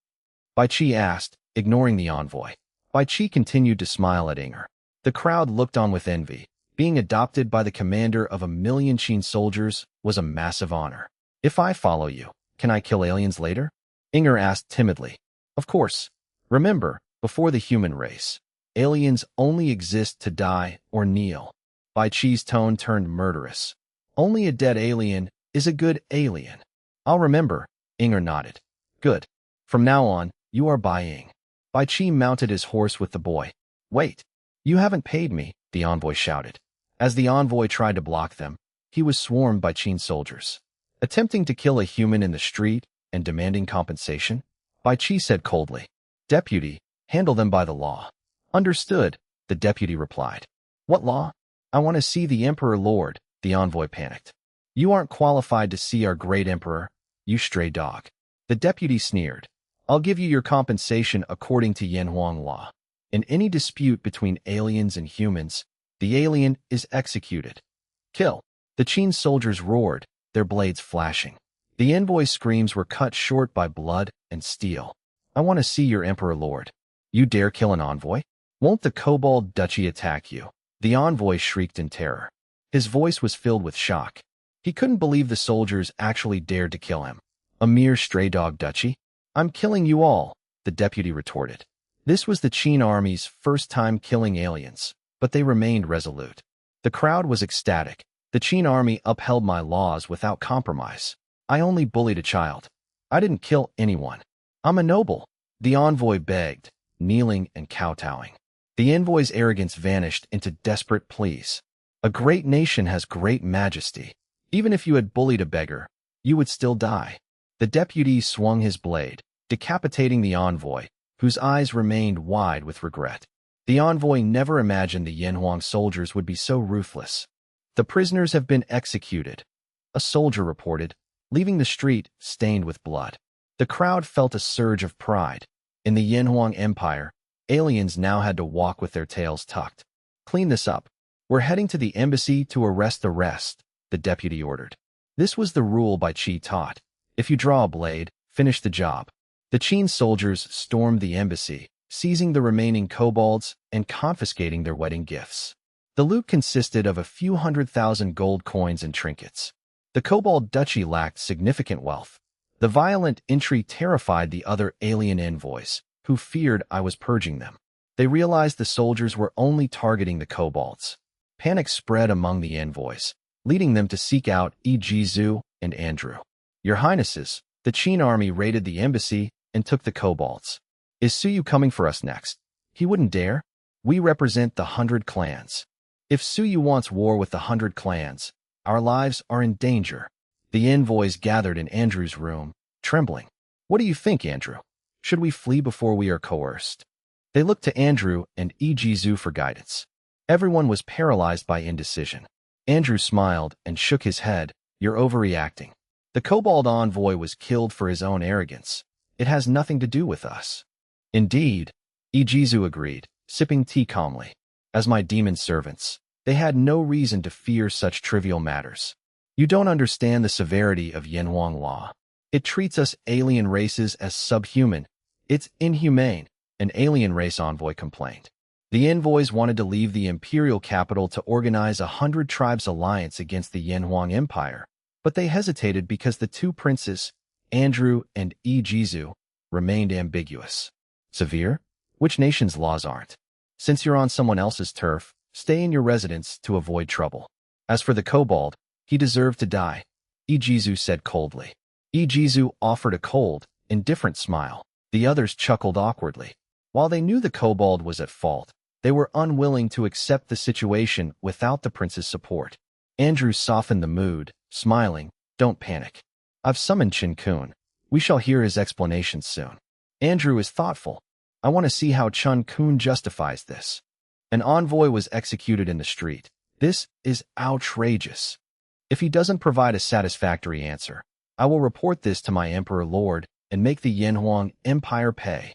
Bai Qi asked, ignoring the envoy. Bai Qi continued to smile at Ying'er. The crowd looked on with envy. Being adopted by the commander of 1 million Qin soldiers was a massive honor. If I follow you, can I kill aliens later? Ying'er asked timidly. Of course. Remember, before the human race, aliens only exist to die or kneel. Bai Qi's tone turned murderous. Only a dead alien is a good alien. I'll remember, Ying'er nodded. Good. From now on, you are Bai Ying. Bai Qi mounted his horse with the boy. Wait. You haven't paid me, the envoy shouted. As the envoy tried to block them, he was swarmed by Qin soldiers. Attempting to kill a human in the street and demanding compensation, Bai Qi said coldly. Deputy, handle them by the law. Understood, the deputy replied. What law? I want to see the Emperor Lord, the envoy panicked. You aren't qualified to see our great emperor, you stray dog. The deputy sneered. I'll give you your compensation according to Yanhuang law. In any dispute between aliens and humans, the alien is executed. Kill. The Qin soldiers roared, their blades flashing. The envoy's screams were cut short by blood and steel. I want to see your Emperor Lord. You dare kill an envoy? Won't the Kobold Duchy attack you? The envoy shrieked in terror. His voice was filled with shock. He couldn't believe the soldiers actually dared to kill him. A mere stray dog duchy? I'm killing you all, the deputy retorted. This was the Qin army's first time killing aliens, but they remained resolute. The crowd was ecstatic. The Qin army upheld my laws without compromise. I only bullied a child. I didn't kill anyone. I'm a noble, the envoy begged, kneeling and kowtowing. The envoy's arrogance vanished into desperate pleas. A great nation has great majesty. Even if you had bullied a beggar, you would still die. The deputy swung his blade, decapitating the envoy, whose eyes remained wide with regret. The envoy never imagined the Yanhuang soldiers would be so ruthless. The prisoners have been executed, a soldier reported, leaving the street stained with blood. The crowd felt a surge of pride. In the Yanhuang Empire, aliens now had to walk with their tails tucked. Clean this up. We're heading to the embassy to arrest the rest, the deputy ordered. This was the rule by Chi taught. If you draw a blade, finish the job. The Qin soldiers stormed the embassy, seizing the remaining kobolds and confiscating their wedding gifts. The loot consisted of a few 100,000 gold coins and trinkets. The kobold duchy lacked significant wealth. The violent entry terrified the other alien envoys, who feared I was purging them. They realized the soldiers were only targeting the kobolds. Panic spread among the envoys, leading them to seek out Yijizu and Andrew. Your Highnesses, the Qin army raided the embassy and took the kobolds. Is Suyu coming for us next? He wouldn't dare. We represent the 100 clans. If Suyu wants war with the 100 clans, our lives are in danger. The envoys gathered in Andrew's room, trembling. What do you think, Andrew? Should we flee before we are coerced? They looked to Andrew and Yijizu for guidance. Everyone was paralyzed by indecision. Andrew smiled and shook his head. You're overreacting. The kobold envoy was killed for his own arrogance. It has nothing to do with us. Indeed, Yijizu agreed, sipping tea calmly. As my demon servants, they had no reason to fear such trivial matters. You don't understand the severity of Yuanfang law. It treats us alien races as subhuman. It's inhumane, an alien race envoy complained. The envoys wanted to leave the Imperial capital to organize a 100 tribes alliance against the Yuanfang Empire, but they hesitated because the two princes, Andrew and Yijizu, remained ambiguous. Severe? Which nation's laws aren't? Since you're on someone else's turf, stay in your residence to avoid trouble. As for the kobold, he deserved to die, Yijizu said coldly. Yijizu offered a cold, indifferent smile. The others chuckled awkwardly. While they knew the kobold was at fault, they were unwilling to accept the situation without the prince's support. Andrew softened the mood, smiling. Don't panic. I've summoned Qin Kun. We shall hear his explanations soon. Andrew is thoughtful. I want to see how Qin Kun justifies this. An envoy was executed in the street. This is outrageous. If he doesn't provide a satisfactory answer, I will report this to my Emperor Lord and make the Yuanfang Empire pay.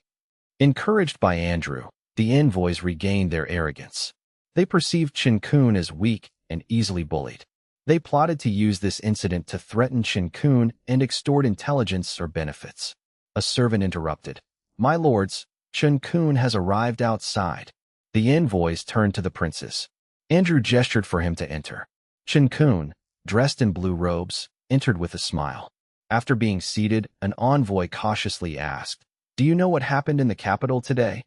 Encouraged by Andrew, the envoys regained their arrogance. They perceived Qin Kun as weak and easily bullied. They plotted to use this incident to threaten Qin Kun and extort intelligence or benefits. A servant interrupted. My lords, Qin Kun has arrived outside. The envoys turned to the princes. Andrew gestured for him to enter. Qin Kun, dressed in blue robes, entered with a smile. After being seated, an envoy cautiously asked, Do you know what happened in the capital today?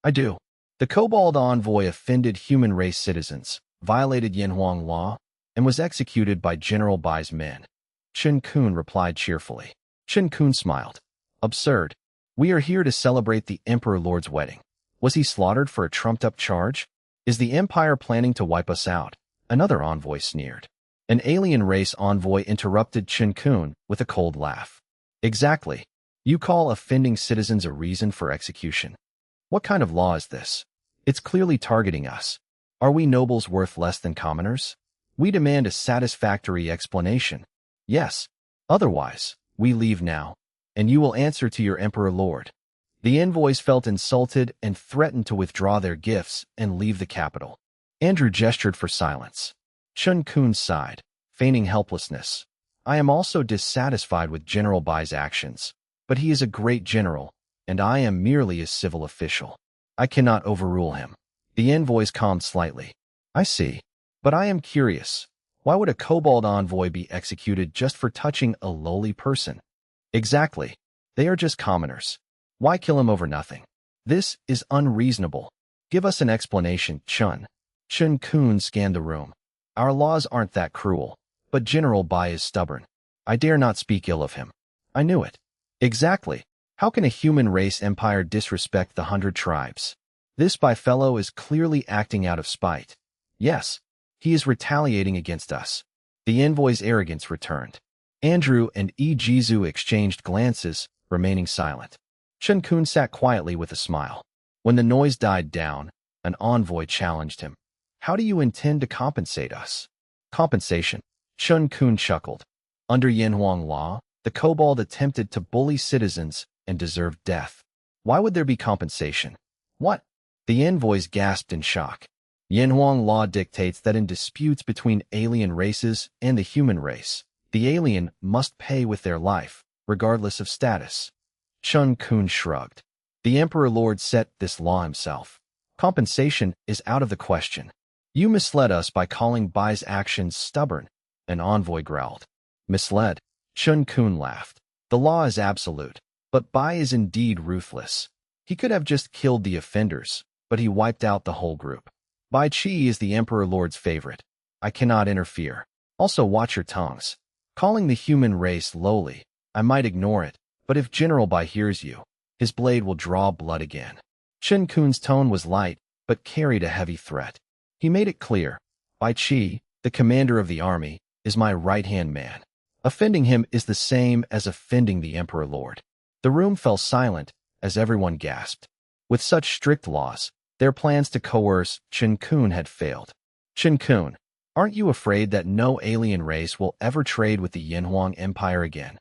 I do. The kobold envoy offended human race citizens, violated Yuanfang law, and was executed by General Bai's men. Qin Kun replied cheerfully. Qin Kun smiled. Absurd. We are here to celebrate the Emperor Lord's wedding. Was he slaughtered for a trumped-up charge? Is the Empire planning to wipe us out? Another envoy sneered. An alien race envoy interrupted Qin Kun with a cold laugh. Exactly. You call offending citizens a reason for execution. What kind of law is this? It's clearly targeting us. Are we nobles worth less than commoners? We demand a satisfactory explanation. Yes. Otherwise, we leave now, and you will answer to your Emperor Lord. The envoys felt insulted and threatened to withdraw their gifts and leave the capital. Andrew gestured for silence. Qin Kun sighed, feigning helplessness. I am also dissatisfied with General Bai's actions, but he is a great general, and I am merely a civil official. I cannot overrule him. The envoys calmed slightly. I see. But I am curious. Why would a kobold envoy be executed just for touching a lowly person? Exactly. They are just commoners. Why kill him over nothing? This is unreasonable. Give us an explanation, Qin. Qin Kun scanned the room. Our laws aren't that cruel, but General Bai is stubborn. I dare not speak ill of him. I knew it. Exactly. How can a human race empire disrespect the 100 tribes? This Bai fellow is clearly acting out of spite. Yes, he is retaliating against us. The envoy's arrogance returned. Andrew and Yijizu exchanged glances, remaining silent. Qin Kun sat quietly with a smile. When the noise died down, an envoy challenged him. How do you intend to compensate us? Compensation. Qin Kun chuckled. Under Yuanfang law, the kobold attempted to bully citizens and deserved death. Why would there be compensation? What? The envoys gasped in shock. Yinhuang law dictates that in disputes between alien races and the human race, the alien must pay with their life, regardless of status. Chun Kun shrugged. The Emperor Lord set this law himself. Compensation is out of the question. You misled us by calling Bai's actions stubborn, an envoy growled. Misled? Chun Kun laughed. The law is absolute, but Bai is indeed ruthless. He could have just killed the offenders, but he wiped out the whole group. Bai Qi is the Emperor Lord's favorite. I cannot interfere. Also watch your tongues. Calling the human race lowly, I might ignore it, but if General Bai hears you, his blade will draw blood again. Chun Kun's tone was light, but carried a heavy threat. He made it clear, Bai Qi, the commander of the army, is my right-hand man. Offending him is the same as offending the Emperor Lord. The room fell silent as everyone gasped. With such strict laws, their plans to coerce Chun Kun had failed. Chun Kun, aren't you afraid that no alien race will ever trade with the Yinhuang Empire again?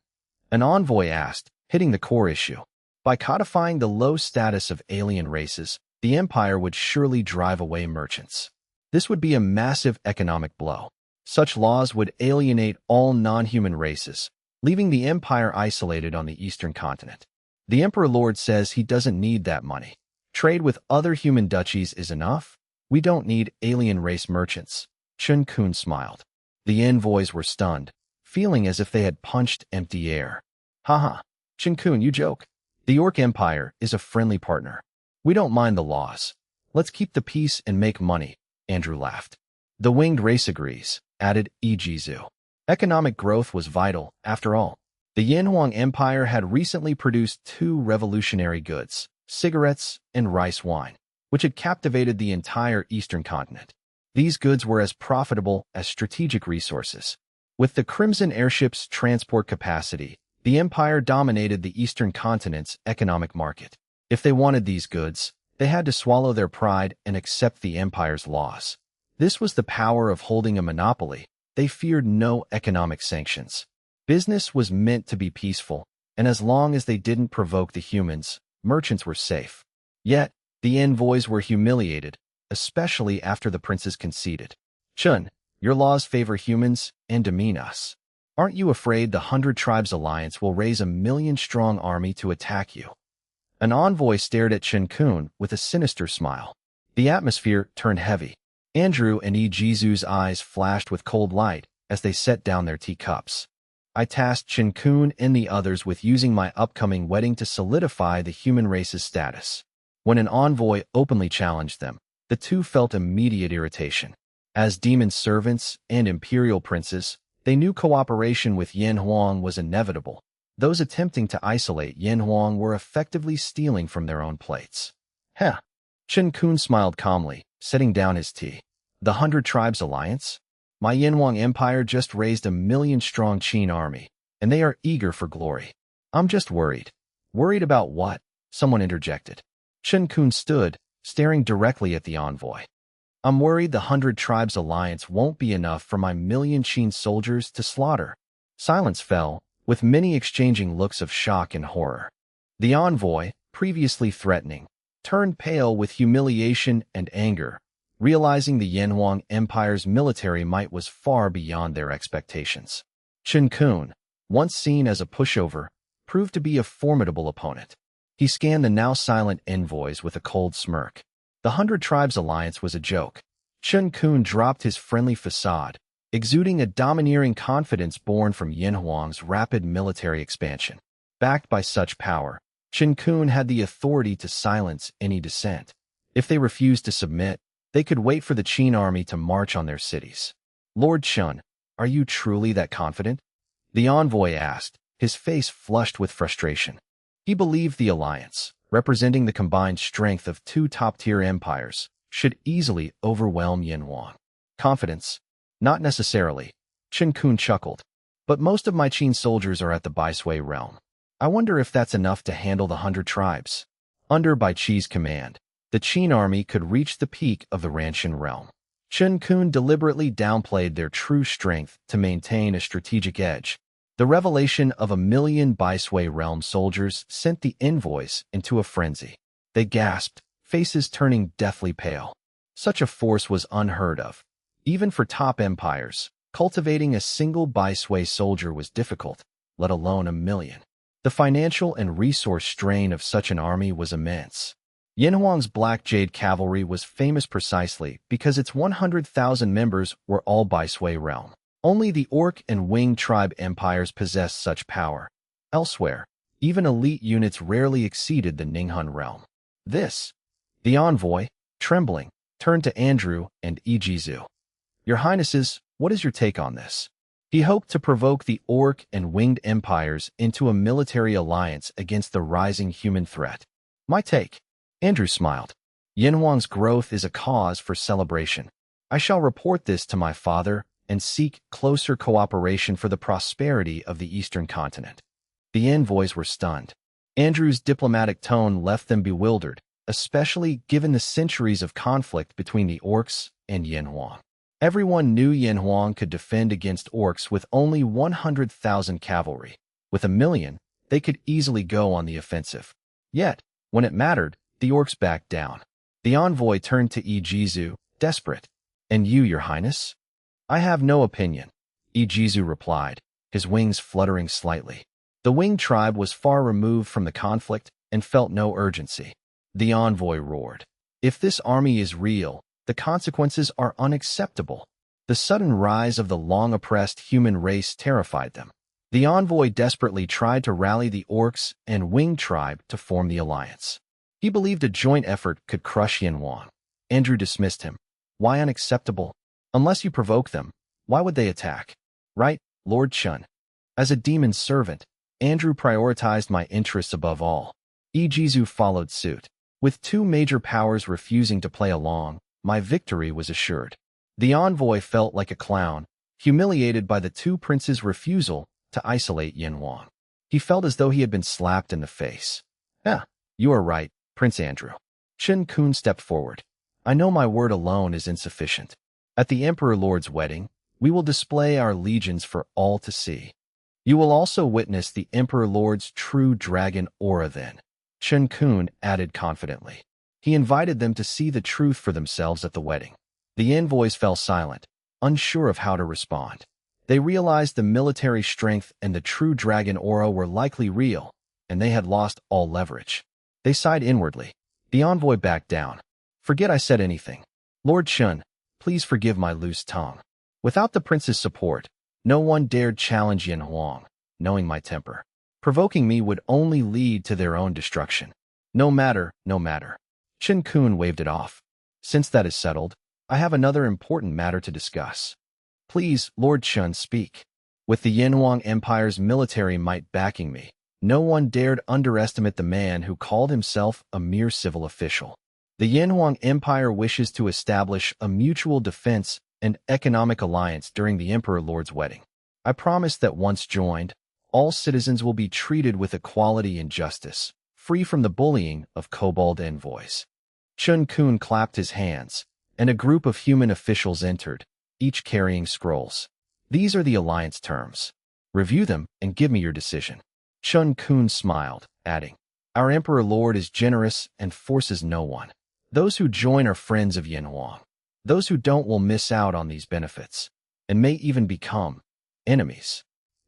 An envoy asked, hitting the core issue. By codifying the low status of alien races, the Empire would surely drive away merchants. This would be a massive economic blow. Such laws would alienate all non-human races, leaving the Empire isolated on the eastern continent. The Emperor Lord says he doesn't need that money. Trade with other human duchies is enough. We don't need alien race merchants. Chun Kun smiled. The envoys were stunned, feeling as if they had punched empty air. Haha, Chun Kun, you joke. The Orc Empire is a friendly partner. We don't mind the laws. Let's keep the peace and make money, Andrew laughed. The winged race agrees, added Ijizu. Economic growth was vital, after all. The Yinhuang Empire had recently produced 2 revolutionary goods, cigarettes and rice wine, which had captivated the entire eastern continent. These goods were as profitable as strategic resources. With the Crimson airship's transport capacity, the Empire dominated the eastern continent's economic market. If they wanted these goods, they had to swallow their pride and accept the Empire's laws. This was the power of holding a monopoly. They feared no economic sanctions. Business was meant to be peaceful, and as long as they didn't provoke the humans, merchants were safe. Yet, the envoys were humiliated, especially after the princes conceded. Chun, your laws favor humans and demean us. Aren't you afraid the 100 Tribes Alliance will raise a 1,000,000-strong army to attack you? An envoy stared at Chun Kun with a sinister smile. The atmosphere turned heavy. Andrew and Ijizu's eyes flashed with cold light as they set down their teacups. I tasked Chun Kun and the others with using my upcoming wedding to solidify the human race's status. When an envoy openly challenged them, the two felt immediate irritation. As demon servants and imperial princes, they knew cooperation with Yinhuang was inevitable. Those attempting to isolate Yinhuang were effectively stealing from their own plates. Heh. Chun Kun smiled calmly, setting down his tea. The 100 Tribes Alliance? My Yinhuang Empire just raised a 1,000,000-strong Qin army, and they are eager for glory. I'm just worried. Worried about what? Someone interjected. Chun Kun stood, staring directly at the envoy. I'm worried the 100 Tribes Alliance won't be enough for my 1,000,000 Qin soldiers to slaughter. Silence fell, with many exchanging looks of shock and horror. The envoy, previously threatening, turned pale with humiliation and anger, realizing the Yinhuang Empire's military might was far beyond their expectations. Chun Kun, once seen as a pushover, proved to be a formidable opponent. He scanned the now silent envoys with a cold smirk. The 100 Tribes Alliance was a joke. Chun Kun dropped his friendly facade, exuding a domineering confidence born from Yinhuang's rapid military expansion. Backed by such power, Chun Kun had the authority to silence any dissent. If they refused to submit, they could wait for the Qin army to march on their cities. Lord Chun, are you truly that confident? The envoy asked, his face flushed with frustration. He believed the alliance, representing the combined strength of 2 top-tier empires, should easily overwhelm Yinhuang. Confidence? Not necessarily. Chun Kun chuckled. But most of my Qin soldiers are at the Baisui realm. I wonder if that's enough to handle the 100 tribes. Under Bai Qi's command, the Qin army could reach the peak of the Ranshan realm. Chun Kun deliberately downplayed their true strength to maintain a strategic edge. The revelation of 1,000,000 Baisui realm soldiers sent the envoys into a frenzy. They gasped, faces turning deathly pale. Such a force was unheard of. Even for top empires, cultivating a single Baishui soldier was difficult, let alone a million. The financial and resource strain of such an army was immense. Yanhuang's Black Jade Cavalry was famous precisely because its 100,000 members were all Baishui realm. Only the Orc and Wing tribe empires possessed such power. Elsewhere, even elite units rarely exceeded the Ninghan realm. The envoy, trembling, turned to Andrew and Ijizu. Your Highnesses, what is your take on this? He hoped to provoke the Orc and Winged empires into a military alliance against the rising human threat. My take. Andrew smiled. Yanhuang's growth is a cause for celebration. I shall report this to my father and seek closer cooperation for the prosperity of the Eastern continent. The envoys were stunned. Andrew's diplomatic tone left them bewildered, especially given the centuries of conflict between the Orcs and Yanhuang. Everyone knew Yanhuang could defend against Orcs with only 100,000 cavalry. With 1,000,000, they could easily go on the offensive. Yet, when it mattered, the Orcs backed down. The envoy turned to Ijizu, desperate. And you, your highness? I have no opinion, Ijizu replied, his wings fluttering slightly. The Wing tribe was far removed from the conflict and felt no urgency. The envoy roared. If this army is real, the consequences are unacceptable. The sudden rise of the long-oppressed human race terrified them. The envoy desperately tried to rally the Orcs and Wing tribe to form the alliance. He believed a joint effort could crush Yanhuang. Andrew dismissed him. Why unacceptable? Unless you provoke them, why would they attack? Right, Lord Chun. As a demon's servant, Andrew prioritized my interests above all. Ijizu followed suit. With two major powers refusing to play along, my victory was assured. The envoy felt like a clown, humiliated by the two princes' refusal to isolate Yanhuang. He felt as though he had been slapped in the face. You are right, Prince Andrew. Chen Kun stepped forward. I know my word alone is insufficient. At the Emperor Lord's wedding, we will display our legions for all to see. You will also witness the Emperor Lord's true dragon aura then, Chen Kun added confidently. He invited them to see the truth for themselves at the wedding. The envoys fell silent, unsure of how to respond. They realized the military strength and the true dragon aura were likely real, and they had lost all leverage. They sighed inwardly. The envoy backed down. Forget I said anything. Lord Chun, please forgive my loose tongue. Without the prince's support, no one dared challenge Yanhuang, knowing my temper. Provoking me would only lead to their own destruction. No matter. Chen Kun waved it off. Since that is settled, I have another important matter to discuss. Please, Lord Chun, speak. With the Yanhuang Empire's military might backing me, no one dared underestimate the man who called himself a mere civil official. The Yanhuang Empire wishes to establish a mutual defense and economic alliance during the Emperor Lord's wedding. I promise that once joined, all citizens will be treated with equality and justice, free from the bullying of Kobold envoys. Chun Kun clapped his hands, and a group of human officials entered, each carrying scrolls. These are the alliance terms. Review them and give me your decision. Chun Kun smiled, adding, Our Emperor Lord is generous and forces no one. Those who join are friends of Yanhuang. Those who don't will miss out on these benefits, and may even become enemies.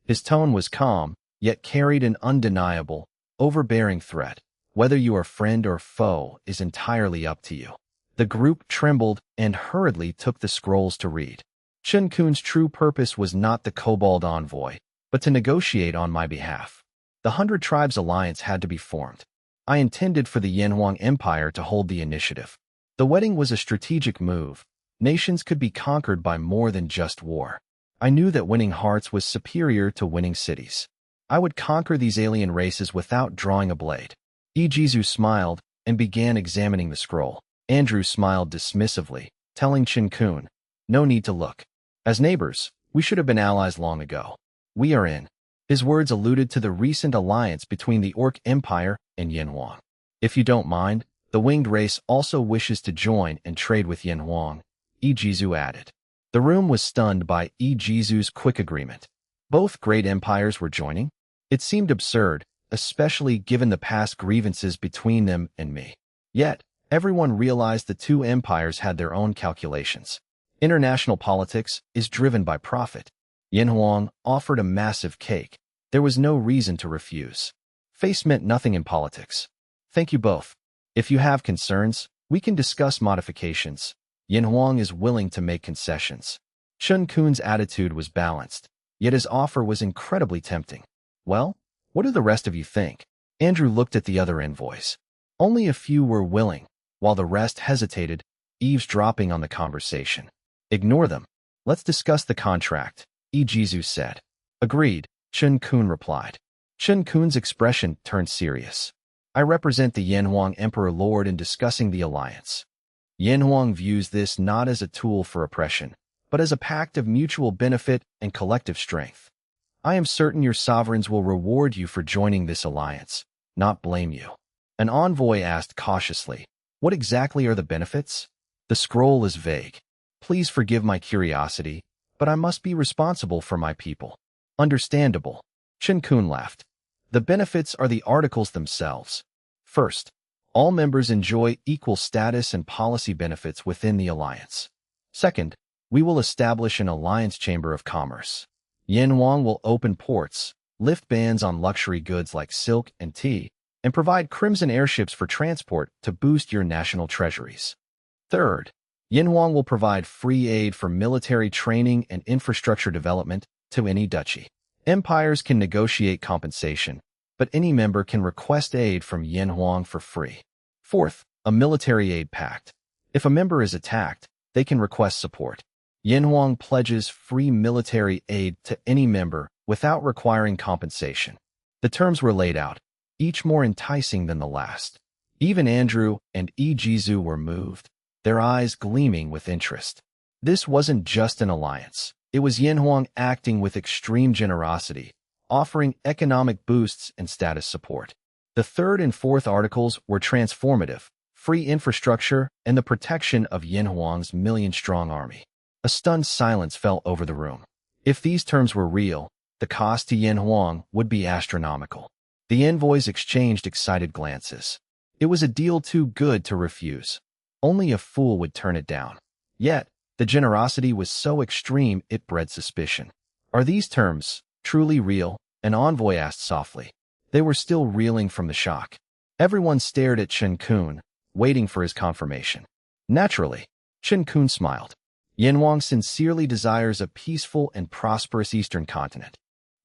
His tone was calm, yet carried an undeniable, overbearing threat. Whether you are friend or foe is entirely up to you. The group trembled and hurriedly took the scrolls to read. Chen Kun's true purpose was not the Kobold envoy, but to negotiate on my behalf. The 100 Tribes Alliance had to be formed. I intended for the Yanhuang Empire to hold the initiative. The wedding was a strategic move. Nations could be conquered by more than just war. I knew that winning hearts was superior to winning cities. I would conquer these alien races without drawing a blade. Ijizu smiled and began examining the scroll. Andrew smiled dismissively, telling Chen Kun, No need to look. As neighbors, we should have been allies long ago. We are in. His words alluded to the recent alliance between the Orc Empire and Yanhuang. If you don't mind, the winged race also wishes to join and trade with Yanhuang, Ijizu added. The room was stunned by Ijizu's quick agreement. Both great empires were joining? It seemed absurd, especially given the past grievances between them and me. Yet, Everyone realized the two empires had their own calculations. International politics is driven by profit. Yinhuang offered a massive cake. There was no reason to refuse. Face meant nothing in politics. Thank you both. If you have concerns, we can discuss modifications. Yinhuang is willing to make concessions. Chun Kun's attitude was balanced, yet his offer was incredibly tempting. Well, what do the rest of you think? Andrew looked at the other envoys. Only a few were willing, while the rest hesitated, eavesdropping on the conversation. Ignore them. Let's discuss the contract, Ijizu said. Agreed, Chun Kun replied. Chun Kun's expression turned serious. I represent the Yinhuang Emperor Lord in discussing the alliance. Yinhuang views this not as a tool for oppression, but as a pact of mutual benefit and collective strength. I am certain your sovereigns will reward you for joining this alliance, not blame you. An envoy asked cautiously, what exactly are the benefits? The scroll is vague. Please forgive my curiosity, but I must be responsible for my people. Understandable. Chun Kun laughed. The benefits are the articles themselves. First, all members enjoy equal status and policy benefits within the alliance. Second, we will establish an alliance chamber of commerce. Yinhuang will open ports, lift bans on luxury goods like silk and tea, and provide crimson airships for transport to boost your national treasuries. Third, Yinhuang will provide free aid for military training and infrastructure development to any duchy. Empires can negotiate compensation, but any member can request aid from Yinhuang for free. Fourth, a military aid pact. If a member is attacked, they can request support. Yinhuang pledges free military aid to any member without requiring compensation. The terms were laid out, each more enticing than the last. Even Andrew and Ijizu were moved, their eyes gleaming with interest. This wasn't just an alliance. It was Yinhuang acting with extreme generosity, offering economic boosts and status support. The third and fourth articles were transformative, free infrastructure, and the protection of Yinhuang's million-strong army. A stunned silence fell over the room. If these terms were real, the cost to Yinhuang would be astronomical. The envoys exchanged excited glances. It was a deal too good to refuse. Only a fool would turn it down. Yet, the generosity was so extreme it bred suspicion. Are these terms truly real? An envoy asked softly. They were still reeling from the shock. Everyone stared at Chun Kun, waiting for his confirmation. Naturally, Chun Kun smiled. Yinhuang sincerely desires a peaceful and prosperous Eastern continent.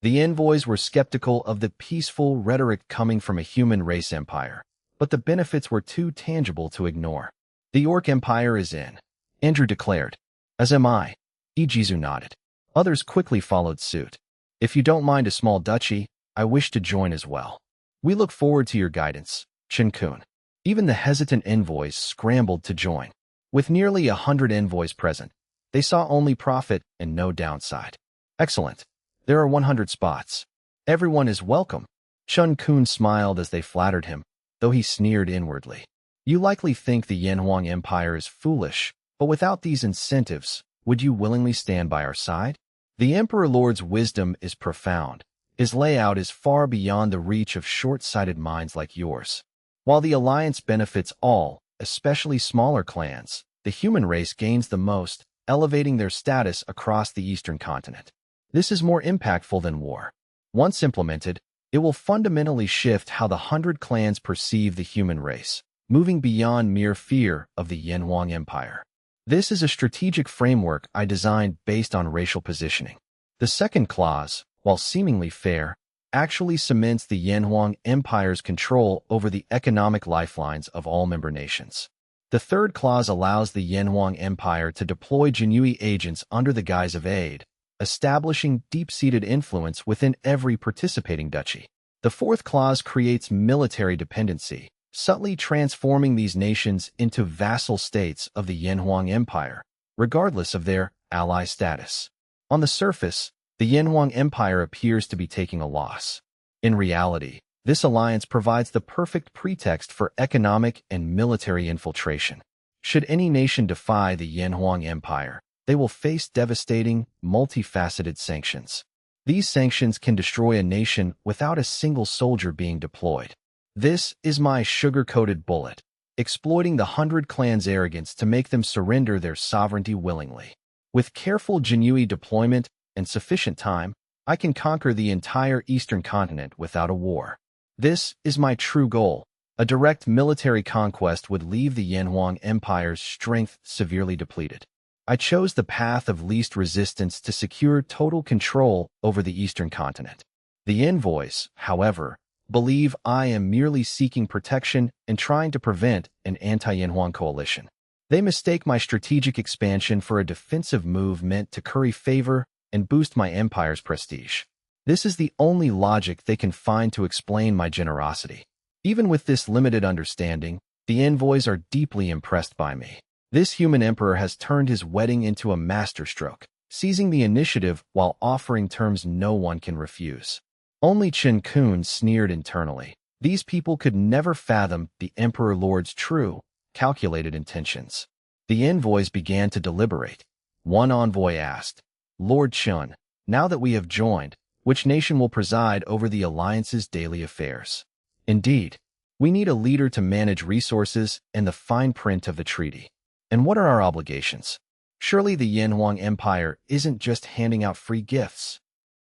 The envoys were skeptical of the peaceful rhetoric coming from a human race empire, but the benefits were too tangible to ignore. The Orc Empire is in, Andrew declared. As am I. Ijizu nodded. Others quickly followed suit. If you don't mind a small duchy, I wish to join as well. We look forward to your guidance, Chun Kun. Even the hesitant envoys scrambled to join. With nearly 100 envoys present, they saw only profit and no downside. Excellent. There are 100 spots. Everyone is welcome. Chun Kun smiled as they flattered him, though he sneered inwardly. You likely think the Yinhuang Empire is foolish, but without these incentives, would you willingly stand by our side? The Emperor Lord's wisdom is profound. His layout is far beyond the reach of short-sighted minds like yours. While the alliance benefits all, especially smaller clans, the human race gains the most, elevating their status across the Eastern continent. This is more impactful than war. Once implemented, it will fundamentally shift how the 100 clans perceive the human race, moving beyond mere fear of the Yinhuang Empire. This is a strategic framework I designed based on racial positioning. The second clause, while seemingly fair, actually cements the Yinhuang Empire's control over the economic lifelines of all member nations. The third clause allows the Yinhuang Empire to deploy Jinui agents under the guise of aid, establishing deep-seated influence within every participating duchy. The fourth clause creates military dependency, subtly transforming these nations into vassal states of the Yinhuang Empire, regardless of their ally status. On the surface, the Yinhuang Empire appears to be taking a loss. In reality, this alliance provides the perfect pretext for economic and military infiltration. Should any nation defy the Yinhuang Empire, they will face devastating, multifaceted sanctions. These sanctions can destroy a nation without a single soldier being deployed. This is my sugar-coated bullet. exploiting the 100 clans' arrogance to make them surrender their sovereignty willingly. With careful Jinui deployment and sufficient time, I can conquer the entire eastern continent without a war. This is my true goal. A direct military conquest would leave the Yanhuang Empire's strength severely depleted. I chose the path of least resistance to secure total control over the eastern continent. The Envoys, however, believe I am merely seeking protection and trying to prevent an anti-Yanhuang coalition. They mistake my strategic expansion for a defensive move meant to curry favor and boost my empire's prestige. This is the only logic they can find to explain my generosity. Even with this limited understanding, the Envoys are deeply impressed by me. This human emperor has turned his wedding into a masterstroke, seizing the initiative while offering terms no one can refuse. Only Chen Kun sneered internally. These people could never fathom the Emperor Lord's true, calculated intentions. The envoys began to deliberate. One envoy asked, "Lord Chun, now that we have joined, which nation will preside over the alliance's daily affairs?" Indeed, we need a leader to manage resources and the fine print of the treaty. And what are our obligations? Surely the Yanhuang Empire isn't just handing out free gifts.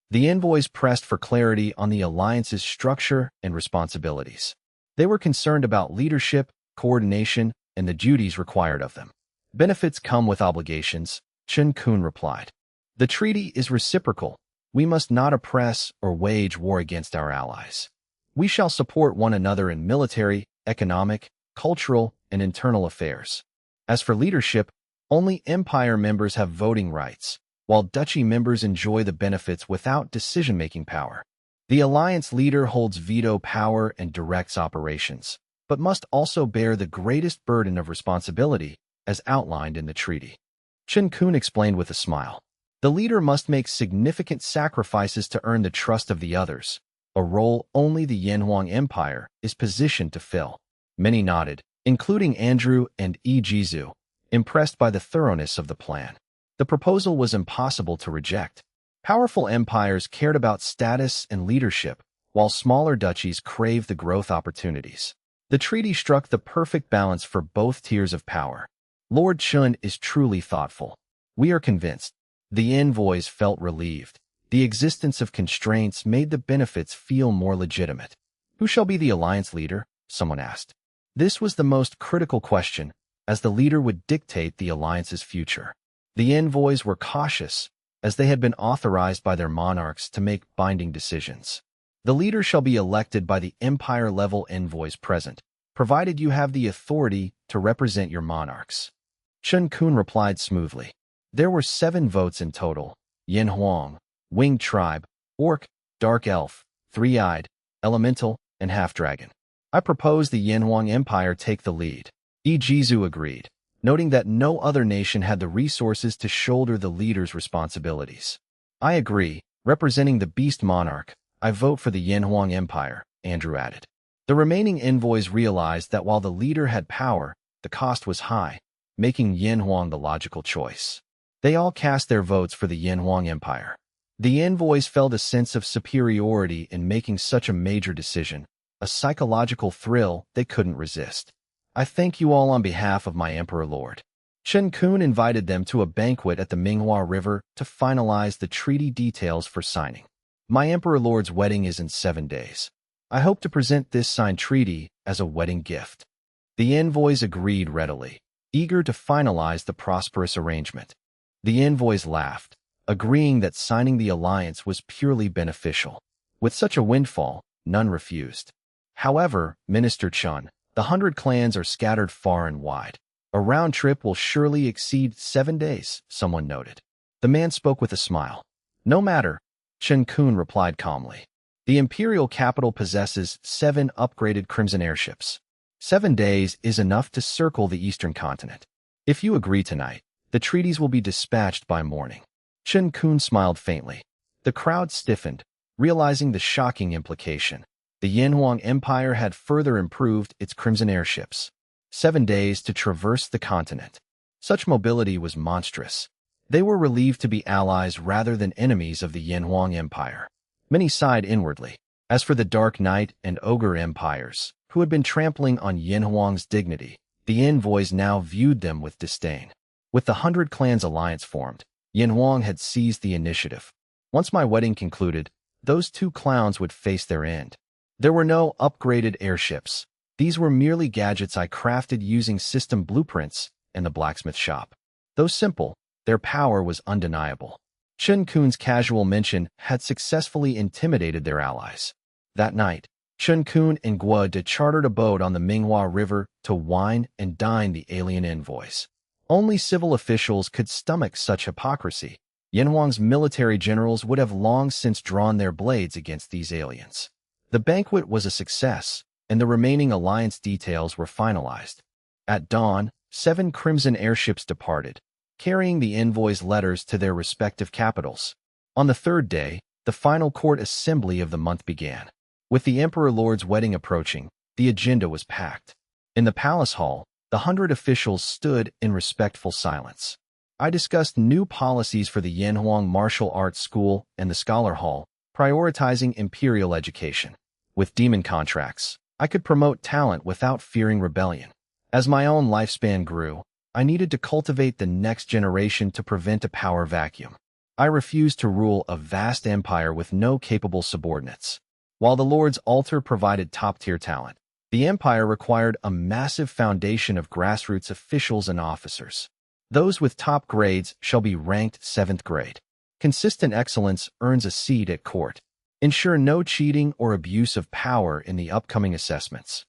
The envoys pressed for clarity on the alliance's structure and responsibilities. They were concerned about leadership, coordination, and the duties required of them. Benefits come with obligations, Chen Kun replied. The treaty is reciprocal. We must not oppress or wage war against our allies. We shall support one another in military, economic, cultural, and internal affairs. As for leadership, only Empire members have voting rights, while Duchy members enjoy the benefits without decision-making power. The alliance leader holds veto power and directs operations, but must also bear the greatest burden of responsibility, as outlined in the treaty. Chen Kun explained with a smile. The leader must make significant sacrifices to earn the trust of the others, a role only the Yanhuang Empire is positioned to fill. Many nodded, including Andrew and Jizu, impressed by the thoroughness of the plan. The proposal was impossible to reject. Powerful empires cared about status and leadership, while smaller duchies craved the growth opportunities. The treaty struck the perfect balance for both tiers of power. Lord Chun is truly thoughtful. We are convinced. The envoys felt relieved. The existence of constraints made the benefits feel more legitimate. Who shall be the alliance leader? Someone asked. This was the most critical question, as the leader would dictate the alliance's future. The envoys were cautious, as they had been authorized by their monarchs to make binding decisions. The leader shall be elected by the empire-level envoys present, provided you have the authority to represent your monarchs. Chen Kun replied smoothly. There were 7 votes in total: Yanhuang, Winged Tribe, Orc, Dark Elf, Three-Eyed, Elemental, and Half-Dragon. I propose the Yanhuang Empire take the lead. Jizu agreed, noting that no other nation had the resources to shoulder the leader's responsibilities. I agree. Representing the Beast Monarch, I vote for the Yanhuang Empire, Andrew added. The remaining envoys realized that while the leader had power, the cost was high, making Yanhuang the logical choice. They all cast their votes for the Yanhuang Empire. The envoys felt a sense of superiority in making such a major decision, a psychological thrill they couldn't resist. I thank you all on behalf of my Emperor Lord. Chen Kun invited them to a banquet at the Manhwa River to finalize the treaty details for signing. My Emperor Lord's wedding is in 7 days. I hope to present this signed treaty as a wedding gift. The envoys agreed readily, eager to finalize the prosperous arrangement. The envoys laughed, agreeing that signing the alliance was purely beneficial. With such a windfall, none refused. However, Minister Chun, the 100 clans are scattered far and wide. A round trip will surely exceed 7 days, someone noted. The man spoke with a smile. No matter, Chen Kun replied calmly. The Imperial capital possesses 7 upgraded Crimson airships. 7 days is enough to circle the eastern continent. If you agree tonight, the treaties will be dispatched by morning. Chen Kun smiled faintly. The crowd stiffened, realizing the shocking implication. The Yanhuang Empire had further improved its Crimson airships. 7 days to traverse the continent. Such mobility was monstrous. They were relieved to be allies rather than enemies of the Yanhuang Empire. Many sighed inwardly. As for the Dark Knight and Ogre empires, who had been trampling on Yinhuang's dignity. The envoys now viewed them with disdain. With the 100 Clans alliance formed, Yinhuang had seized the initiative. Once my wedding concluded, those two clowns would face their end. There were no upgraded airships. These were merely gadgets I crafted using system blueprints in the blacksmith shop. Though simple, their power was undeniable. Chen Kun's casual mention had successfully intimidated their allies. That night, Chen Kun and Guo De chartered a boat on the Manhwa River to wine and dine the alien envoys. Only civil officials could stomach such hypocrisy. Yinhuang's military generals would have long since drawn their blades against these aliens. The banquet was a success, and the remaining alliance details were finalized. At dawn, 7 crimson airships departed, carrying the envoys' letters to their respective capitals. On the third day, the final court assembly of the month began. With the Emperor Lord's wedding approaching, the agenda was packed. In the palace hall, the 100 officials stood in respectful silence. I discussed new policies for the Yanhuang Martial Arts School and the Scholar Hall, prioritizing Imperial education. With demon contracts, I could promote talent without fearing rebellion. As my own lifespan grew, I needed to cultivate the next generation to prevent a power vacuum. I refused to rule a vast empire with no capable subordinates. While the Lord's altar provided top-tier talent, the empire required a massive foundation of grassroots officials and officers. Those with top grades shall be ranked 7th grade. Consistent excellence earns a seat at court. Ensure no cheating or abuse of power in the upcoming assessments.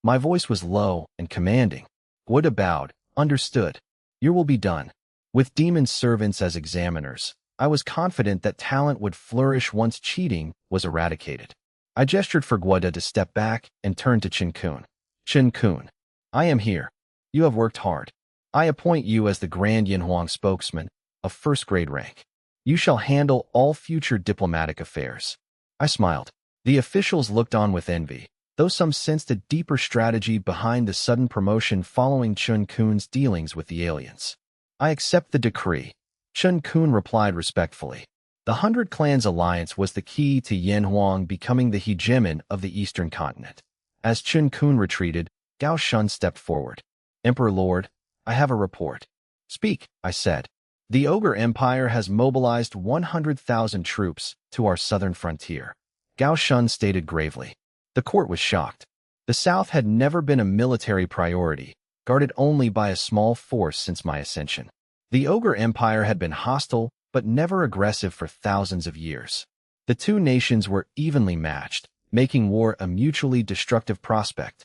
My voice was low and commanding. Wood bowed. Understood. Your will be done. With demon servants as examiners, I was confident that talent would flourish once cheating was eradicated. I gestured for Guoda to step back and turned to Chen Kun. Chen Kun, I am here. You have worked hard. I appoint you as the Grand Yinhuang spokesman of 1st grade rank. You shall handle all future diplomatic affairs. I smiled. The officials looked on with envy, though some sensed a deeper strategy behind the sudden promotion following Chen Kun's dealings with the aliens. I accept the decree. Chen Kun replied respectfully. The 100 Clans alliance was the key to Yinhuang becoming the hegemon of the eastern continent. As Chen Kun retreated, Gao Shun stepped forward. Emperor Lord, I have a report. Speak, I said. The Ogre Empire has mobilized 100,000 troops to our southern frontier. Gao Shun stated gravely. The court was shocked. The South had never been a military priority, guarded only by a small force since my ascension. The Ogre Empire had been hostile, but never aggressive for thousands of years. The two nations were evenly matched, making war a mutually destructive prospect.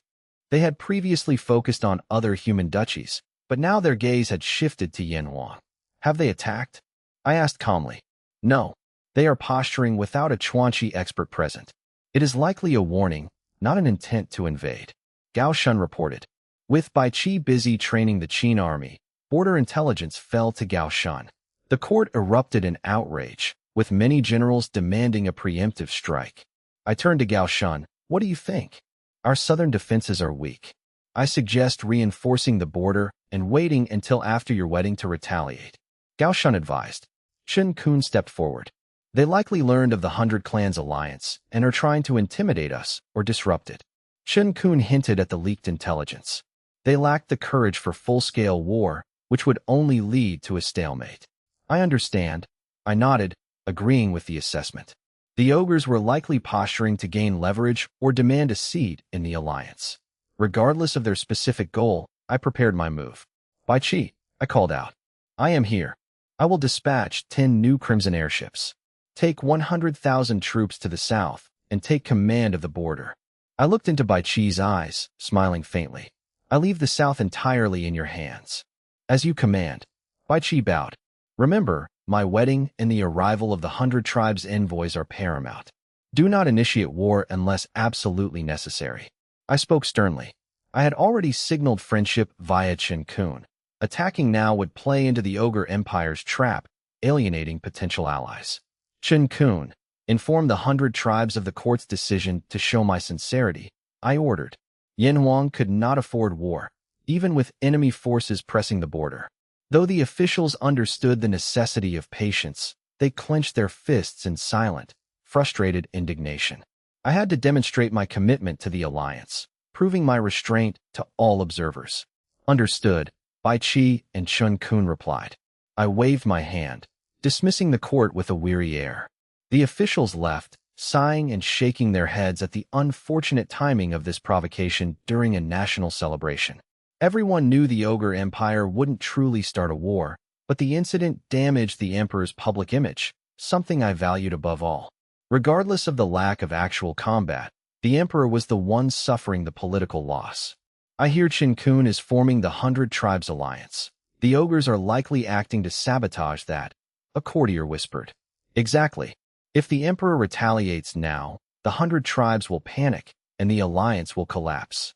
They had previously focused on other human duchies, but now their gaze had shifted to Yinhuang. Have they attacked? I asked calmly. No. They are posturing without a Chuanqi expert present. It is likely a warning, not an intent to invade. Gao Shun reported. With Bai Qi busy training the Qin army, border intelligence fell to Gao Shun. The court erupted in outrage, with many generals demanding a preemptive strike. I turned to Gao Shun. What do you think? Our southern defenses are weak. I suggest reinforcing the border and waiting until after your wedding to retaliate. Gao Shun advised. Chen Kun stepped forward. They likely learned of the 100 Clans alliance and are trying to intimidate us or disrupt it. Chen Kun hinted at the leaked intelligence. They lacked the courage for full-scale war, which would only lead to a stalemate. I understand. I nodded, agreeing with the assessment. The ogres were likely posturing to gain leverage or demand a seat in the alliance. Regardless of their specific goal, I prepared my move. Bai Qi, I called out. I am here. I will dispatch 10 new crimson airships. Take 100,000 troops to the south and take command of the border. I looked into Bai Qi's eyes, smiling faintly. I leave the south entirely in your hands. As you command. Bai Qi bowed. Remember, my wedding and the arrival of the 100 tribes' envoys are paramount. Do not initiate war unless absolutely necessary. I spoke sternly. I had already signaled friendship via Chen Kun. Attacking now would play into the Ogre Empire's trap, alienating potential allies. Chen Kun, inform the 100 tribes of the court's decision to show my sincerity, I ordered. Yinhuang could not afford war, even with enemy forces pressing the border. Though the officials understood the necessity of patience, they clenched their fists in silent, frustrated indignation. I had to demonstrate my commitment to the alliance. proving my restraint to all observers. Understood, Bai Qi and Chun Kun replied. I waved my hand, dismissing the court with a weary air. The officials left, sighing and shaking their heads at the unfortunate timing of this provocation during a national celebration. Everyone knew the Ogre Empire wouldn't truly start a war, but the incident damaged the emperor's public image, something I valued above all. Regardless of the lack of actual combat, the emperor was the one suffering the political loss. I hear Qin Kun is forming the 100 Tribes Alliance. The ogres are likely acting to sabotage that, a courtier whispered. Exactly. If the emperor retaliates now, the 100 tribes will panic, and the alliance will collapse.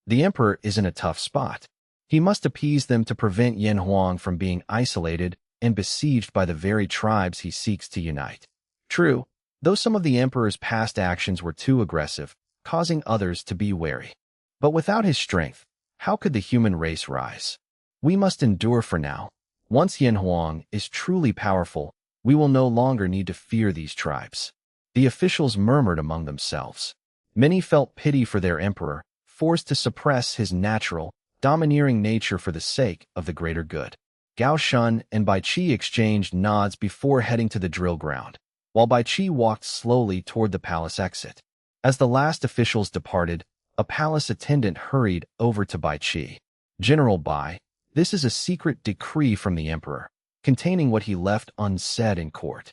The emperor is in a tough spot. He must appease them to prevent Yuanfang from being isolated and besieged by the very tribes he seeks to unite. True, though some of the emperor's past actions were too aggressive, causing others to be wary. But without his strength, how could the human race rise? We must endure for now. Once Yuanfang is truly powerful, we will no longer need to fear these tribes. The officials murmured among themselves. Many felt pity for their emperor, forced to suppress his natural, domineering nature for the sake of the greater good. Gao Shun and Bai Qi exchanged nods before heading to the drill ground, while Bai Qi walked slowly toward the palace exit. As the last officials departed, a palace attendant hurried over to Bai Qi. General Bai, this is a secret decree from the emperor, containing what he left unsaid in court.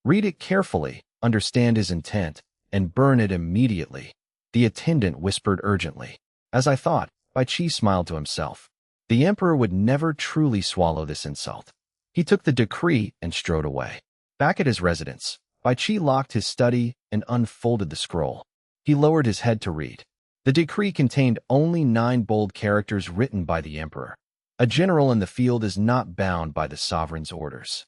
Read it carefully, understand his intent, and burn it immediately, the attendant whispered urgently. As I thought, Bai Qi smiled to himself. The emperor would never truly swallow this insult. He took the decree and strode away. Back at his residence, Bai Qi locked his study and unfolded the scroll. He lowered his head to read. The decree contained only 9 bold characters written by the emperor. A general in the field is not bound by the sovereign's orders.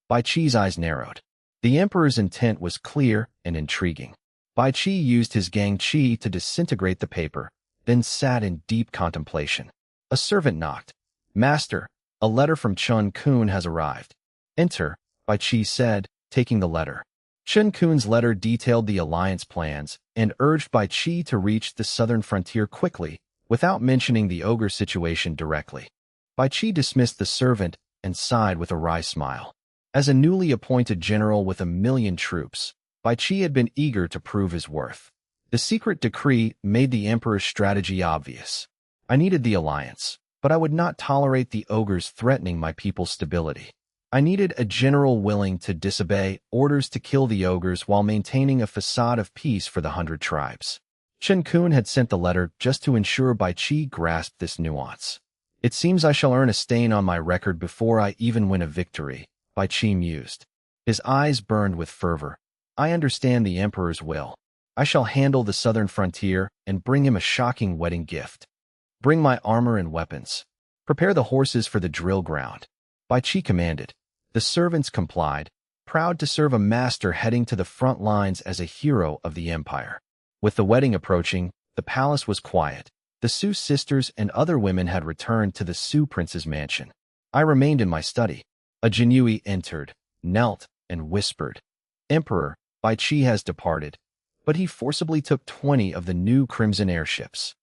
Bai Qi's eyes narrowed. The emperor's intent was clear and intriguing. Bai Qi used his Gang Qi to disintegrate the paper, then sat in deep contemplation. A servant knocked. Master, a letter from Chun Kun has arrived. Enter, Bai Qi said, taking the letter. Chun Kun's letter detailed the alliance plans and urged Bai Qi to reach the southern frontier quickly, without mentioning the ogre situation directly. Bai Qi dismissed the servant and sighed with a wry smile. As a newly appointed general with 1,000,000 troops, Bai Qi had been eager to prove his worth. The secret decree made the emperor's strategy obvious. I needed the alliance, but I would not tolerate the ogres threatening my people's stability. I needed a general willing to disobey orders to kill the ogres while maintaining a facade of peace for the 100 tribes. Chun Kun had sent the letter just to ensure Bai Qi grasped this nuance. It seems I shall earn a stain on my record before I even win a victory, Bai Qi mused. His eyes burned with fervor. I understand the emperor's will. I shall handle the southern frontier and bring him a shocking wedding gift. Bring my armor and weapons. Prepare the horses for the drill ground, Bai Qi commanded. The servants complied, proud to serve a master heading to the front lines as a hero of the empire. With the wedding approaching, the palace was quiet. The Su sisters and other women had returned to the Su prince's mansion. I remained in my study. A Jinui entered, knelt, and whispered, Emperor, Bai Qi has departed, but he forcibly took 20 of the new Crimson airships.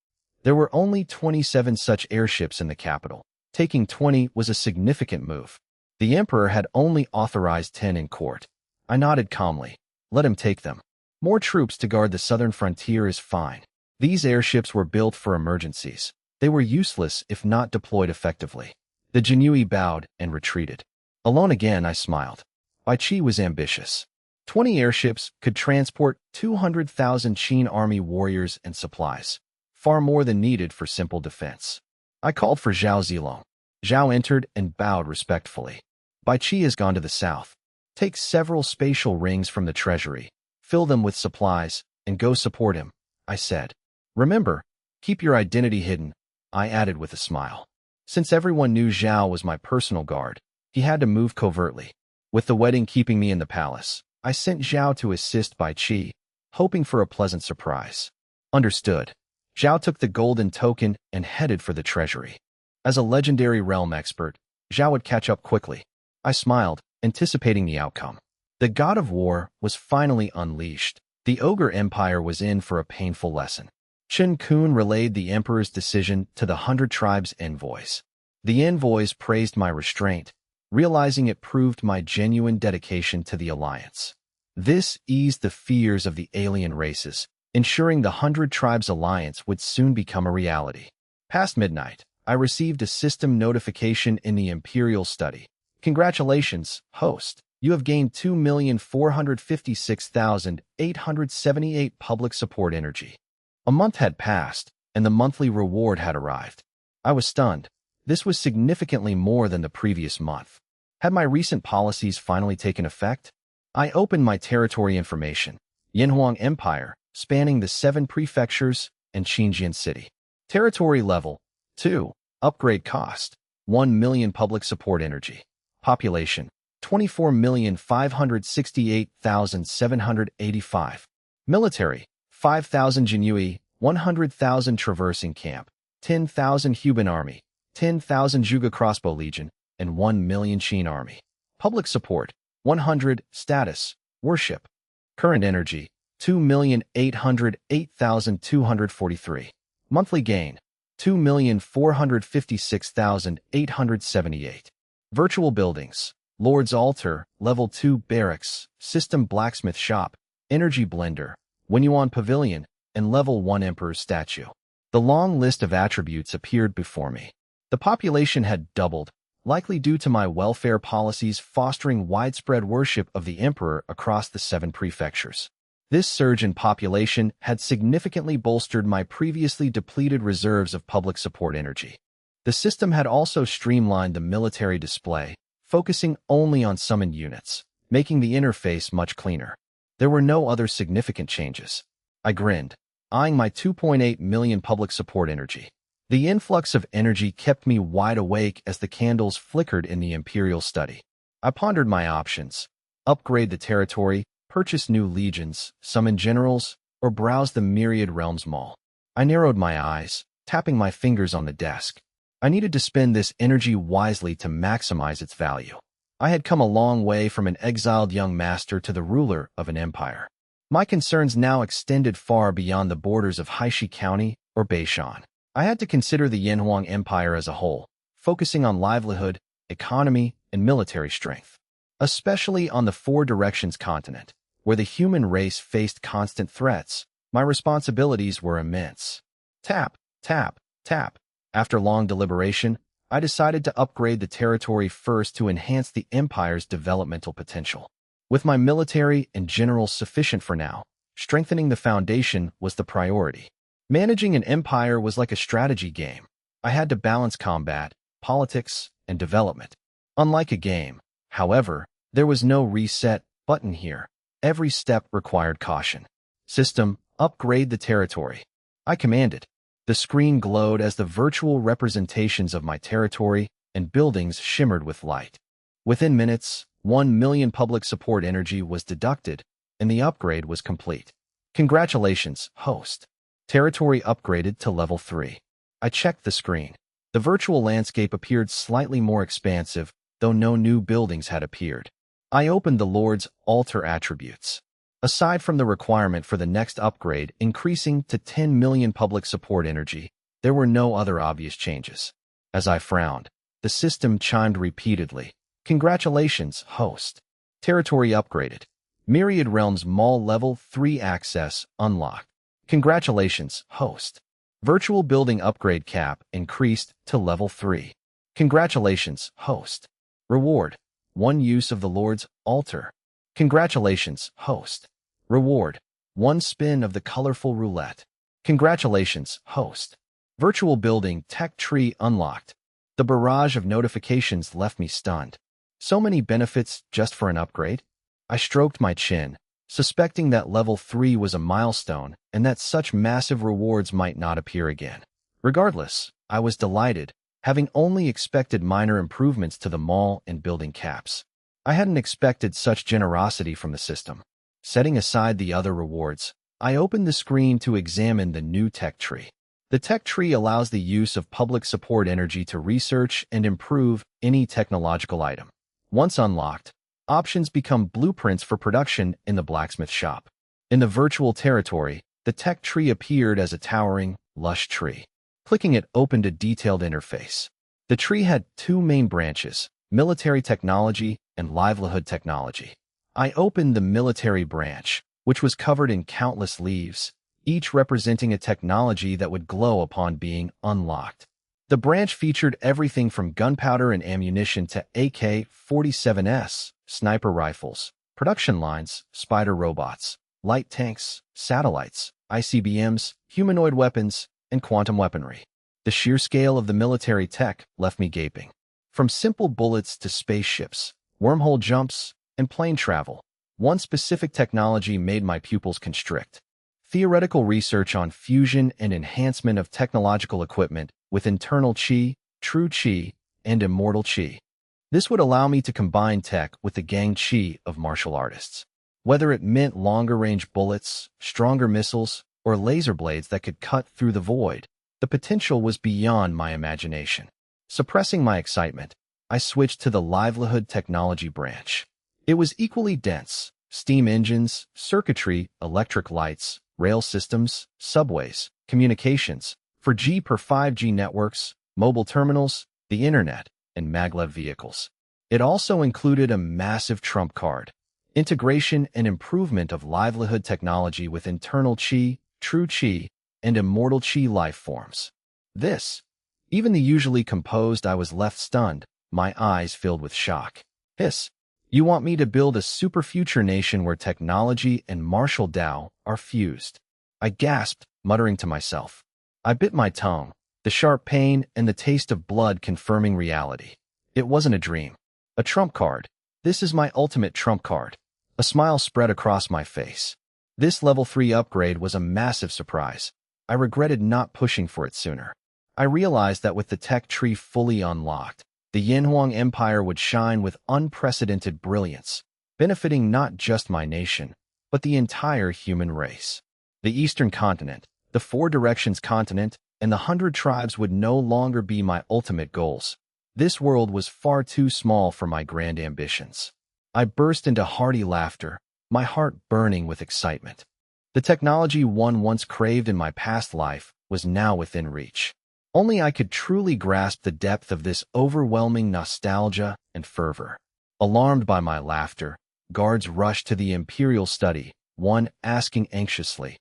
There were only 27 such airships in the capital. Taking 20 was a significant move. The emperor had only authorized 10 in court. I nodded calmly. Let him take them. More troops to guard the southern frontier is fine. These airships were built for emergencies. They were useless if not deployed effectively. The Jinui bowed and retreated. Alone again, I smiled. Bai Qi was ambitious. 20 airships could transport 200,000 Qin army warriors and supplies, far more than needed for simple defense. I called for Zhao Zilong. Zhao entered and bowed respectfully. Bai Qi has gone to the south. Take several spatial rings from the treasury, fill them with supplies, and go support him, I said. Remember, keep your identity hidden, I added with a smile. Since everyone knew Zhao was my personal guard, he had to move covertly. With the wedding keeping me in the palace, I sent Zhao to assist Bai Qi, hoping for a pleasant surprise. Understood. Zhao took the golden token and headed for the treasury. As a legendary realm expert, Zhao would catch up quickly. I smiled, anticipating the outcome. The god of war was finally unleashed. The ogre empire was in for a painful lesson. Chen Kun relayed the emperor's decision to the 100 tribes' envoys. The envoys praised my restraint, realizing it proved my genuine dedication to the alliance. This eased the fears of the alien races, ensuring the 100 tribes alliance would soon become a reality. Past midnight, I received a system notification in the Imperial study. Congratulations, host. You have gained 2,456,878 public support energy. A month had passed, and the monthly reward had arrived. I was stunned. This was significantly more than the previous month. Had my recent policies finally taken effect? I opened my territory information. Yinhuang Empire, spanning the 7 prefectures and Xinjiang City. Territory level 2. Upgrade cost 1 million public support energy. Population 24,568,785. Military 5,000 Jinyui, 100,000 Traversing Camp, 10,000 Huban Army, 10,000 Zhuge Crossbow Legion, and 1 million Qin Army. Public support 100. Status Worship. Current energy 2,808,243. Monthly gain 2,456,878. Virtual buildings. Lord's Altar, Level 2 Barracks, System Blacksmith Shop, Energy Blender, Wenyuan Pavilion, and Level 1 Emperor's Statue. The long list of attributes appeared before me. The population had doubled, likely due to my welfare policies fostering widespread worship of the Emperor across the 7 prefectures. This surge in population had significantly bolstered my previously depleted reserves of public support energy. The system had also streamlined the military display, focusing only on summoned units, making the interface much cleaner. There were no other significant changes. I grinned, eyeing my 2.8 million public support energy. The influx of energy kept me wide awake as the candles flickered in the Imperial study. I pondered my options: upgrade the territory, purchase new legions, summon generals, or browse the Myriad Realms Mall. I narrowed my eyes, tapping my fingers on the desk. I needed to spend this energy wisely to maximize its value. I had come a long way from an exiled young master to the ruler of an empire. My concerns now extended far beyond the borders of Haishi County or Beishan. I had to consider the Yinhuang Empire as a whole, focusing on livelihood, economy, and military strength. Especially on the Four Directions continent, where the human race faced constant threats, my responsibilities were immense. Tap, tap, tap. After long deliberation, I decided to upgrade the territory first to enhance the empire's developmental potential. With my military and generals sufficient for now, strengthening the foundation was the priority. Managing an empire was like a strategy game. I had to balance combat, politics, and development. Unlike a game, however, there was no reset button here. Every step required caution. System, upgrade the territory. I commanded. The screen glowed as the virtual representations of my territory and buildings shimmered with light. Within minutes, 1 million public support energy was deducted, and the upgrade was complete. Congratulations, host. Territory upgraded to level 3. I checked the screen. The virtual landscape appeared slightly more expansive, though no new buildings had appeared. I opened the Lord's Altar attributes. Aside from the requirement for the next upgrade increasing to 10 million public support energy, there were no other obvious changes. As I frowned, the system chimed repeatedly. Congratulations, host. Territory upgraded. Myriad Realms Mall Level 3 access unlocked. Congratulations, host. Virtual building upgrade cap increased to level 3. Congratulations, host. Reward: 1 use of the Lord's Altar. Congratulations, host. Reward: 1 spin of the colorful roulette. Congratulations, host. Virtual building tech tree unlocked. The barrage of notifications left me stunned. So many benefits just for an upgrade? I stroked my chin, suspecting that level 3 was a milestone and that such massive rewards might not appear again. Regardless, I was delighted, having only expected minor improvements to the mall and building caps. I hadn't expected such generosity from the system. Setting aside the other rewards, I opened the screen to examine the new tech tree. The tech tree allows the use of public support energy to research and improve any technological item. Once unlocked, options become blueprints for production in the blacksmith shop. In the virtual territory, The tech tree appeared as a towering, lush tree. Clicking it opened a detailed interface. The tree had two main branches, military technology and livelihood technology. I opened the military branch, which was covered in countless leaves, each representing a technology that would glow upon being unlocked. The branch featured everything from gunpowder and ammunition to AK-47s, sniper rifles, production lines, spider robots, light tanks, satellites, ICBMs, humanoid weapons, and quantum weaponry. The sheer scale of the military tech left me gaping. From simple bullets to spaceships, wormhole jumps, and plane travel, one specific technology made my pupils constrict. Theoretical research on fusion and enhancement of technological equipment with internal chi, true chi, and immortal chi. This would allow me to combine tech with the gang chi of martial artists. Whether it meant longer-range bullets, stronger missiles, or laser blades that could cut through the void, the potential was beyond my imagination. Suppressing my excitement, I switched to the livelihood technology branch. It was equally dense: steam engines, circuitry, electric lights, rail systems, subways, communications, 4G per 5G networks, mobile terminals, the internet, and maglev vehicles. It also included a massive trump card: integration and improvement of livelihood technology with internal chi, true chi, and immortal chi life forms. Even the usually composed, I was left stunned, my eyes filled with shock. You want me to build a super future nation where technology and martial Tao are fused? I gasped, muttering to myself. I bit my tongue, the sharp pain and the taste of blood confirming reality. It wasn't a dream. A trump card. This is my ultimate trump card. A smile spread across my face. This level 3 upgrade was a massive surprise. I regretted not pushing for it sooner. I realized that with the tech tree fully unlocked, the Yin'er Empire would shine with unprecedented brilliance, benefiting not just my nation, but the entire human race. The Eastern Continent, the Four Directions Continent, and the 100 Tribes would no longer be my ultimate goals. This world was far too small for my grand ambitions. I burst into hearty laughter, my heart burning with excitement. The technology one once craved in my past life was now within reach. Only I could truly grasp the depth of this overwhelming nostalgia and fervor. Alarmed by my laughter, guards rushed to the Imperial study, one asking anxiously,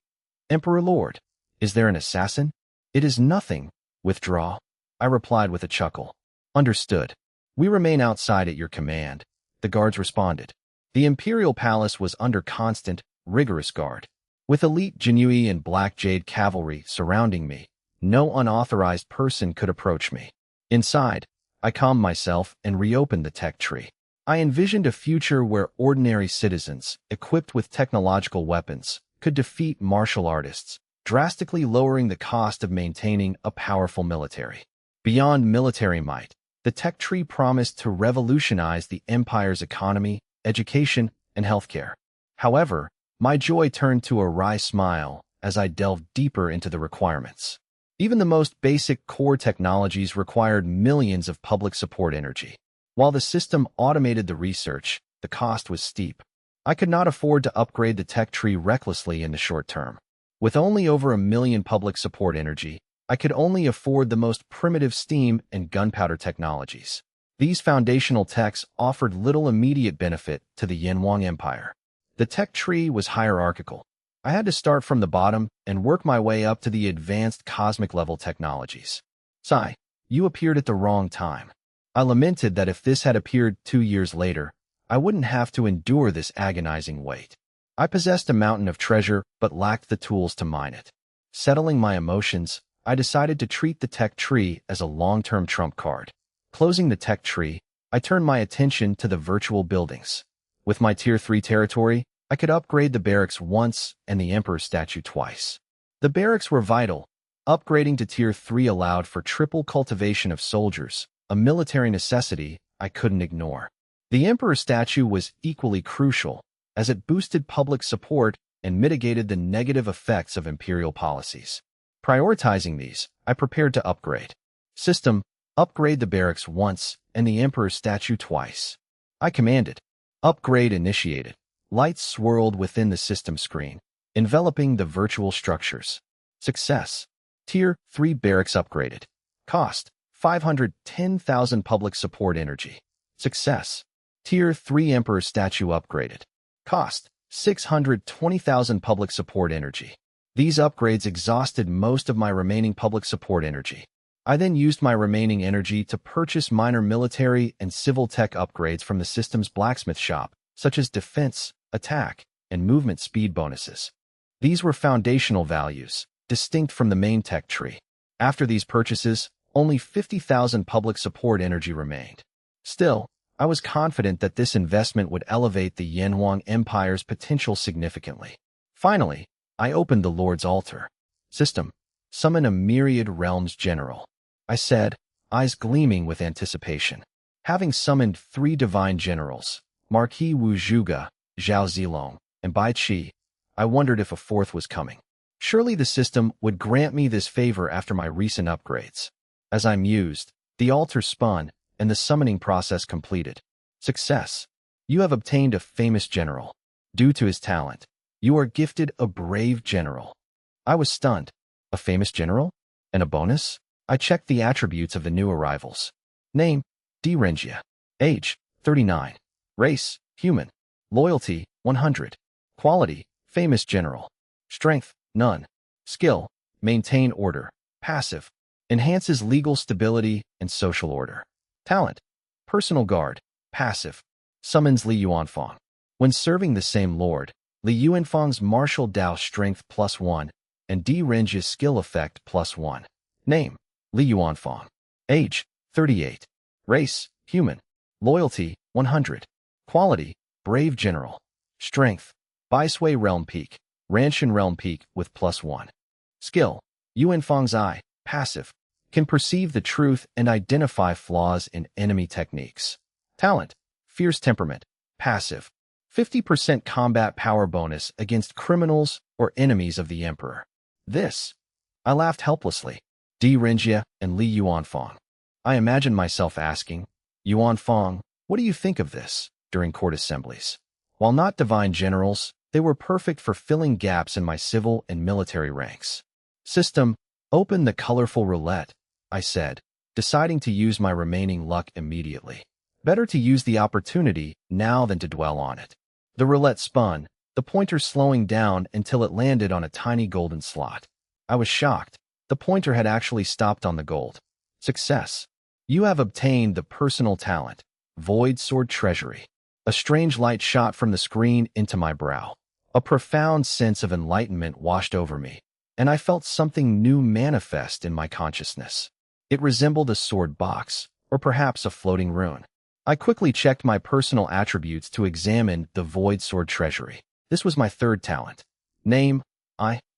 "Emperor Lord, is there an assassin?" "It is nothing. Withdraw," I replied with a chuckle. "Understood. We remain outside at your command," the guards responded. The Imperial Palace was under constant, rigorous guard. With elite Jinui and Black Jade cavalry surrounding me, no unauthorized person could approach me. Inside, I calmed myself and reopened the tech tree. I envisioned a future where ordinary citizens, equipped with technological weapons, could defeat martial artists, drastically lowering the cost of maintaining a powerful military. Beyond military might, the tech tree promised to revolutionize the empire's economy, education, and healthcare. However, my joy turned to a wry smile as I delved deeper into the requirements. Even the most basic core technologies required millions of public support energy. While the system automated the research, the cost was steep. I could not afford to upgrade the tech tree recklessly in the short term. With only over 1 million public support energy, I could only afford the most primitive steam and gunpowder technologies. These foundational techs offered little immediate benefit to the Yin'er Empire. The tech tree was hierarchical. I had to start from the bottom and work my way up to the advanced cosmic-level technologies. "Sigh, you appeared at the wrong time." I lamented that if this had appeared 2 years later, I wouldn't have to endure this agonizing wait. I possessed a mountain of treasure but lacked the tools to mine it. Settling my emotions, I decided to treat the tech tree as a long-term trump card. Closing the tech tree, I turned my attention to the virtual buildings. With my Tier 3 territory, I could upgrade the barracks once and the Emperor's statue twice. The barracks were vital. Upgrading to Tier 3 allowed for triple cultivation of soldiers, a military necessity I couldn't ignore. The Emperor's statue was equally crucial, as it boosted public support and mitigated the negative effects of Imperial policies. Prioritizing these, I prepared to upgrade. System: upgrade the barracks once and the Emperor's statue twice. I commanded. Upgrade initiated. Lights swirled within the system screen. Enveloping the virtual structures. Success. Tier 3 barracks upgraded. Cost 510,000 public support energy. Success. Tier 3 Emperor statue upgraded. Cost 620,000 public support energy. These upgrades exhausted most of my remaining public support energy. I then used my remaining energy to purchase minor military and civil tech upgrades from the system's blacksmith shop, such as defense, attack, and movement speed bonuses. These were foundational values, distinct from the main tech tree. After these purchases, only 50,000 public support energy remained. Still, I was confident that this investment would elevate the Yuanfang Empire's potential significantly. Finally, I opened the Lord's Altar. System. Summon a myriad realms general. I said, eyes gleaming with anticipation. Having summoned 3 divine generals, Marquis Wu Zhuge, Zhao Zilong, and Bai Qi, I wondered if a 4th was coming. Surely the system would grant me this favor after my recent upgrades. As I mused, the altar spun, and the summoning process completed. Success. You have obtained a famous general. Due to his talent, you are gifted a brave general. I was stunned. A famous general? And a bonus? I checked the attributes of the new arrivals. Name, Renjia. Age, 39. Race, human. Loyalty, 100. Quality, famous general. Strength, none. Skill, maintain order. Passive, enhances legal stability and social order. Talent, personal guard. Passive, summons Li Yuanfang. When serving the same lord, Li Yuanfang's martial Dao strength +1 and Renjia's skill effect +1. Name, Li Yuanfang. Age, 38. Race, human. Loyalty, 100. Quality, brave general. Strength, Baisui Realm Peak, Ranshan Realm Peak with +1. Skill, Yuanfang's Eye, passive, can perceive the truth and identify flaws in enemy techniques. Talent, fierce temperament, passive, 50% combat power bonus against criminals or enemies of the Emperor. This, I laughed helplessly. Renjia and Li Yuanfang. I imagined myself asking, Yuanfang, what do you think of this, during court assemblies? While not divine generals, they were perfect for filling gaps in my civil and military ranks. System, open the colorful roulette, I said, deciding to use my remaining luck immediately. Better to use the opportunity now than to dwell on it. The roulette spun, the pointer slowing down until it landed on a tiny golden slot. I was shocked. The pointer had actually stopped on the gold. Success. You have obtained the personal talent, Void Sword Treasury. A strange light shot from the screen into my brow. A profound sense of enlightenment washed over me, and I felt something new manifest in my consciousness. It resembled a sword box, or perhaps a floating rune. I quickly checked my personal attributes to examine the Void Sword Treasury. This was my 3rd talent. Name,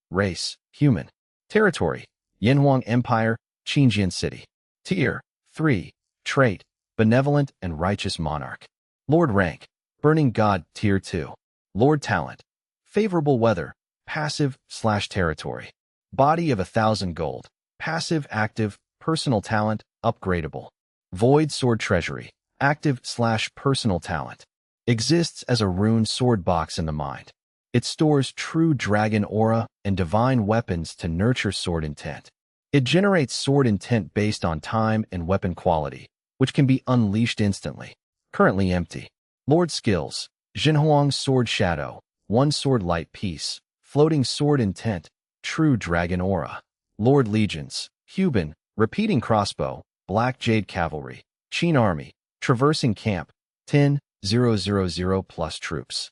race, human. Territory, Yuanfang Empire, Xinjiang City. Tier 3, trait, benevolent and righteous monarch. Lord rank, burning god, tier 2. Lord talent, favorable weather, passive/territory. Body of 1,000 gold, passive active, personal talent, upgradable. Void Sword Treasury, active/personal talent. Exists as a rune sword box in the mind. It stores true dragon aura and divine weapons to nurture sword intent. It generates sword intent based on time and weapon quality, which can be unleashed instantly. Currently empty. Lord skills, Xinjiang Sword Shadow, 1 sword light piece, floating sword intent, true dragon aura. Lord legions, Huban, repeating crossbow, black jade cavalry, Qin army, traversing camp, 10,000 plus troops.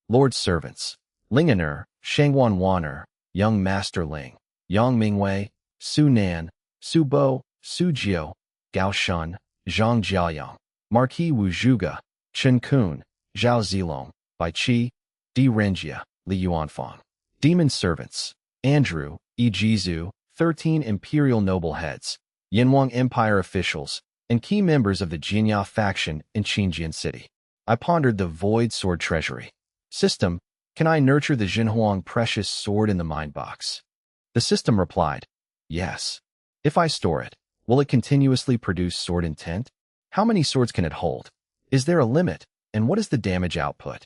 Lord servants, Ling'er, Shangwan Waner, Young Master Ling, Yang Mingwei, Su Nan, Su Bo, Su Jiao, Gao Shun, Zhang Jiaoyang, Marquis Wu Zhuge, Chen Kun, Zhao Zilong, Bai Qi, Renjia, Li Yuanfang. Demon servants, Andrew, Jizu, 13 Imperial noble heads, Yuanfang Empire officials, and key members of the Jinya faction in Xinjiang City. I pondered the Void Sword Treasury. System, can I nurture the Xinjiang precious sword in the mind box? The system replied, yes. If I store it, will it continuously produce sword intent? How many swords can it hold? Is there a limit, and what is the damage output?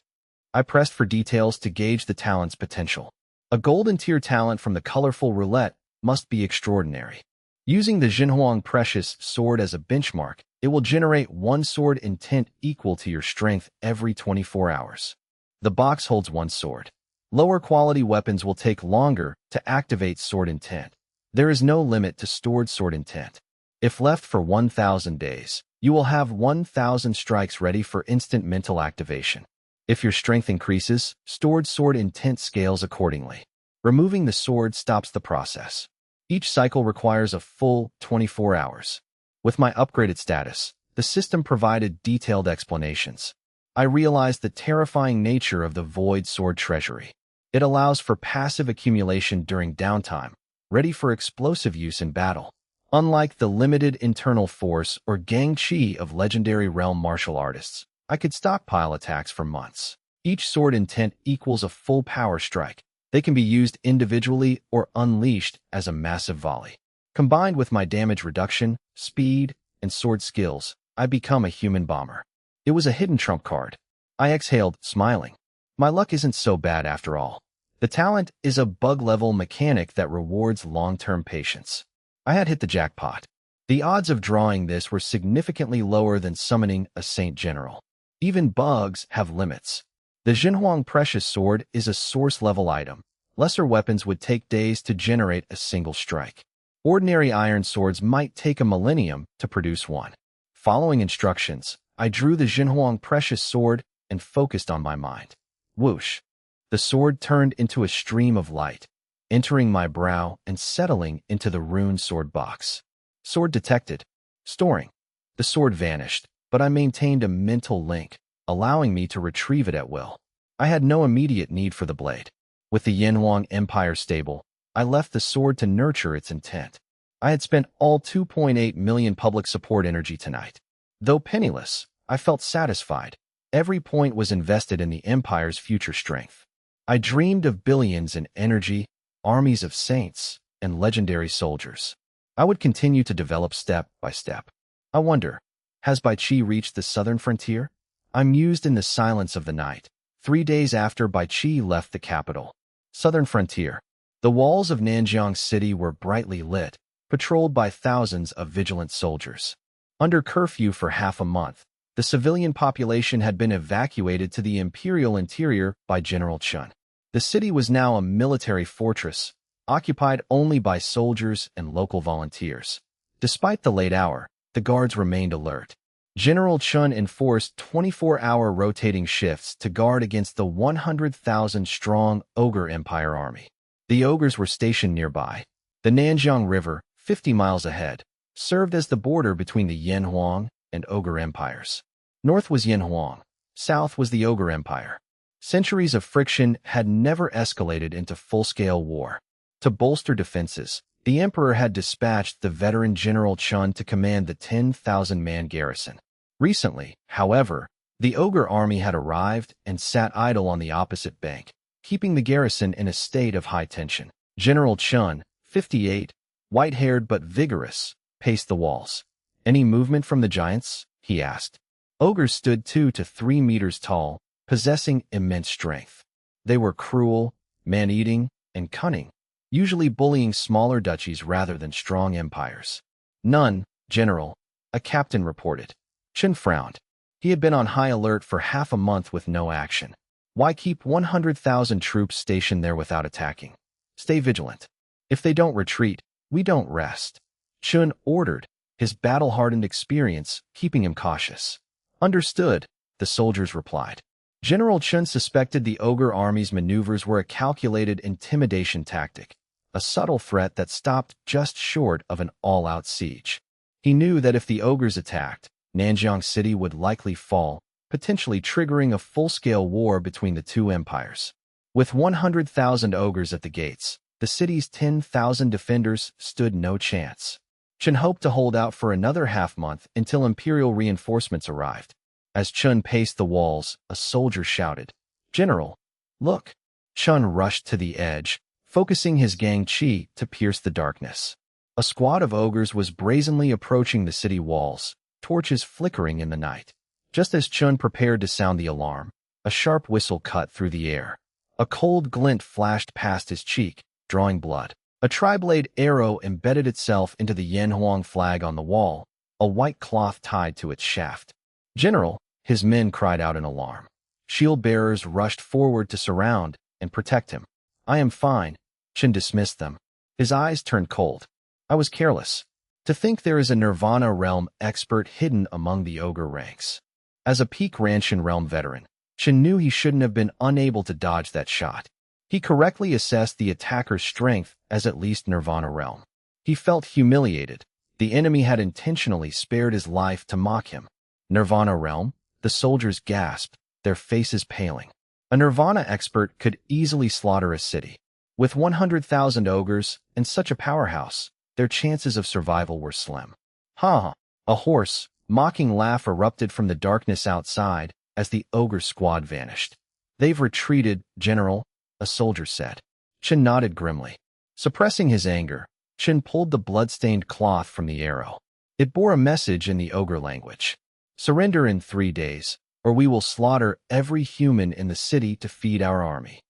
I pressed for details to gauge the talent's potential. A golden tier talent from the colorful roulette must be extraordinary. Using the Xinjiang Precious Sword as a benchmark, it will generate one sword intent equal to your strength every 24 hours. The box holds one sword. Lower quality weapons will take longer to activate sword intent. There is no limit to stored sword intent. If left for 1,000 days, you will have 1,000 strikes ready for instant mental activation. If your strength increases, stored sword intent scales accordingly. Removing the sword stops the process. Each cycle requires a full 24 hours. With my upgraded status, the system provided detailed explanations. I realized the terrifying nature of the Void Sword Treasury. It allows for passive accumulation during downtime, ready for explosive use in battle. Unlike the limited internal force or gang chi of legendary realm martial artists, I could stockpile attacks for months. Each sword intent equals a full power strike. They can be used individually or unleashed as a massive volley. Combined with my damage reduction, speed, and sword skills, I become a human bomber. It was a hidden trump card. I exhaled, smiling. My luck isn't so bad after all. The talent is a bug-level mechanic that rewards long-term patience. I had hit the jackpot. The odds of drawing this were significantly lower than summoning a Saint General. Even bugs have limits. The Xinjiang Precious Sword is a source-level item. Lesser weapons would take days to generate a single strike. Ordinary iron swords might take a millennium to produce one. Following instructions, I drew the Xinjiang Precious Sword and focused on my mind. Whoosh! The sword turned into a stream of light, entering my brow and settling into the rune sword box. Sword detected. Storing. The sword vanished, but I maintained a mental link, allowing me to retrieve it at will. I had no immediate need for the blade. With the Yuanfang Empire stable, I left the sword to nurture its intent. I had spent all 2.8 million public support energy tonight. Though penniless, I felt satisfied. Every point was invested in the Empire's future strength. I dreamed of billions in energy, armies of saints, and legendary soldiers. I would continue to develop step by step. I wonder, has Bai Qi reached the southern frontier? I mused in the silence of the night. 3 days after Bai Qi left the capital. Southern frontier. The walls of Xinjiang City were brightly lit, patrolled by thousands of vigilant soldiers. Under curfew for half a month, the civilian population had been evacuated to the Imperial interior by General Chun. The city was now a military fortress, occupied only by soldiers and local volunteers. Despite the late hour, the guards remained alert. General Chun enforced 24-hour rotating shifts to guard against the 100,000-strong Ogre Empire army. The ogres were stationed nearby. The Nanjiang River, 50 miles ahead, served as the border between the Yanhuang and Ogre empires. North was Yanhuang, south was the Ogre Empire. Centuries of friction had never escalated into full-scale war. To bolster defenses, the emperor had dispatched the veteran General Chun to command the 10,000-man garrison. Recently, however, the Ogre army had arrived and sat idle on the opposite bank, keeping the garrison in a state of high tension. General Chun, 58, white-haired but vigorous, paced the walls. "Any movement from the giants?" he asked. Ogres stood 2 to 3 meters tall, possessing immense strength. They were cruel, man-eating, and cunning, usually bullying smaller duchies rather than strong empires. "None, General," a captain reported. Chun frowned. He had been on high alert for half a month with no action. Why keep 100,000 troops stationed there without attacking? Stay vigilant. If they don't retreat, we don't rest. Chun ordered, his battle-hardened experience keeping him cautious. Understood, the soldiers replied. General Chun suspected the Ogre army's maneuvers were a calculated intimidation tactic, a subtle threat that stopped just short of an all-out siege. He knew that if the Ogres attacked, Nanjiang City would likely fall, potentially triggering a full-scale war between the two empires. With 100,000 Ogres at the gates, the city's 10,000 defenders stood no chance. Chun hoped to hold out for another half-month until Imperial reinforcements arrived. As Chun paced the walls, a soldier shouted, "General, look!" Chun rushed to the edge, focusing his gang chi to pierce the darkness. A squad of ogres was brazenly approaching the city walls, torches flickering in the night. Just as Chun prepared to sound the alarm, a sharp whistle cut through the air. A cold glint flashed past his cheek, drawing blood. A tri-blade arrow embedded itself into the Yuanfang flag on the wall, a white cloth tied to its shaft. "General," his men cried out in alarm. Shield-bearers rushed forward to surround and protect him. "I am fine," Chen dismissed them. His eyes turned cold. "I was careless. To think there is a Nirvana realm expert hidden among the ogre ranks." As a peak Ranshan realm veteran, Chen knew he shouldn't have been unable to dodge that shot. He correctly assessed the attacker's strength as at least Nirvana realm. He felt humiliated. The enemy had intentionally spared his life to mock him. Nirvana realm? The soldiers gasped, their faces paling. A Nirvana expert could easily slaughter a city. With 100,000 ogres and such a powerhouse, their chances of survival were slim. "Ha!" A hoarse, mocking laugh erupted from the darkness outside as the ogre squad vanished. "They've retreated, General," a soldier said. Chen nodded grimly. Suppressing his anger, Chen pulled the blood-stained cloth from the arrow. It bore a message in the ogre language. "Surrender in 3 days, or we will slaughter every human in the city to feed our army."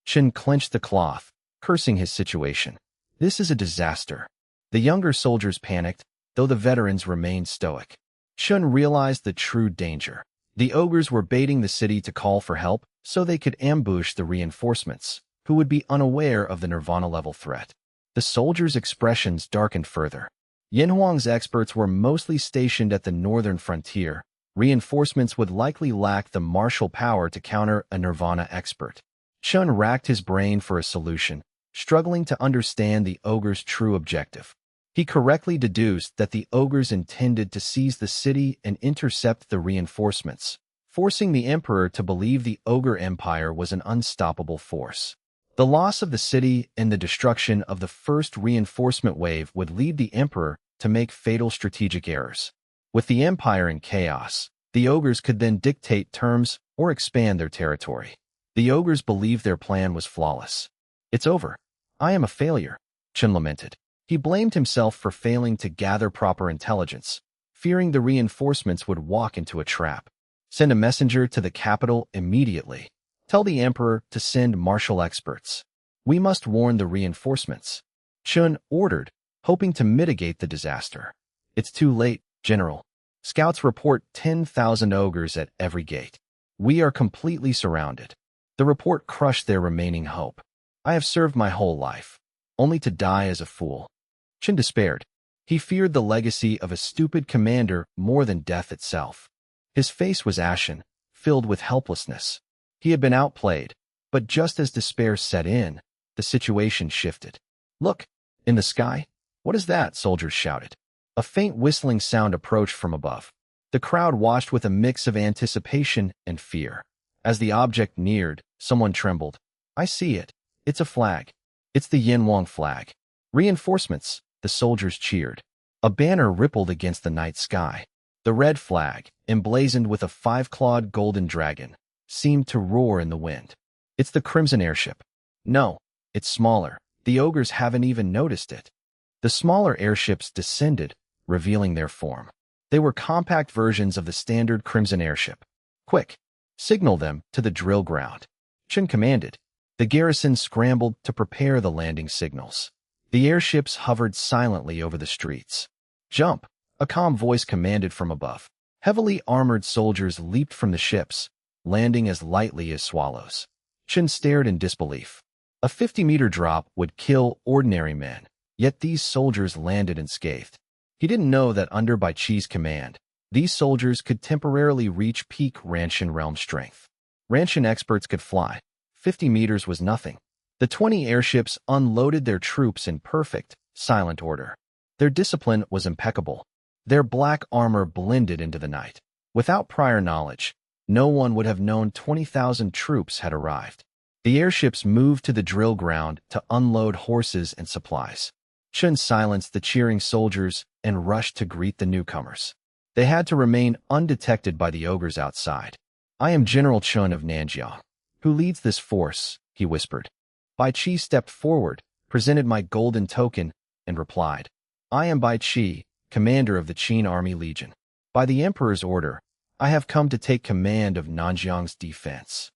Chen clenched the cloth, cursing his situation. This is a disaster. The younger soldiers panicked, though the veterans remained stoic. Chen realized the true danger. The ogres were baiting the city to call for help so they could ambush the reinforcements, who would be unaware of the Nirvana-level threat. The soldiers' expressions darkened further. Yinhuang's experts were mostly stationed at the northern frontier. Reinforcements would likely lack the martial power to counter a Nirvana expert. Chen racked his brain for a solution, struggling to understand the ogre's true objective. He correctly deduced that the ogres intended to seize the city and intercept the reinforcements, forcing the emperor to believe the ogre empire was an unstoppable force. The loss of the city and the destruction of the first reinforcement wave would lead the emperor to make fatal strategic errors. With the empire in chaos, the ogres could then dictate terms or expand their territory. The ogres believed their plan was flawless. "It's over. I am a failure," Chen lamented. He blamed himself for failing to gather proper intelligence, fearing the reinforcements would walk into a trap. "Send a messenger to the capital immediately. Tell the emperor to send martial experts. We must warn the reinforcements," Chen ordered, hoping to mitigate the disaster. "It's too late, General. Scouts report 10,000 ogres at every gate. We are completely surrounded." The report crushed their remaining hope. "I have served my whole life, only to die as a fool." Chen despaired. He feared the legacy of a stupid commander more than death itself. His face was ashen, filled with helplessness. He had been outplayed, but just as despair set in, the situation shifted. "Look, in the sky." "What is that?" soldiers shouted. A faint whistling sound approached from above. The crowd watched with a mix of anticipation and fear. As the object neared, someone trembled. "I see it. It's a flag. It's the Yinhuang flag." "Reinforcements," the soldiers cheered. A banner rippled against the night sky. The red flag, emblazoned with a 5-clawed golden dragon, seemed to roar in the wind. "It's the Crimson airship." "No, it's smaller. The ogres haven't even noticed it." The smaller airships descended, revealing their form. They were compact versions of the standard Crimson airship. "Quick, signal them to the drill ground," Chen commanded. The garrison scrambled to prepare the landing signals. The airships hovered silently over the streets. "Jump," a calm voice commanded from above. Heavily armored soldiers leaped from the ships, landing as lightly as swallows. Chen stared in disbelief. A 50-meter drop would kill ordinary men, yet these soldiers landed unscathed. He didn't know that under Bai Chi's command, these soldiers could temporarily reach peak Ranshan realm strength. Ranshan experts could fly. 50 meters was nothing. The 20 airships unloaded their troops in perfect, silent order. Their discipline was impeccable. Their black armor blended into the night. Without prior knowledge, no one would have known 20,000 troops had arrived. The airships moved to the drill ground to unload horses and supplies. Chen silenced the cheering soldiers and rushed to greet the newcomers. They had to remain undetected by the ogres outside. "I am General Chen of Nanjiang, who leads this force," he whispered. Bai Chi stepped forward, presented my golden token, and replied, "I am Bai Chi, commander of the Qin Army Legion. By the Emperor's order, I have come to take command of Nanjiang's defense."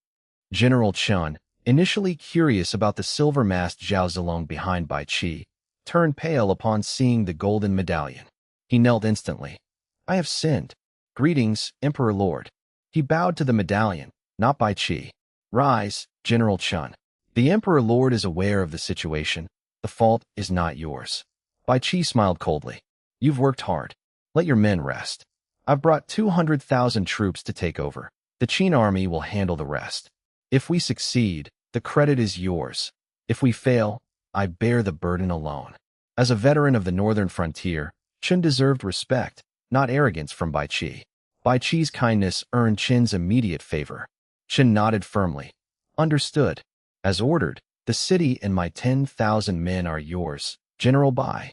General Chen, initially curious about the silver-masked Zhao Zilong behind Bai Qi, turned pale upon seeing the golden medallion. He knelt instantly. I have sinned. Greetings, Emperor Lord. He bowed to the medallion, not Bai Qi. Rise, General Chun. The Emperor Lord is aware of the situation. The fault is not yours. Bai Qi smiled coldly. You've worked hard. Let your men rest. I've brought 200,000 troops to take over. The Qin army will handle the rest. If we succeed, the credit is yours. If we fail, I bear the burden alone. As a veteran of the northern frontier, Chun deserved respect, not arrogance from Bai Qi. Bai Qi's kindness earned Chin's immediate favor. Chin nodded firmly. Understood. As ordered, the city and my 10,000 men are yours, General Bai.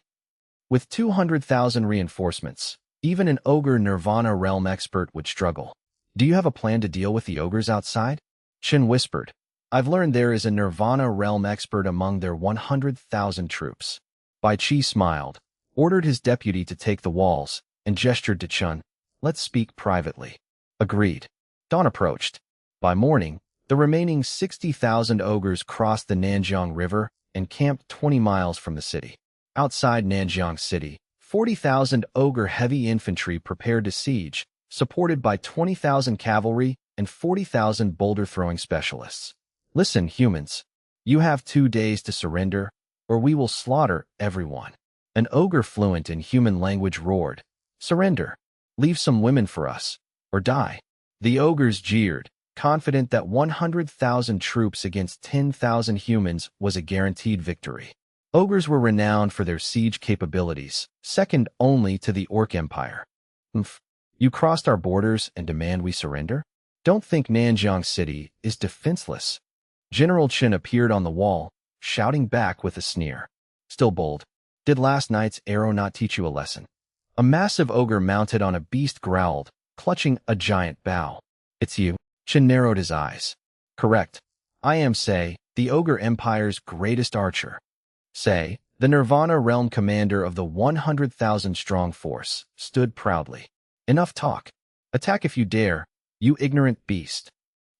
With 200,000 reinforcements, even an ogre Nirvana realm expert would struggle. Do you have a plan to deal with the ogres outside? Chin whispered. I've learned there is a Nirvana realm expert among their 100,000 troops. Bai Qi smiled, ordered his deputy to take the walls, and gestured to Chun. Let's speak privately. Agreed. Dawn approached. By morning, the remaining 60,000 ogres crossed the Nanjiang River and camped 20 miles from the city. Outside Nanjiang City, 40,000 ogre heavy infantry prepared to siege, supported by 20,000 cavalry and 40,000 boulder-throwing specialists. Listen, humans. You have 2 days to surrender, or we will slaughter everyone. An ogre fluent in human language roared. Surrender. Leave some women for us, or die. The ogres jeered, confident that 100,000 troops against 10,000 humans was a guaranteed victory. Ogres were renowned for their siege capabilities, second only to the Orc Empire. You crossed our borders and demand we surrender? Don't think Nanjiang City is defenseless. General Chin appeared on the wall, shouting back with a sneer. Still bold. Did last night's arrow not teach you a lesson? A massive ogre mounted on a beast growled, clutching a giant bow. It's you. Chin narrowed his eyes. Correct. I am Sei, the Ogre Empire's greatest archer. Sei, the Nirvana Realm commander of the 100,000-strong force, stood proudly. Enough talk. Attack if you dare, you ignorant beast.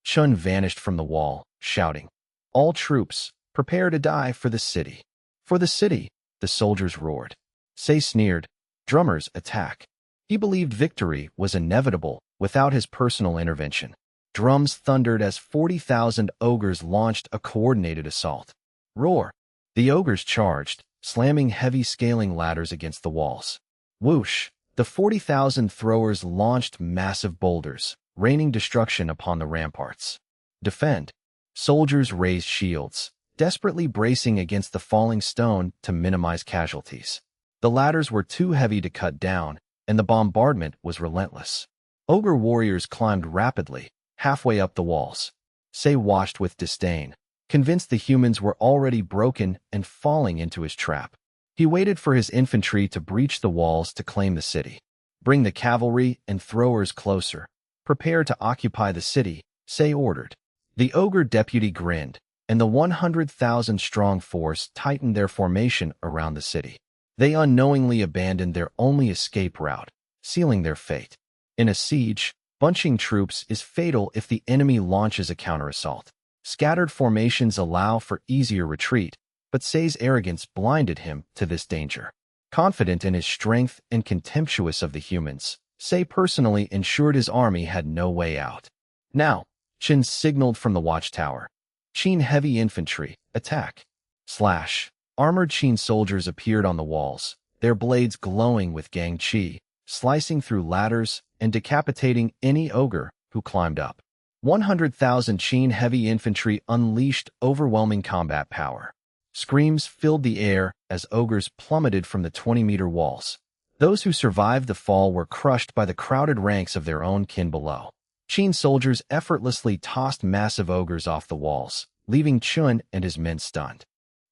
Chun vanished from the wall, shouting. All troops, prepare to die for the city. For the city, the soldiers roared. Sei sneered. Drummers, attack. He believed victory was inevitable without his personal intervention. Drums thundered as 40,000 ogres launched a coordinated assault. Roar! The ogres charged, slamming heavy scaling ladders against the walls. Whoosh! The 40,000 throwers launched massive boulders, raining destruction upon the ramparts. Defend! Soldiers raised shields, desperately bracing against the falling stone to minimize casualties. The ladders were too heavy to cut down, and the bombardment was relentless. Ogre warriors climbed rapidly, halfway up the walls. Sei watched with disdain, convinced the humans were already broken and falling into his trap. He waited for his infantry to breach the walls to claim the city. Bring the cavalry and throwers closer. Prepare to occupy the city, Sei ordered. The ogre deputy grinned, and the 100,000-strong force tightened their formation around the city. They unknowingly abandoned their only escape route, sealing their fate. In a siege, bunching troops is fatal if the enemy launches a counterassault. Scattered formations allow for easier retreat, but Sei's arrogance blinded him to this danger. Confident in his strength and contemptuous of the humans, Sei personally ensured his army had no way out. Now, Qin signaled from the watchtower. Qin heavy infantry, attack. Slash. Armored Qin soldiers appeared on the walls, their blades glowing with gang qi, slicing through ladders and decapitating any ogre who climbed up. 100,000 Qin heavy infantry unleashed overwhelming combat power. Screams filled the air as ogres plummeted from the 20-meter walls. Those who survived the fall were crushed by the crowded ranks of their own kin below. Qin soldiers effortlessly tossed massive ogres off the walls, leaving Chun and his men stunned.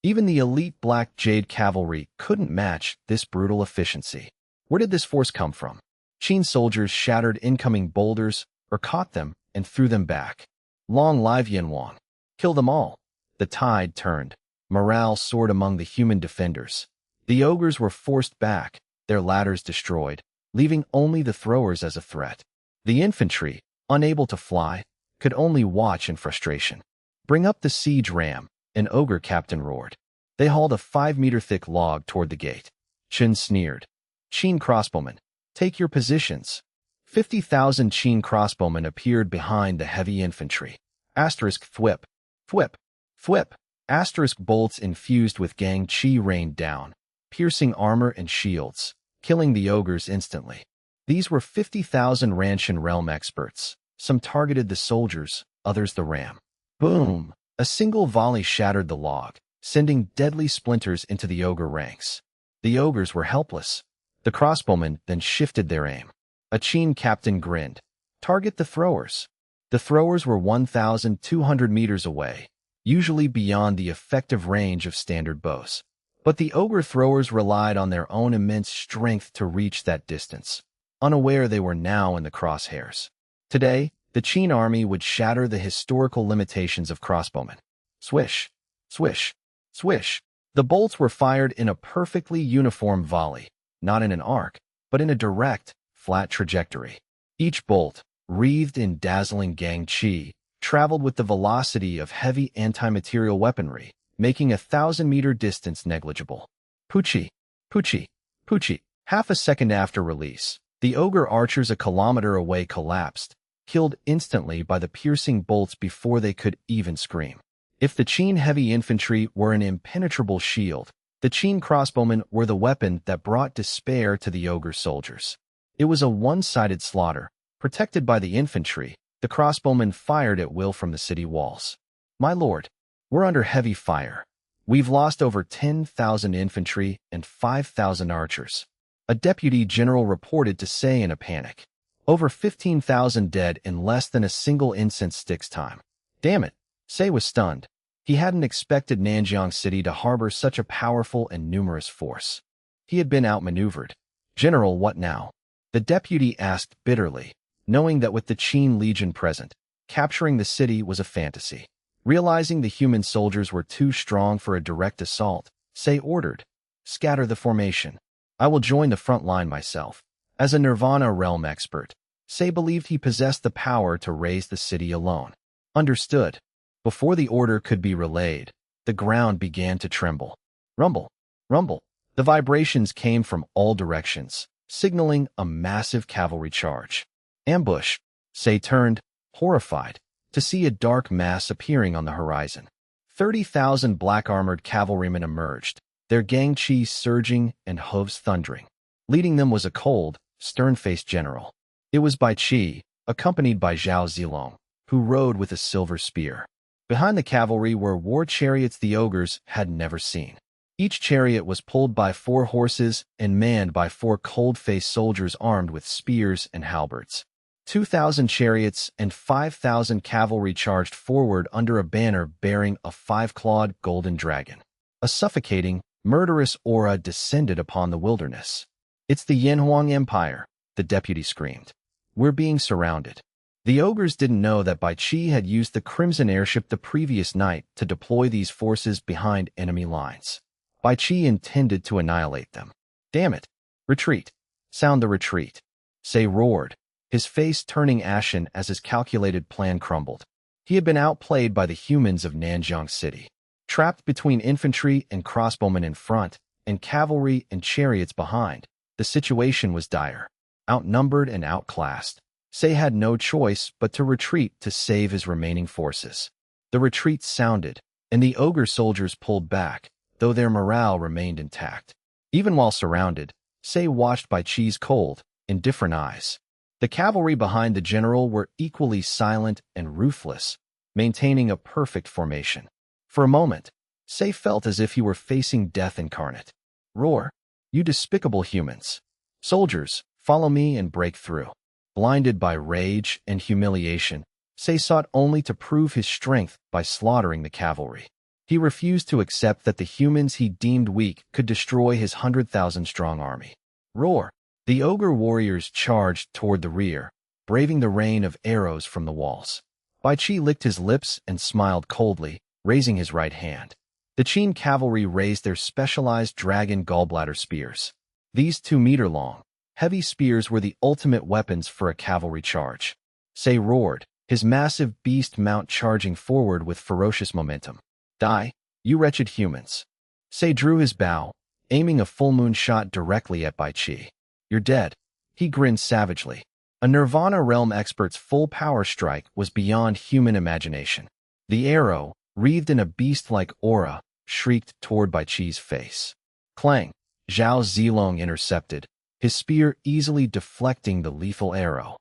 Even the elite Black Jade cavalry couldn't match this brutal efficiency. Where did this force come from? Qin soldiers shattered incoming boulders or caught them and threw them back. Long live Yuanfang. Kill them all. The tide turned. Morale soared among the human defenders. The ogres were forced back, their ladders destroyed, leaving only the throwers as a threat. The infantry, unable to fly, could only watch in frustration. Bring up the siege ram, an ogre captain roared. They hauled a 5-meter-thick log toward the gate. Chen sneered. Qin crossbowmen, take your positions. 50,000 Qin crossbowmen appeared behind the heavy infantry. Asterisk thwip, thwip, thwip. Asterisk bolts infused with gang chi rained down, piercing armor and shields, killing the ogres instantly. These were 50,000 Ranshan realm experts. Some targeted the soldiers, others the ram. Boom! A single volley shattered the log, sending deadly splinters into the ogre ranks. The ogres were helpless. The crossbowmen then shifted their aim. A Qin captain grinned. Target the throwers. The throwers were 1,200 meters away, usually beyond the effective range of standard bows. But the ogre throwers relied on their own immense strength to reach that distance. Unaware they were now in the crosshairs. Today, the Qin army would shatter the historical limitations of crossbowmen. Swish, swish, swish. The bolts were fired in a perfectly uniform volley, not in an arc, but in a direct, flat trajectory. Each bolt, wreathed in dazzling gang chi, traveled with the velocity of heavy anti-material weaponry, making a 1,000-meter distance negligible. Poochie, poochie, poochie. Half a second after release, the ogre archers a kilometer away collapsed, killed instantly by the piercing bolts before they could even scream. If the Qin heavy infantry were an impenetrable shield, the Qin crossbowmen were the weapon that brought despair to the ogre soldiers. It was a one-sided slaughter. Protected by the infantry, the crossbowmen fired at will from the city walls. My lord, we're under heavy fire. We've lost over 10,000 infantry and 5,000 archers. A deputy general reported to Say in a panic. Over 15,000 dead in less than a single incense stick's time. Damn it, Say was stunned. He hadn't expected Xinjiang city to harbor such a powerful and numerous force. He had been outmaneuvered. General, what now? The deputy asked bitterly, knowing that with the Qin legion present, capturing the city was a fantasy. Realizing the human soldiers were too strong for a direct assault, Say ordered, scatter the formation. I will join the front line myself. As a Nirvana realm expert, Say believed he possessed the power to raise the city alone. Understood. Before the order could be relayed, the ground began to tremble. Rumble, rumble. The vibrations came from all directions, signaling a massive cavalry charge. Ambush. Say turned, horrified, to see a dark mass appearing on the horizon. 30,000 black-armored cavalrymen emerged, their gang chi surging and hooves thundering. Leading them was a cold, stern-faced general. It was Bai Qi, accompanied by Zhao Zilong, who rode with a silver spear. Behind the cavalry were war chariots the ogres had never seen. Each chariot was pulled by 4 horses and manned by 4 cold-faced soldiers armed with spears and halberds. 2,000 chariots and 5,000 cavalry charged forward under a banner bearing a 5-clawed golden dragon. A suffocating, murderous aura descended upon the wilderness. It's the Yanhuang Empire, the deputy screamed. We're being surrounded. The ogres didn't know that Bai Qi had used the Crimson airship the previous night to deploy these forces behind enemy lines. Bai Qi intended to annihilate them. Damn it! Retreat! Sound the retreat! Say roared, his face turning ashen as his calculated plan crumbled. He had been outplayed by the humans of Nanjiang City. Trapped between infantry and crossbowmen in front, and cavalry and chariots behind, the situation was dire. Outnumbered and outclassed, Say had no choice but to retreat to save his remaining forces. The retreat sounded, and the ogre soldiers pulled back, though their morale remained intact. Even while surrounded, Say watched Bai Qi's cold, indifferent eyes. The cavalry behind the general were equally silent and ruthless, maintaining a perfect formation. For a moment, Say felt as if he were facing death incarnate. Roar, you despicable humans. Soldiers, follow me and break through. Blinded by rage and humiliation, Say sought only to prove his strength by slaughtering the cavalry. He refused to accept that the humans he deemed weak could destroy his 100,000-strong army. Roar! The ogre warriors charged toward the rear, braving the rain of arrows from the walls. Bai Qi licked his lips and smiled coldly, raising his right hand. The Qin cavalry raised their specialized dragon gallbladder spears. These 2-meter-long, heavy spears were the ultimate weapons for a cavalry charge. Say roared, his massive beast mount charging forward with ferocious momentum. Die, you wretched humans. Sei drew his bow, aiming a full-moon shot directly at Bai Qi. You're dead. He grinned savagely. A Nirvana realm expert's full power strike was beyond human imagination. The arrow, wreathed in a beast-like aura, shrieked toward Bai Qi's face. Clang! Zhao Zilong intercepted, his spear easily deflecting the lethal arrow.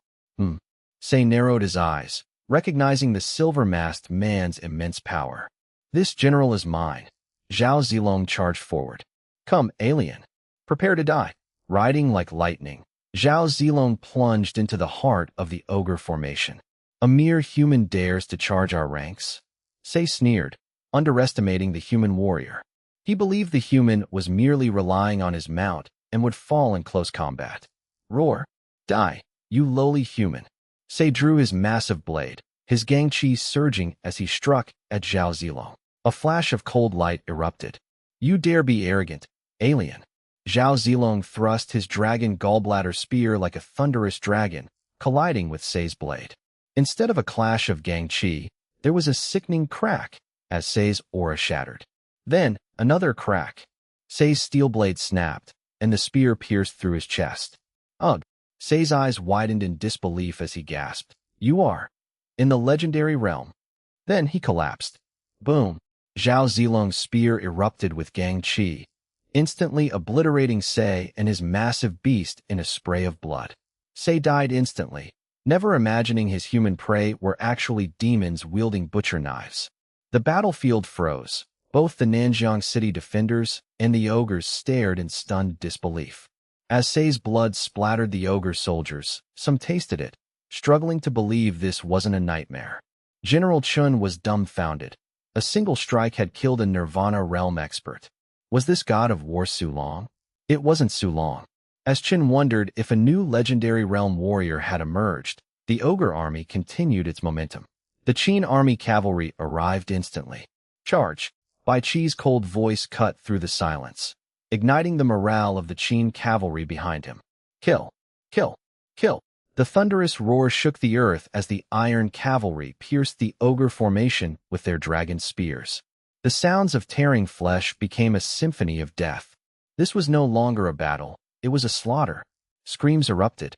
Sei narrowed his eyes, recognizing the silver-masked man's immense power. This general is mine. Zhao Zilong charged forward. Come, alien. Prepare to die. Riding like lightning, Zhao Zilong plunged into the heart of the ogre formation. A mere human dares to charge our ranks? Sei sneered, underestimating the human warrior. He believed the human was merely relying on his mount and would fall in close combat. Roar! Die, you lowly human. Sei drew his massive blade, his gangqi surging as he struck at Zhao Zilong. A flash of cold light erupted. You dare be arrogant, alien. Zhao Zilong thrust his dragon gallbladder spear like a thunderous dragon, colliding with Sei's blade. Instead of a clash of gangqi, there was a sickening crack as Sei's aura shattered. Then, another crack. Sei's steel blade snapped, and the spear pierced through his chest. Ugh! Sei's eyes widened in disbelief as he gasped. You are in the legendary realm. Then he collapsed. Boom! Zhao Zilong's spear erupted with gangqi, instantly obliterating Sei and his massive beast in a spray of blood. Sei died instantly, never imagining his human prey were actually demons wielding butcher knives. The battlefield froze. Both the Nanjiang city defenders and the ogres stared in stunned disbelief. As Sei's blood splattered the ogre soldiers, some tasted it, struggling to believe this wasn't a nightmare. General Chun was dumbfounded. A single strike had killed a Nirvana realm expert. Was this god of war Sulong? It wasn't Sulong. As Chen wondered if a new legendary realm warrior had emerged, the ogre army continued its momentum. The Qin army cavalry arrived instantly. Charge! Bai Qi's cold voice cut through the silence, igniting the morale of the Qin cavalry behind him. Kill! Kill! Kill! The thunderous roar shook the earth as the iron cavalry pierced the ogre formation with their dragon spears. The sounds of tearing flesh became a symphony of death. This was no longer a battle, it was a slaughter. Screams erupted.